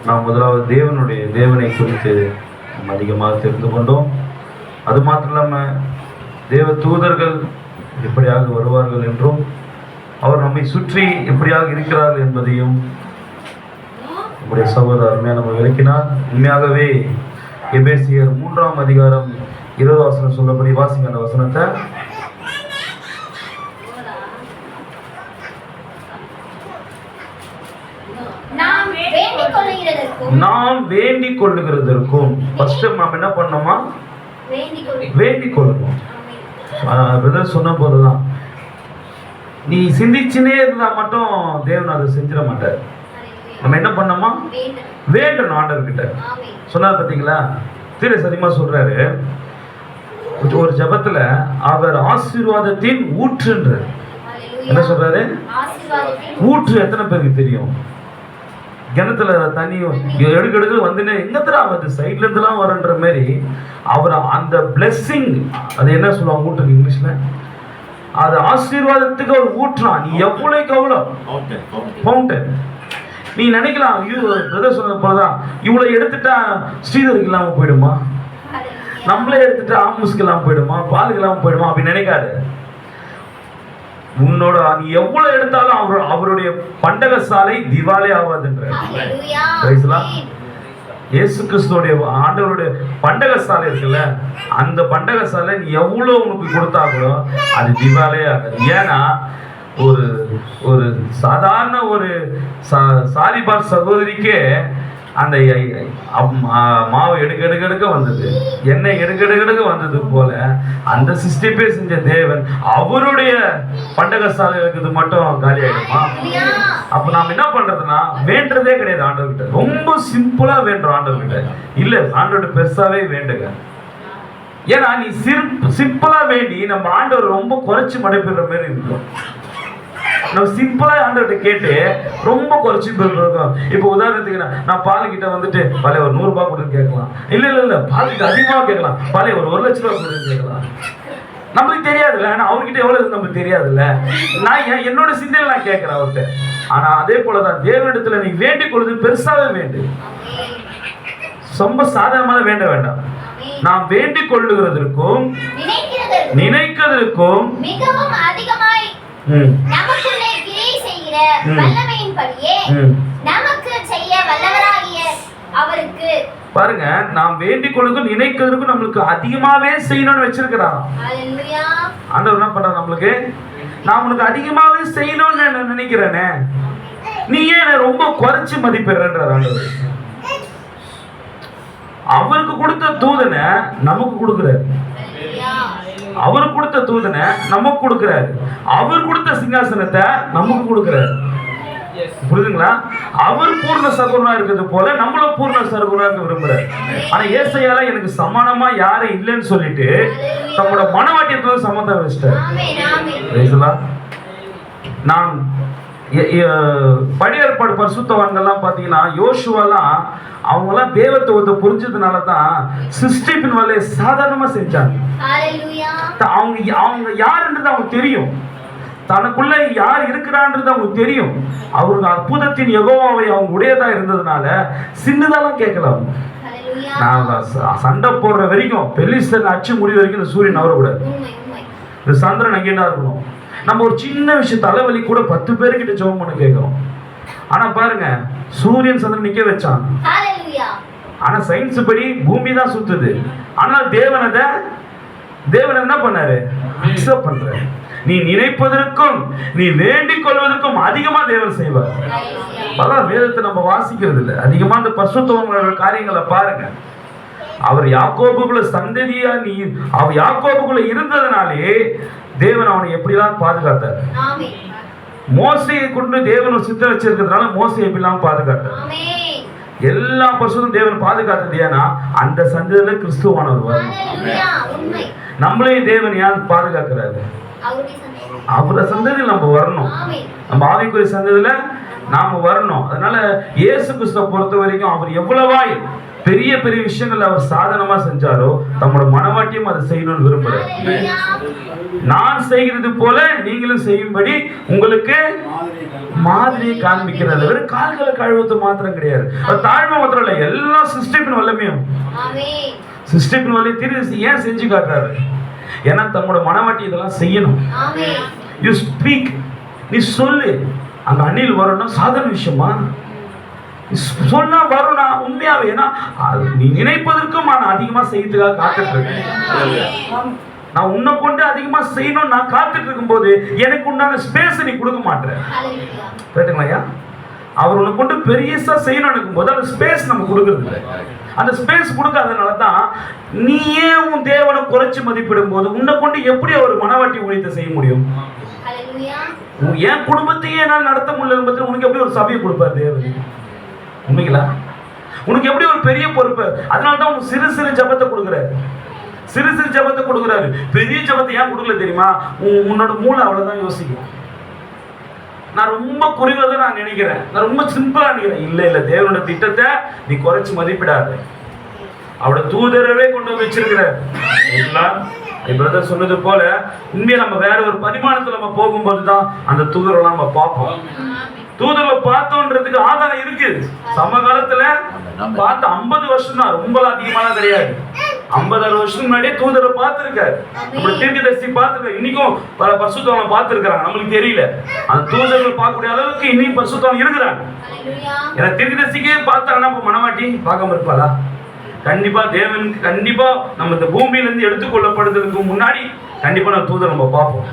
நாம் முதலாவது தேவனை குறித்து அதிகமாக தெரிந்து கொண்டோம். அது மாத்திரம் இல்லாமல் தேவ தூதர்கள் எப்படியாக வருவார்கள் என்றும் அவர் நம்மை சுற்றி எப்படியாக இருக்கிறார்கள் என்பதையும் நம்முடைய சகோதரர் அருமையாக நம்ம விளக்கினார். உண்மையாகவே எபேசியர் 3ஆம் அதிகாரம் 20 வசனம் சொல்லபடி வாசிங்க அந்த வசனத்தை. நாம் வேண்டிக் கொள்ளுகிறதற்கும் ஃபர்ஸ்ட் நாம் என்ன பண்ணோமா, வேண்டிக் கொள்ளணும். பிரதர் சொன்ன போதுதான், நீ சிந்திச்சுனே இருந்தா மட்டும் தேவன் அதை செஞ்சிட மாட்டார். நம்ம என்ன பண்ணோமா, வேண்டணும் ஆண்டவர்கிட்ட. சொன்னார் பார்த்தீங்களா, சரியமா சொல்றாரு. ஒரு ஜபத்துல அவர் ஆசீர்வாதத்தின் ஊற்றுன்றார். என்ன சொல்றாரு, ஊற்று எத்தனை பேருக்கு தெரியும்? கிணத்துல தண்ணி எடுக்க வந்துன்னு எங்கத்துல ஆகுது, சைட்ல இருந்துலாம் வரன்ற மாதிரி அவர் அந்த பிளெஸிங், அது என்ன சொல்லுவாங்க ஊற்றுக்கு இங்கிலீஷ்ல, அது ஆசீர்வாதத்துக்கு அவர் ஊற்றுறான். நீ எவ்வளவுக்கு எவ்வளோ ஃபவுண்டன். நீ நினைக்கலாம், பிரதர் சொன்னது போலதான், இவ்வளவு எடுத்துட்டா ஸ்ரீதருக்கு இல்லாம போயிடுமா, நம்மளே எடுத்துட்டு ஆம்புஸ்க்கு இல்லாம போயிடுமா, பாலுக்கு இல்லாம போயிடுமா அப்படின்னு நினைக்காது. உன்னோட நீ எவ்வளவு எடுத்தாலும் அவருடைய பண்டக சாலை திவாலே ஆகாதுன்ற. இயேசு கிறிஸ்துவோடைய ஆண்டவருடைய பண்டக சாலை இருக்குல்ல, அந்த பண்டக சாலை நீ எவ்வளவு உனக்கு கொடுத்தாங்களோ அது திவாலே ஆகாது. ஏன்னா ஒரு சாதாரண ஒரு சாரிபார் சகோதரிக்கே அந்த மாவு எடுக்க வந்தது, எண்ணெய் எடுக்க வந்தது போல அந்த சிஸ்டிப்பே செஞ்ச தேவன் அவருடைய பண்டகசாலை இருக்குது மட்டும் காலி ஆயிடுமா? அப்ப நாம் என்ன பண்றதுன்னா வேண்டதே கிடையாது ஆண்டவர்கிட்ட. ரொம்ப சிம்பிளா வேண்டுறோம் ஆண்டவர்கிட்ட. இல்ல ஆண்டவர்கிட்ட பெருசாவே வேண்டுங்க. ஏன்னா நீ சிம்பிளா வேண்டி நம்ம ஆண்டவர் ரொம்ப குறைச்சு மடைப்பிடுற மாதிரி இருக்கும். நம்ம சிம்பிளா ஆண்டவர்கிட்ட கேட்டு ரொம்ப குறைச்சி போயிருக்கோம். இப்போ உதாரணத்துக்கு நான் பாலுக்கிட்ட வந்துட்டு பழைய ஒரு 100 ரூபாய் கொடுன்னு கேட்கலாம். இல்ல பாலுக்கிட்ட அதிகமாக கேட்கலாம். பழைய ஒரு 1 லட்ச ரூபாய் கொடுன்னு கேட்கலாம். நம்மளுக்கு தெரியாதுல்ல. ஆனா அவர்கிட்ட எவ்வளவு நம்மளுக்கு தெரியாதுல்ல. நான் என்னோட சிந்தையில நான் கேட்கிறேன் அவர்கிட்ட. ஆனா அதே போலதான் தேவனிடத்துல நீ வேண்டிக் கொள்வது பெருசாவே வேண்டு, ரொம்ப சாதாரணமாக வேண்ட வேண்டாம். நாம் வேண்டிக் கொள்ளுகிறதற்கும் நினைக்கிறதற்கும் மிகவும் அதிகமாய் நமக்குள்ளே கிரியை செய்கிற வல்லமையின்படியே நமக்கு செய்ய வல்லவராகிய அவருக்கு பாருங்க, நாம் வேண்டிக் கொள்ளுக்கும் நினைக்கிறதுக்கும் நம்மளுக்கு அதிகமாவே செய்யணும்னு வச்சிருக்கிறான். ஹalleluya. ஆண்டவர் என்ன பண்றாரு நம்மளுக்கு? நான் உனக்கு அதிகமாவே செய்யணும்னு நான் நினைக்கிறேனே, நீ ஏன் ரொம்ப குறைச்சு மதிப்பிடுறன்றார் ஆண்டவர். அவருக்கு கொடுத்த தூதனை நமக்கு கொடுக்கிறார். அவருக்கு கொடுத்த தூதனை நமக்கு கொடுக்கிறார். அவர் கொடுத்த சிங்காசனத்தை நமக்கு கொடுக்கிறார். புரியுதுங்களா? அவர் பூர்ண சகோதரனா இருக்கிறது போல நம்மளும் பூர்ண சகோதரனா இருக்க விரும்புறாரு. ஆனா ஏசாயால எனக்கு சமானமா யாரும் இல்லைன்னு சொல்லிட்டு தம்மோட மனவாட்டியத்தோட சம்மந்தம் வச்சிட்டாரு. நான் பழைய ஏற்பாடு பரிசுத்தவான்கள்லாம் பார்த்தீங்கன்னா யோசுவெல்லாம் அவங்கெல்லாம் தேவத்துவத்தை புரிஞ்சதுனால தான் சிஸ்டிப்பின் வேலையை சாதாரணமா செஞ்சாங்க. அவங்க யாருன்றது அவங்களுக்கு தெரியும், தனக்குள்ள யார் இருக்கிறான்றது அவங்களுக்கு தெரியும். அவருக்கு அற்புதத்தின் யெகோவாவை அவங்க உடையதா இருந்ததுனால சின்னதாலாம் கேட்கலாம். நான் சண்டை போடுற வரைக்கும் பெலிஸ்தன் அச்சு முடிவு வரைக்கும் இந்த சூரியன் நவரக்கூடாது, இந்த சந்திரன் அங்கேதான் இருக்கணும். நம்ம ஒரு சின்ன விஷயம் தலைவலி கூட 10 பேருக்கிட்ட ஜெபம் பண்ண கேட்கிறோம். ஆனா பாருங்க, சூரியன் சந்திரன் நிக்க வச்சான். ஆனா சயின்ஸ் படி பூமி தான் சுத்துது. ஆனால் தேவன் என்ன பண்ணாரு? அக்செப்ட் பண்றாரு. நீ நினைப்பதற்கும் நீ வேண்டிக் கொள்வதற்கும் அதிகமா தேவன் செய்வார். அதான் வேதத்தை நம்ம வாசிக்கிறது இல்லை அதிகமா. அந்த பரிசுத்தவான்களோட காரியங்களை பாருங்க. அவர் யாக்கோபுக்குள்ள சந்ததியா அவர் யாக்கோபுக்குள்ள இருந்ததுனாலே தேவன் அவனை எப்படிலாம் பாதுகாத்தார். மோசையை கொண்டு தேவன் ஒரு சித்தம் வச்சிருக்கிறதுனால மோசையை எப்படிலாம் பாதுகாத்தார். எல்லா பரிசுத்தமும் தேவன் பாதுகாத்தது. ஏன்னா அந்த சந்ததியில கிறிஸ்துவானவர் வரும். நம்மளையும் தேவன் யார் பாதுகாக்கிறாரு? அவரோட சந்ததியில் நம்ம வரணும். நம்ம ஆவிக்குரிய சந்ததியில நாம வரணும். அதனால இயேசு கிறிஸ்துவை பொறுத்த வரைக்கும் அவர் எவ்வளவாய் பெரிய பெரிய விஷயங்கள் அவர் சாதனமா செஞ்சாரோ நம்மளோட மனவாட்டியும் அதை செய்யணும்னு விரும்புறாரு. நான் செய்கிறது போல நீங்களும் செய்யும்படி உங்களுக்கு மாதிரியை காண்பிக்கிறது. வெறும் கால்களை கழுவுறது மாத்திரம் கிடையாது, தாழ்மை மாத்திரம் இல்லை, எல்லா சிஸ்டத்தின் வல்லமையும் சிஸ்டத்தின் வல்லையை திரு ஏன் செஞ்சு காட்டுறாரு? ஏன்னா தம்மோட மனவாட்டி இதெல்லாம் செய்யணும். யூ ஸ்பீக், நீ சொல்லு. அங்க அணில் வரணும் சாதாரண விஷயமா? சொன்னா வரும்னா உண்மையாவே. ஏன்னா நீ நினைப்பதற்கும் நான் அதிகமா செய்யறதுக்காக காத்துட்டு இருக்கேன். நான் உன்னை கொண்டு அதிகமா செய்யணும் நான் காத்துட்டு இருக்கும் போது எனக்கு உண்டான ஸ்பேஸ் நீ கொடுக்க மாட்டேன். கேட்டுங்களா? அவர் உன்னை கொண்டு பெரியசா செய்யணும் நினைக்கும் போது அந்த ஸ்பேஸ் நம்ம கொடுக்கறது இல்லை. அந்த ஸ்பேஸ் கொடுக்காதனால தான் நீயே உன் தேவனை குறைச்சி மதிப்பிடும் போது உன்னை கொண்டு எப்படி அவர் மனவாட்டி ஊழியத்தை செய்ய முடியும்? என் குடும்பத்தையே நான் நடத்த முடியல, உனக்கு எப்படி ஒரு சபையை கொடுப்பார் தேவன்? உண்மைங்களா? உனக்கு எப்படி ஒரு பெரிய பொறுப்பு? அதனால்தான் உனக்கு சிறு சிறு ஜபத்தை கொடுக்குறாரு. சிறு சிறு ஜபத்தை கொடுக்குறாரு. பெரிய ஜபத்தை ஏன் கொடுக்கல தெரியுமா? உன்னோட மூளை அவ்வளவுதான் யோசிக்கும். நான் ரொம்ப குறைவதை நான் நினைக்கிறேன், நான் ரொம்ப சிம்பிளா நினைக்கிறேன். இல்ல தேவனோட திட்டத்தை நீ குறைச்சு மதிப்பிடாது. அவரோட தூதரவே கொண்டு வச்சிருக்கிறார். பிரதர் சொன்னது போல உண்மையை நம்ம வேற ஒரு பரிமாணத்துல நம்ம போகும்போது தான் அந்த தூதரெல்லாம் நம்ம பார்ப்போம். தூதர்களை பார்த்தோன்றதுக்கு ஆதாரம் இருக்கு. சமகாலத்துல பார்த்து 50 வருஷம் தான், ரொம்ப அதிகமான கிடையாது. 50 வருஷம் முன்னாடியே தூதரை பார்த்திருக்காரு. நம்ம தீர்க்கதரிசி பார்த்திருக்காரு. இன்னைக்கும் பல பரிசுத்தவனை பார்த்திருக்கிறாங்க, நம்மளுக்கு தெரியல. அந்த தூதர்கள் பார்க்கக்கூடிய அளவுக்கு இன்னைக்கு பரிசுத்தவன் இருக்கிறாங்க. ஏன்னா தீர்க்கதரிசிக்கே பார்த்தாங்கன்னா மனவாட்டி பார்க்காம இருப்பாளா? கண்டிப்பா தேவனுக்கு கண்டிப்பா நம்ம இந்த பூமியில இருந்து எடுத்துக்கொள்ளப்படுறதுக்கு முன்னாடி கண்டிப்பா நம்ம தூதர் நம்ம பார்ப்போம்.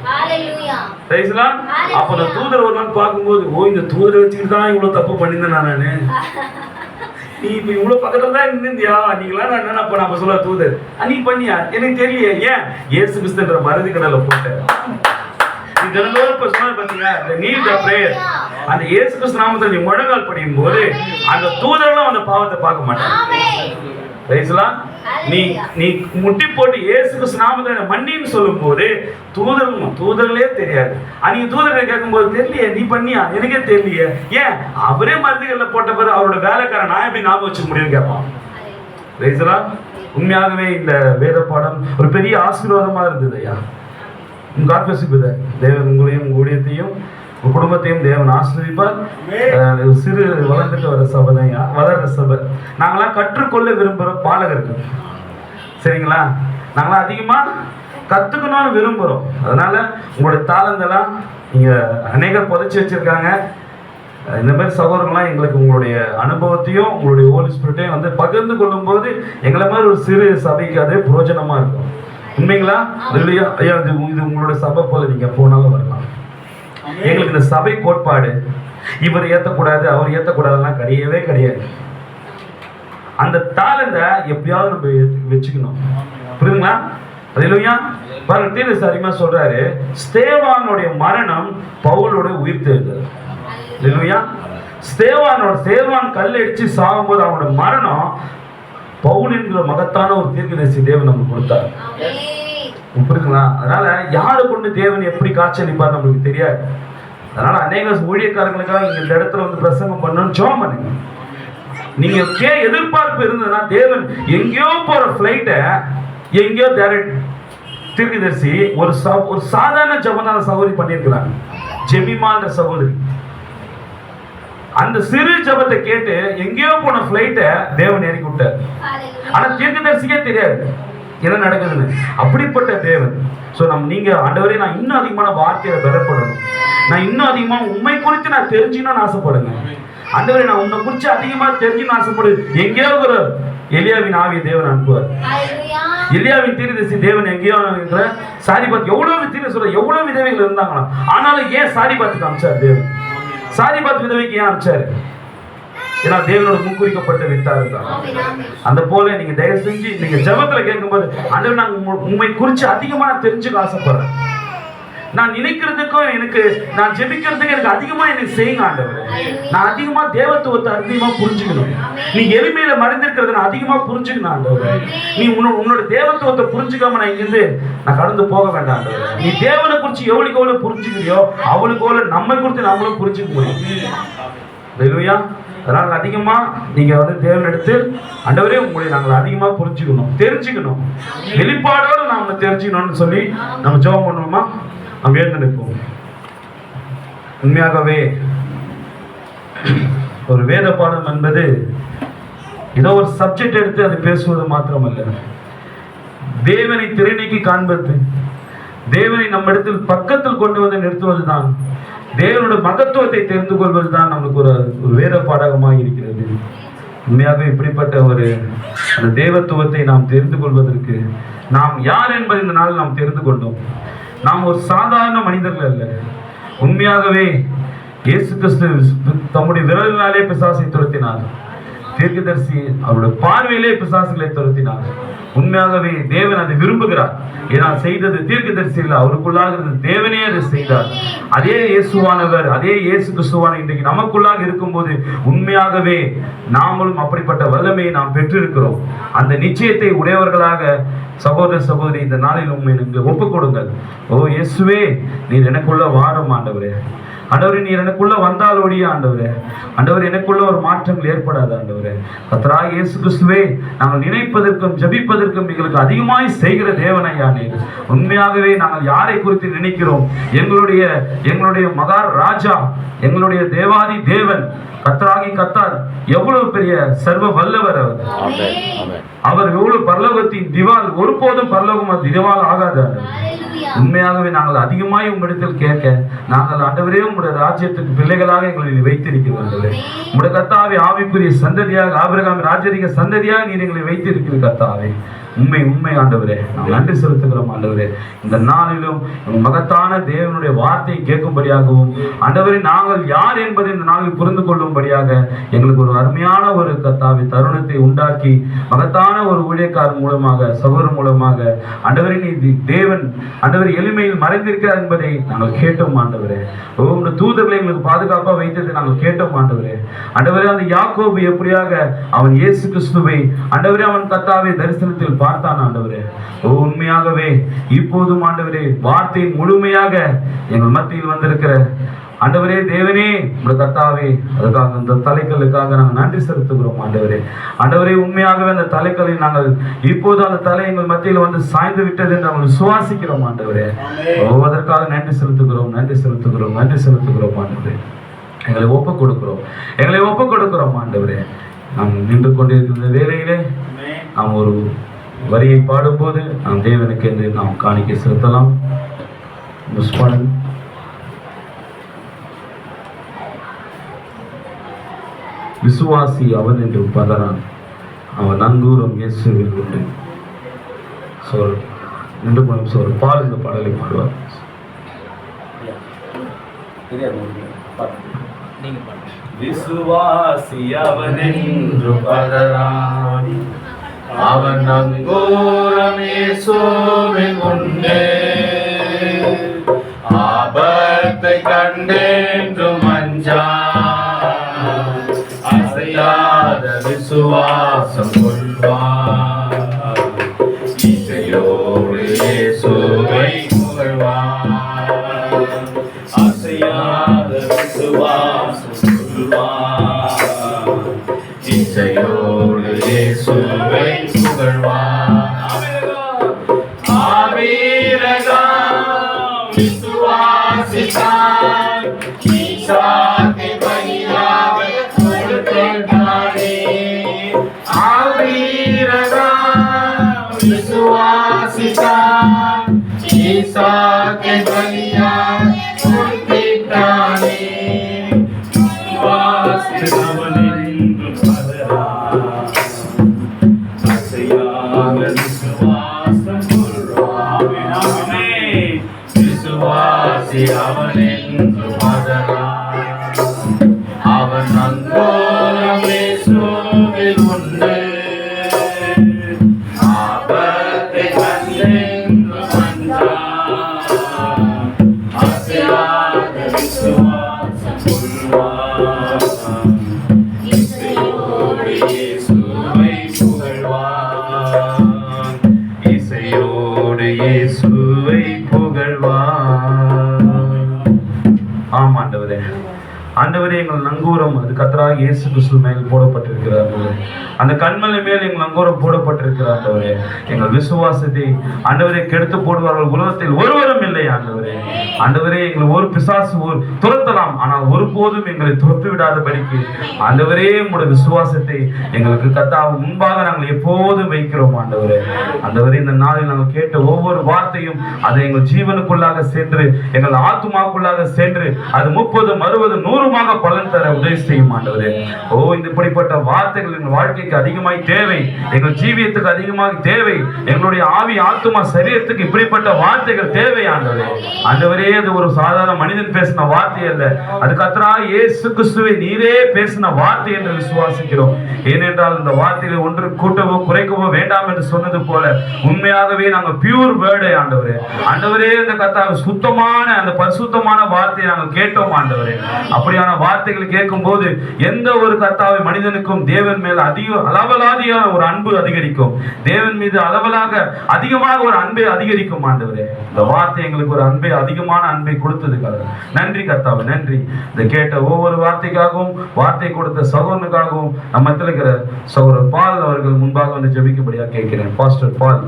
அப்ப அந்த தூதர் ஒரு நாள் பார்க்கும்போது, ஓ இந்த தூதரை வச்சுக்கிட்டு தான் இவ்வளவு தப்பு பண்ணியிருந்தேன் நானு. நீ இப்ப இவ்வளவு பக்கத்துல தான் இருந்தியா, நீங்களா நான் என்ன பண்ண அப்ப சொல்ல தூதர் நீ பண்ணியா எனக்கு தெரியல. ஏன் இயேசு கிறிஸ்துன்ற மருதி கடலை போட்ட நீ தினந்தோறும் இப்ப சொன்ன பாத்தீங்க, நீட் த பிரேயர். அந்த இயேசு கிறிஸ்து நாமத்தில் நீ முழங்கால் படியும் போது அந்த தூதர்களும் அந்த பாவத்தை பார்க்க மாட்டாங்க. நீ நீ முட்டி போட்டு இயேசு கிறிஸ்து நாமத்துல மன்னின்னு சொல்லும் போது தூதர்களே தெரியாது. அன்னைக்கு தூதர்களை கேட்கும் போது தெரியலையே நீ பண்ணியா எனக்கே தெரியலையே. ஏன் அவரே மருந்துகள்ல போட்ட பிறகு அவரோட வேலைக்காரன் நான் எப்படி ஞாபகம் வச்சுக்க முடியும்னு கேட்பான். உண்மையாகவே இந்த வேத பாடம் ஒரு பெரிய ஆசீர்வாதமா இருந்தது ஐயா. God bless you brother. தேவன் உங்களையும் உங்க ஊழியத்தையும் உங்க குடும்பத்தையும் தேவன் ஆசீர்வதிப்பார். சிறு வளர்ந்துட்டு வர சபை தான் வளர்ற சபை. நாங்களாம் கற்றுக்கொள்ள விரும்புகிற பாலகர்கள், சரிங்களா? நாங்களாம் அதிகமா கத்துக்கணும்னு விரும்புகிறோம். அதனால உங்களுடைய தாளந்தெல்லாம் நீங்க அநேகர் புதைச்சி வச்சிருக்காங்க. இந்த மாதிரி சகோதரங்களாம் எங்களுக்கு உங்களுடைய அனுபவத்தையும் உங்களுடைய ஹோலி ஸ்பிரிட்டையும் வந்து பகிர்ந்து கொள்ளும் போது எங்களை மாதிரி ஒரு சிறு சபைக்கு அது பிரயோஜனமா இருக்கும். உண்மைங்களா? ஐயா இது உங்களோட சபை போல நீங்க போனாலும் வரலாம். எங்களுக்கு இந்த சபை கோட்பாடு இவர் ஏத்தக்கூடாது அவர் ஏத்தக்கூடாதுலாம் கிடையவே கிடையாது. அந்த தாளந்த எப்படியாவது நம்ம வச்சுக்கணும். புரியுதுங்களா? அல்லேலூயா. பாருங்க, தீர்க்கதரிசிமா சொல்றாரு, ஸ்தேவானுடைய மரணம் பவுலோட உயிர்த்தெழுதல். அல்லேலூயா. ஸ்தேவான் கல் அடிச்சு சாகும்போது அவனோட மரணம் பவுல் என்கிற மகத்தான ஒரு தீர்க்கதரிசி தேவன் நமக்கு கொடுத்தார். புரியுதுங்களா? அதனால யாரை கொண்டு தேவன் எப்படி காட்சியளிப்பார் நம்மளுக்கு தெரியாது. அதனால அநேக ஊழியக்காரங்களுக்காக இந்த இடத்துல வந்து பிரசங்கம் பண்ணணும்னு ஜெபம் பண்ணுங்க. நீங்க எதிர்பார்ப்பு இருந்ததுன்னா தேவன் எங்கேயோ போற பிளைட்டை எங்கேயோ தீர்க்கதரிசி ஒரு சாதாரண ஜெபனான சகோதரி பண்ணியிருக்கிறாங்க. ஜெமிமான்ற சகோதரி அந்த சிறு ஜபத்தை கேட்டு எங்கேயோ போன பிளைட்டை தேவன் இறக்கி விட்டார். ஆனா தீர்க்கதரிசிக்கே தெரியாது என்ன நடக்குதுன்னு. அப்படிப்பட்ட தேவன். நீங்க ஆண்டவரே நான் இன்னும் அதிகமான வார்த்தையில பெறப்படணும், நான் இன்னும் அதிகமா உண்மை குறித்து நான் தெரிஞ்சுக்கணும்னு ஆசைப்படுங்க. ஆண்டவரே நான் உன்னை குறித்து அதிகமா தெரிஞ்சுக்கணும்னு ஆசைப்படு. எங்கேயோ ஒரு எலியாவின் ஆவியை தேவன் அனுப்புவார். எலியாவின் தீர்க்கதரிசி தேவன் எங்கேயோ இருக்கிற சாரிபாத் எவ்வளவு தீர்க்க சொல்ற எவ்வளவு விதவைகள் இருந்தாங்களா, ஆனாலும் ஏன் சாரிபாத்துக்கு அனுப்பிச்சார் தேவன்? சாரிபாத் விதவைக்கு ஏன் அனுப்பிச்சாரு? ஏன்னா தேவனோட முன்குறிக்கப்பட்ட வித்தா இருக்காங்க. அந்த போல நீங்க தயவு செஞ்சு நீங்க ஜெபத்துல கேட்கும்போது ஆண்டவர் நான் உண்மை குறித்து அதிகமா தெரிஞ்சுக்க ஆசைப்படுறேன், நான் நினைக்கிறதுக்கும் எனக்கு நான் ஜெபிக்கிறதுக்கு எனக்கு அதிகமா எனக்கு செய்யுங்க ஆண்டவர். நான் அதிகமா தேவத்துவத்தை அதிகமா புரிஞ்சுக்கணும். நீ எளிமையில மறைந்திருக்கிறத நான் அதிகமா புரிஞ்சுக்கணும் ஆண்டவர். நீ உன்னோட தேவத்துவத்தை புரிஞ்சுக்காம நான் இங்கிருந்து நான் கடந்து போக வேண்டாம் ஆண்டவர். நீ தேவனை குறித்து எவ்வளவுக்கு எவ்வளவு புரிஞ்சுக்கிறியோ அவளுக்கு நம்மை குறித்து நம்மளும் புரிஞ்சுக்க முடியும். அல்லேலூயா. அதனால அதிகமா நீங்க வந்து தேவன் எடுத்து ஆண்டவரே உங்களை நாங்கள் அதிகமா புரிஞ்சுக்கணும், தெரிஞ்சுக்கணும், வெளிப்பாடோடு நாம தெரிஞ்சுக்கணும்னு சொல்லி நம்ம ஜெபம் பண்ணுவோமா? நம்ம எழுந்து நிற்போம். உண்மையாகவே ஒரு வேத பாடம் என்பது ஏதோ ஒரு சப்ஜெக்ட் எடுத்து அதை பேசுவது மாத்திரமல்ல, தேவனை திரைநீக்கி காண்பது, தேவனை நம்ம இடத்தில் பக்கத்தில் கொண்டு வந்து நிறுத்துவதுதான், தேவனோட மகத்துவத்தை தெரிந்து கொள்வதுதான் நமக்கு ஒரு வேத பாடகமாக இருக்கிறது. உண்மையாக இப்படிப்பட்ட அந்த தேவத்துவத்தை நாம் தெரிந்து கொள்வதற்கு நாம் யார் என்பதை இந்த நாள் நாம் தெரிந்து கொண்டோம். நாம் ஒரு சாதாரண மனிதர்கள் அல்ல. உண்மையாகவே இயேசு கிறிஸ்து தம்முடைய விரலினாலே பிசாசை துரத்தினார். தீர்க்கதரிசி அவருடைய பார்வையிலே பிசாசுகளை துரத்தினார். உண்மையாகவே தேவன் அதை விரும்புகிறார். ஏன்னா செய்தது தீர்க்கதரிசி இல்லை, அவருக்குள்ளாக இருந்தது தேவனே அதை செய்தார். அதே இயேசுவானவர், அதே இயேசு கிறிஸ்துவான இன்றைக்கு நமக்குள்ளாக இருக்கும்போது உண்மையாகவே நாமளும் அப்படிப்பட்ட வல்லமையை நாம் பெற்றிருக்கிறோம். அந்த நிச்சயத்தை உடையவர்களாக சகோதர சகோதரி இந்த நாளில் உண்மை நீங்கள் ஒப்புக் கொடுங்கள். ஓ இயேசுவே, நீர் எனக்குள்ள வாரும் ஆண்டவரே. ஆண்டவரே நீர் எனக்குள்ள வந்தால் ஒழிய ஆண்டவரே, ஆண்டவர் எனக்குள்ள ஒரு மாற்றங்கள் ஏற்படாது ஆண்டவரே. கர்த்தராகிய இயேசு கிறிஸ்துவே, நாங்கள் நினைப்பதற்கும் ஜெபிப்பதற்கும் எங்களுக்கு அதிகமாய் செய்கிற தேவனையா நீர். உண்மையாகவே நாங்கள் யாரை குறித்து நினைக்கிறோம்? எங்களுடைய மகா ராஜா, எங்களுடைய தேவாதி தேவன் கர்த்தராகி கர்த்தர் எவ்வளவு பெரிய சர்வ வல்லவர் அவர். அவர் எவ்வளவு பரலோகத்தின் திவால், ஒருபோதும் பரலோகம் திவால் ஆகாது. உண்மையாகவே நாங்கள் அதிகமாய் உம்மிடத்தில் கேட்க நாங்கள் ஆண்டவரே உம்முடைய ராஜ்யத்துக்கு பிள்ளைகளாக எங்களை வைத்திருக்கிறோம் ஆண்டவரே. உம்முடைய கர்த்தாவே ஆவிக்குரிய சந்ததியாக ஆபிரகாம் ராஜரீக சந்ததியாக நீர் எங்களை வைத்திருக்கிற கர்த்தாவே உண்மை ஆண்டவரே நாம் நன்றி செலுத்துகிறோம் ஆண்டவரே. இந்த நாளிலும் மகத்தான தேவனுடைய வார்த்தையை கேட்கும்படியாகவும் ஆண்டவரே நாங்கள் யார் என்பதை இந்த நாளில் புரிந்து கொள்ளும்படியாக எங்களுக்கு ஒரு அருமையான ஒரு கர்த்தாவே தருணத்தை உண்டாக்கி மகத்தான ஒரு ஊழியக்காரர் மூலமாக சகோதரர் மூலமாக ஆண்டவரே நீ தேவன் ஆண்டவர் எளிமையில் மறைந்திருக்கிறார் என்பதை நாங்கள் கேட்டோம் ஆண்டவரே. உங்களுடைய தூதர்களை எங்களுக்கு பாதுகாப்பாக வைத்ததை நாங்கள் கேட்டோம் ஆண்டவரே. ஆண்டவரே அந்த யாக்கோபு எப்படியாக அவன் இயேசு கிறிஸ்துவை ஆண்டவரே அவன் கர்த்தாவே தரிசனத்தில் பார்த்தான் ஆண்டவரே. உண்மையாகவே இப்போதும் ஆண்டவரே வார்த்தை முழுமையாக எங்கள் மத்தியில் வந்திருக்கிற ஆண்டவரே தேவனே உங்களுடைய கர்த்தாவே அதுக்காக இந்த தலைக்கல்லுக்காக நாங்கள் நன்றி செலுத்துகிறோம் ஆண்டவரே. ஆண்டவரே உண்மையாகவே அந்த தலைக்கல்லில் நாங்கள் இப்போது அந்த தலை எங்கள் மத்தியில் வந்து சாய்ந்து விட்டது என்று நாங்கள் விசுவாசிக்கிறோம் ஆண்டவரே. அதற்காக நன்றி செலுத்துகிறோம் ஆண்டவரே. எங்களை ஒப்புக் கொடுக்கிறோம் ஆண்டவரே. நாம் நின்று கொண்டிருக்கிற வேளையிலே நாம் ஒரு வரியை பாடும்போது நாம் தேவனுக்கு என்று நாம் காணிக்கை செலுத்தலாம். விசுவாசி அவன் என்று பதறான், அவன் நங்கூரம் இயேசுவில் உண்டு. நின்று போன பால் இந்த பாடலை பாடுவார். விசுவாசி அவன் என்று பதறான், அவன் நங்கூரம் இயேசுவில் உண்டு. ஆபத்தை கண்டென்று மஞ்சான், அசையாத விசுவாசம் கொள்வான். இசையோடு இயேசுவை புகழ்வான், அசையாத விசுவாசம் கொள்வான். இசையோடு இயேசுவை புகழ்வான். ஆபீரகாம் விசுவாசித்தான், ஈசாக்கை பலியாக கொடுத்தானே. ஆபீரகாம் விசுவாசித்தான், ஈசாக்கை பலியாக கொடுத்தானே. அவன் என்று பதறான், அசையாத விசுவாசம் கொள்வான். விசுவாசி அவன் என்று பதறான், அவன் நங்கூரம் இயேசுவில் உண்டு. ஆபத்தை கண்டென்று மஞ்சான், அசையாத விசுவாசம் கொள்வான். இசையோடு இயேசுவை புகழ்வான், இசையோடு இயேசுவை புகழ்வான். ஆமாண்டவரே, ஆண்டவரே எங்கள் நங்கூரம் அது கர்த்தராகிய இயேசு கிறிஸ்து மேல் போடப்பட்டிருக்கிறார். அந்த கண்மலை மேல் எங்கள் நங்கூரம் போடப்பட்டிருக்கிறார். ஆண்டவரே எங்கள் விசுவாசத்தை ஆண்டவரே கெடுத்து போடுவார்கள் உலகத்தில் ஒருவரும் இல்லை. ஆண்டவரே எங்கள் ஒரு பிசாசு துரத்தலாம், ஆனால் ஒருபோதும் எங்களை துரத்து விடாதபடிக்கு ஆண்டவரே உங்களுடைய விசுவாசத்தை எங்களுக்கு கர்த்தாவு முன்பாக நாங்கள் எப்போதும் வைக்கிறோம். ஆண்டவரே இந்த நாளில் நாங்கள் கேட்ட ஒவ்வொரு வார்த்தையும் அதை எங்கள் ஜீவனுக்குள்ளாக சென்று எங்கள் ஆத்துமாக்குள்ளாக சென்று அது 30, 60, 100 பலன் தர உதவி செய்யும். ஆண்டவரே இந்த இப்படிப்பட்ட வார்த்தைகள் எங்கள் வாழ்க்கைக்கு அதிகமாய் தேவை, எங்கள் ஜீவியத்துக்கு அதிகமாக தேவை, எங்களுடைய ஆவி ஆத்துமா சரீரத்துக்கு இப்படிப்பட்ட வார்த்தைகள் தேவை. ஆண்டவரே அது ஒரு சாதாரண மனிதன் பேசின வார்த்தை அல்ல, அது கர்த்தராகிய இயேசு கிறிஸ்துவை நீரே பேசின வார்த்தை என்று விசுவாசிக்கிறோம். ஏனென்றால் இந்த வார்த்தைகளை ஒன்று கூட்டவோ குறைக்கவோ வேண்டாம் என்று சொன்னது போல உண்மையாகவே நாங்கள் பியூர் வேர்டை ஆண்டவரே இந்த கர்த்தாவை சுத்தமான அந்த பரிசுத்தமான வார்த்தையை நாங்கள் கேட்டோம். ஆண்டவரே அப்படியான வார்த்தைகளை கேட்கும் போது எந்த ஒரு கர்த்தாவை மனிதனுக்கும் தேவன் மேல் அளவலாதியான ஒரு அன்பு அதிகரிக்கும், தேவன் மீது அளவலாக அதிகமாக ஒரு அன்பை அதிகரிக்கும். ஆண்டவரே இந்த வார்த்தை எங்களுக்கு ஒரு அதிகமான அன்பை கொடுத்ததுக்காக நன்றி கர்த்தாவே, நன்றி. இதை கேட்ட ஒவ்வொரு வார்த்தைக்காகவும் வார்த்தை கொடுத்த சகோதரனுக்காகவும் நம்ம இருக்கிற சகோதரர் பால் அவர்கள் முன்பாக வந்து ஜெபிக்கும்படியாக கேட்கிறேன். பாஸ்டர் பால்.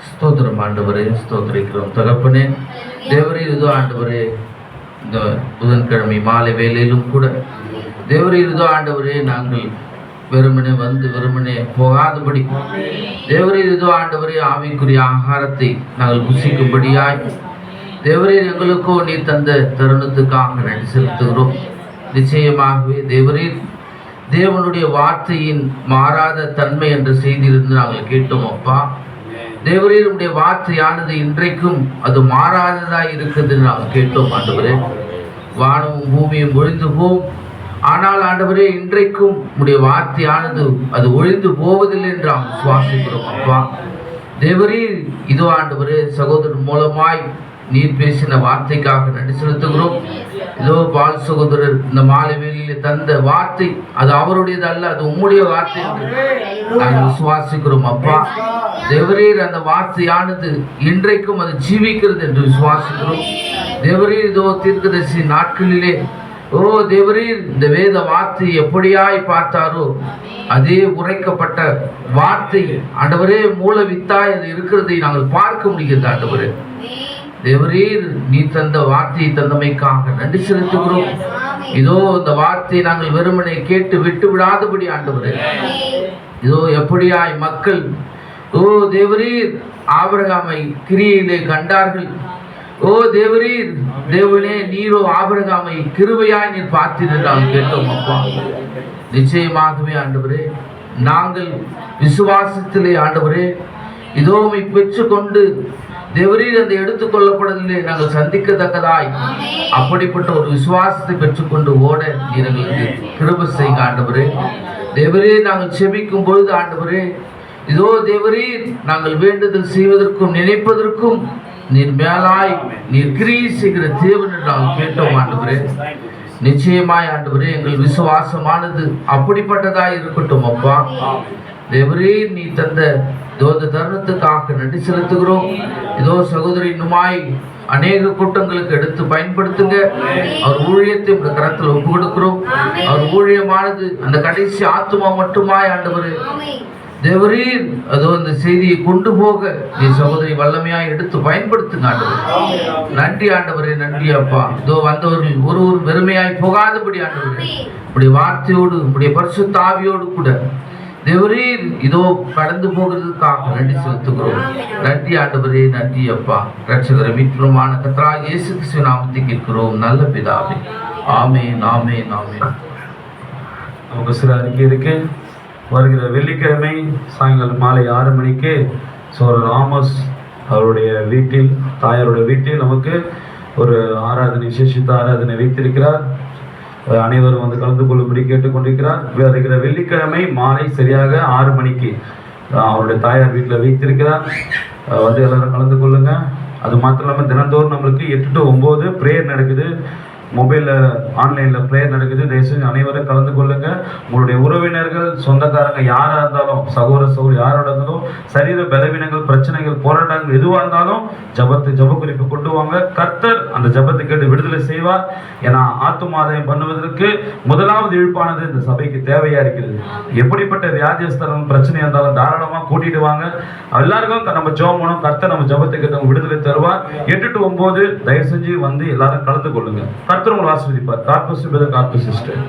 ஸ்தோத்திரம் ஆண்டவரே, ஸ்தோத்திரிக்கிறோம் தகப்பனே. தேவரே இதோ ஆண்டவரே இந்த புதன்கிழமை மாலை வேளையிலும் கூட தேவரே இதோ ஆண்டவரே நாங்கள் வெறுமனே வந்து வெறுமனே போகாதபடி தேவரீர் இதோ ஆண்டவரே ஆவிக்குரிய ஆகாரத்தை நாங்கள் புசிக்கும்படியாய் தேவரீர் எங்களுக்கோ நீ தந்த தருணத்துக்காக நன்றி செலுத்துகிறோம். நிச்சயமாகவே தேவரீர் தேவனுடைய வார்த்தையின் மாறாத தன்மை என்ற செய்தியிலிருந்து நாங்கள் கேட்டோம் அப்பா. தேவரீர் உடைய வார்த்தையானது இன்றைக்கும் அது மாறாததாய் இருக்குது நாங்கள் கேட்டோம் ஆண்டவரே. வானமும் பூமியும் ஒழிந்து போம், ஆனால் ஆண்டவரே இன்றைக்கும் உடைய வார்த்தையானது அது ஒழிந்து போவதில்லை என்று நாங்கள் சுவாசிக்கிறோம் அப்பா. தேவரீர் இதோ ஆண்டவரே சகோதரர் மூலமாய் நீர் பேசின வார்த்தைக்காக நன்றி செலுத்துகிறோம். இதோ பால் சகோதரர் இந்த மாலை வேளையிலே தந்த வார்த்தை அது அவருடையது அல்ல, அது உம்முடைய வார்த்தை என்று நாங்கள் விசுவாசிக்கிறோம் அப்பா. தேவரீர் அந்த வார்த்தையானது இன்றைக்கும் அது ஜீவிக்கிறது என்று விசுவாசிக்கிறோம். தேவரீர் இதோ தீர்க்கதரிசி நாட்களிலே ஓ தேவரீர் இந்த வேத வார்த்தை எப்படியாய் பார்த்தாரோ அதே உரைக்கப்பட்ட வார்த்தை ஆண்டவரே மூல வித்தாய் அது இருக்கிறதை நாங்கள் பார்க்க முடிகிறது ஆண்டவரே. தேவரீர் நீ தந்த வார்த்தையை தந்தமைக்காக நன்றி செலுத்துகிறோம். இதோ இந்த வார்த்தையை நாங்கள் வெறுமனை கேட்டு விட்டு விடாதபடி ஆண்டவரே இதோ எப்படியாய் மக்கள் ஓ தேவரீர் ஆபிரகாமை கிரியையிலே கண்டார்கள். ஓ தேவரீர் தேவனே நீரோ ஆபிரகாமை கிருபையாய் நீர் பார்த்தீர் நாங்கள் கேட்டோம் அப்பா. நிச்சயமாகவே ஆண்டவரே நாங்கள் விசுவாசத்திலே ஆண்டவரே இதோமை பெற்றுக்கொண்டு தேவரீர் அந்த எடுத்துக்கொள்ளப்படுவதிலே நாங்கள் சந்திக்கத்தக்கதாய் அப்படிப்பட்ட ஒரு விசுவாசத்தை பெற்றுக்கொண்டு ஓட நீர் எங்களுக்கு கிருபை செய்க ஆண்டவரே. தேவரீர் நாங்கள் செபிக்கும் பொழுது ஆண்டவரே இதோ தேவரீர் நாங்கள் வேண்டுதல் செய்வதற்கும் நினைப்பதற்கும் நீர் மேலாய் நீர் கிரியை செய்கிற தேவன் என்று நாங்கள் கேட்டோம் ஆண்டவரே. நிச்சயமாய் ஆண்டவரே எங்கள் விசுவாசமானது அப்படிப்பட்டதாய் இருக்கட்டும் அப்பா. தேவரீர் நீ தந்த இந்த தருணத்துக்காக நன்றி செலுத்துகிறோம். இதோ சகோதரி இன்னுமாய் அநேக கூட்டங்களுக்கு எடுத்து பயன்படுத்துங்க. அவர் ஊழியத்தை உங்க கரத்தில் ஒப்பு கொடுக்கிறோம். அவர் ஊழியமானது அந்த கடைசி ஆத்துமா மட்டுமாய் ஆண்டவரே தேவரீர் அதோ இந்த செய்தியை கொண்டு போக நீ சகோதரி வல்லமையாய் எடுத்து பயன்படுத்துங்க ஆண்டவரே. நன்றி ஆண்டவரே, நன்றி அப்பா. இதோ வந்தவர்கள் ஒரு வெறுமையாய் போகாதபடி ஆண்டவரே உடைய வார்த்தையோடு உடைய பரிசுத்த ஆவியோடு கூட தேவரீர் இதோ கடந்து போகிறதுக்காக நன்றி செலுத்துகிறோம். நன்றி ஆண்டவரே, நன்றி அப்பா. ரட்சகரை மீட்புமான கர்த்தராகிய இயேசு கிறிஸ்துவின் நாமத்தில் கேட்கிறோம் நல்ல பிதாவே. ஆமென், ஆமென், ஆமென். நமக்கு சில அறிக்கை இருக்கு. வருகிற வெள்ளிக்கிழமை சாயங்காலம் மாலை 6 மணிக்கு சோழர் ராமஸ் அவருடைய வீட்டில் தாயாருடைய வீட்டில் நமக்கு ஒரு ஆராதனை விசேஷித்த ஆராதனை வைத்திருக்கிறார். அனைவரும் வந்து கலந்து கொள்ளும்படி கேட்டுக்கொண்டிருக்கிறார். வருகிற வெள்ளிக்கிழமை மாலை சரியாக 6 மணிக்கு அவருடைய தாயார் வீட்டில் வைத்திருக்கிறார். வந்து எல்லாரும் கலந்து கொள்ளுங்க. அது மாத்திரம் இல்லாமல் தினந்தோறும் நம்மளுக்கு 8 to 9 ப்ரேயர் நடக்குது. மொபைலில் ஆன்லைனில் ப்ரேயர் நடக்குது. தயவுசெய்து அனைவரும் கலந்து கொள்ளுங்க. உங்களுடைய உறவினர்கள் சொந்தக்காரங்க யாராக இருந்தாலும் சகோதர சகோதரி யாரோட இருந்தாலும் சரீர பலவீனங்கள் பிரச்சனைகள் போராட்டங்கள் எதுவாக இருந்தாலும் ஜப குறிப்பு கொண்டு வாங்க. கர்த்தர் அந்த ஜபத்தை கேட்டு விடுதலை செய்வார். ஏன்னா ஆத்துமாதாயம் பண்ணுவதற்கு முதலாவது இழுப்பானது இந்த சபைக்கு தேவையா இருக்கிறது. எப்படிப்பட்ட வியாதிஸ்தரம் பிரச்சனையாக இருந்தாலும் தாராளமாக கூட்டிட்டு வாங்க. எல்லாருக்கும் நம்ம ஜெபம் பண்ணணும். கர்த்தர் நம்ம ஜபத்தை கேட்டு விடுதலை தருவார். 8 to 9 தயவு செஞ்சு வந்து எல்லாரும் கலந்து கொள்ளுங்க. கர்த்தர் உங்களை ஆசீர்வதிப்பார். God bless you brother, God bless sister.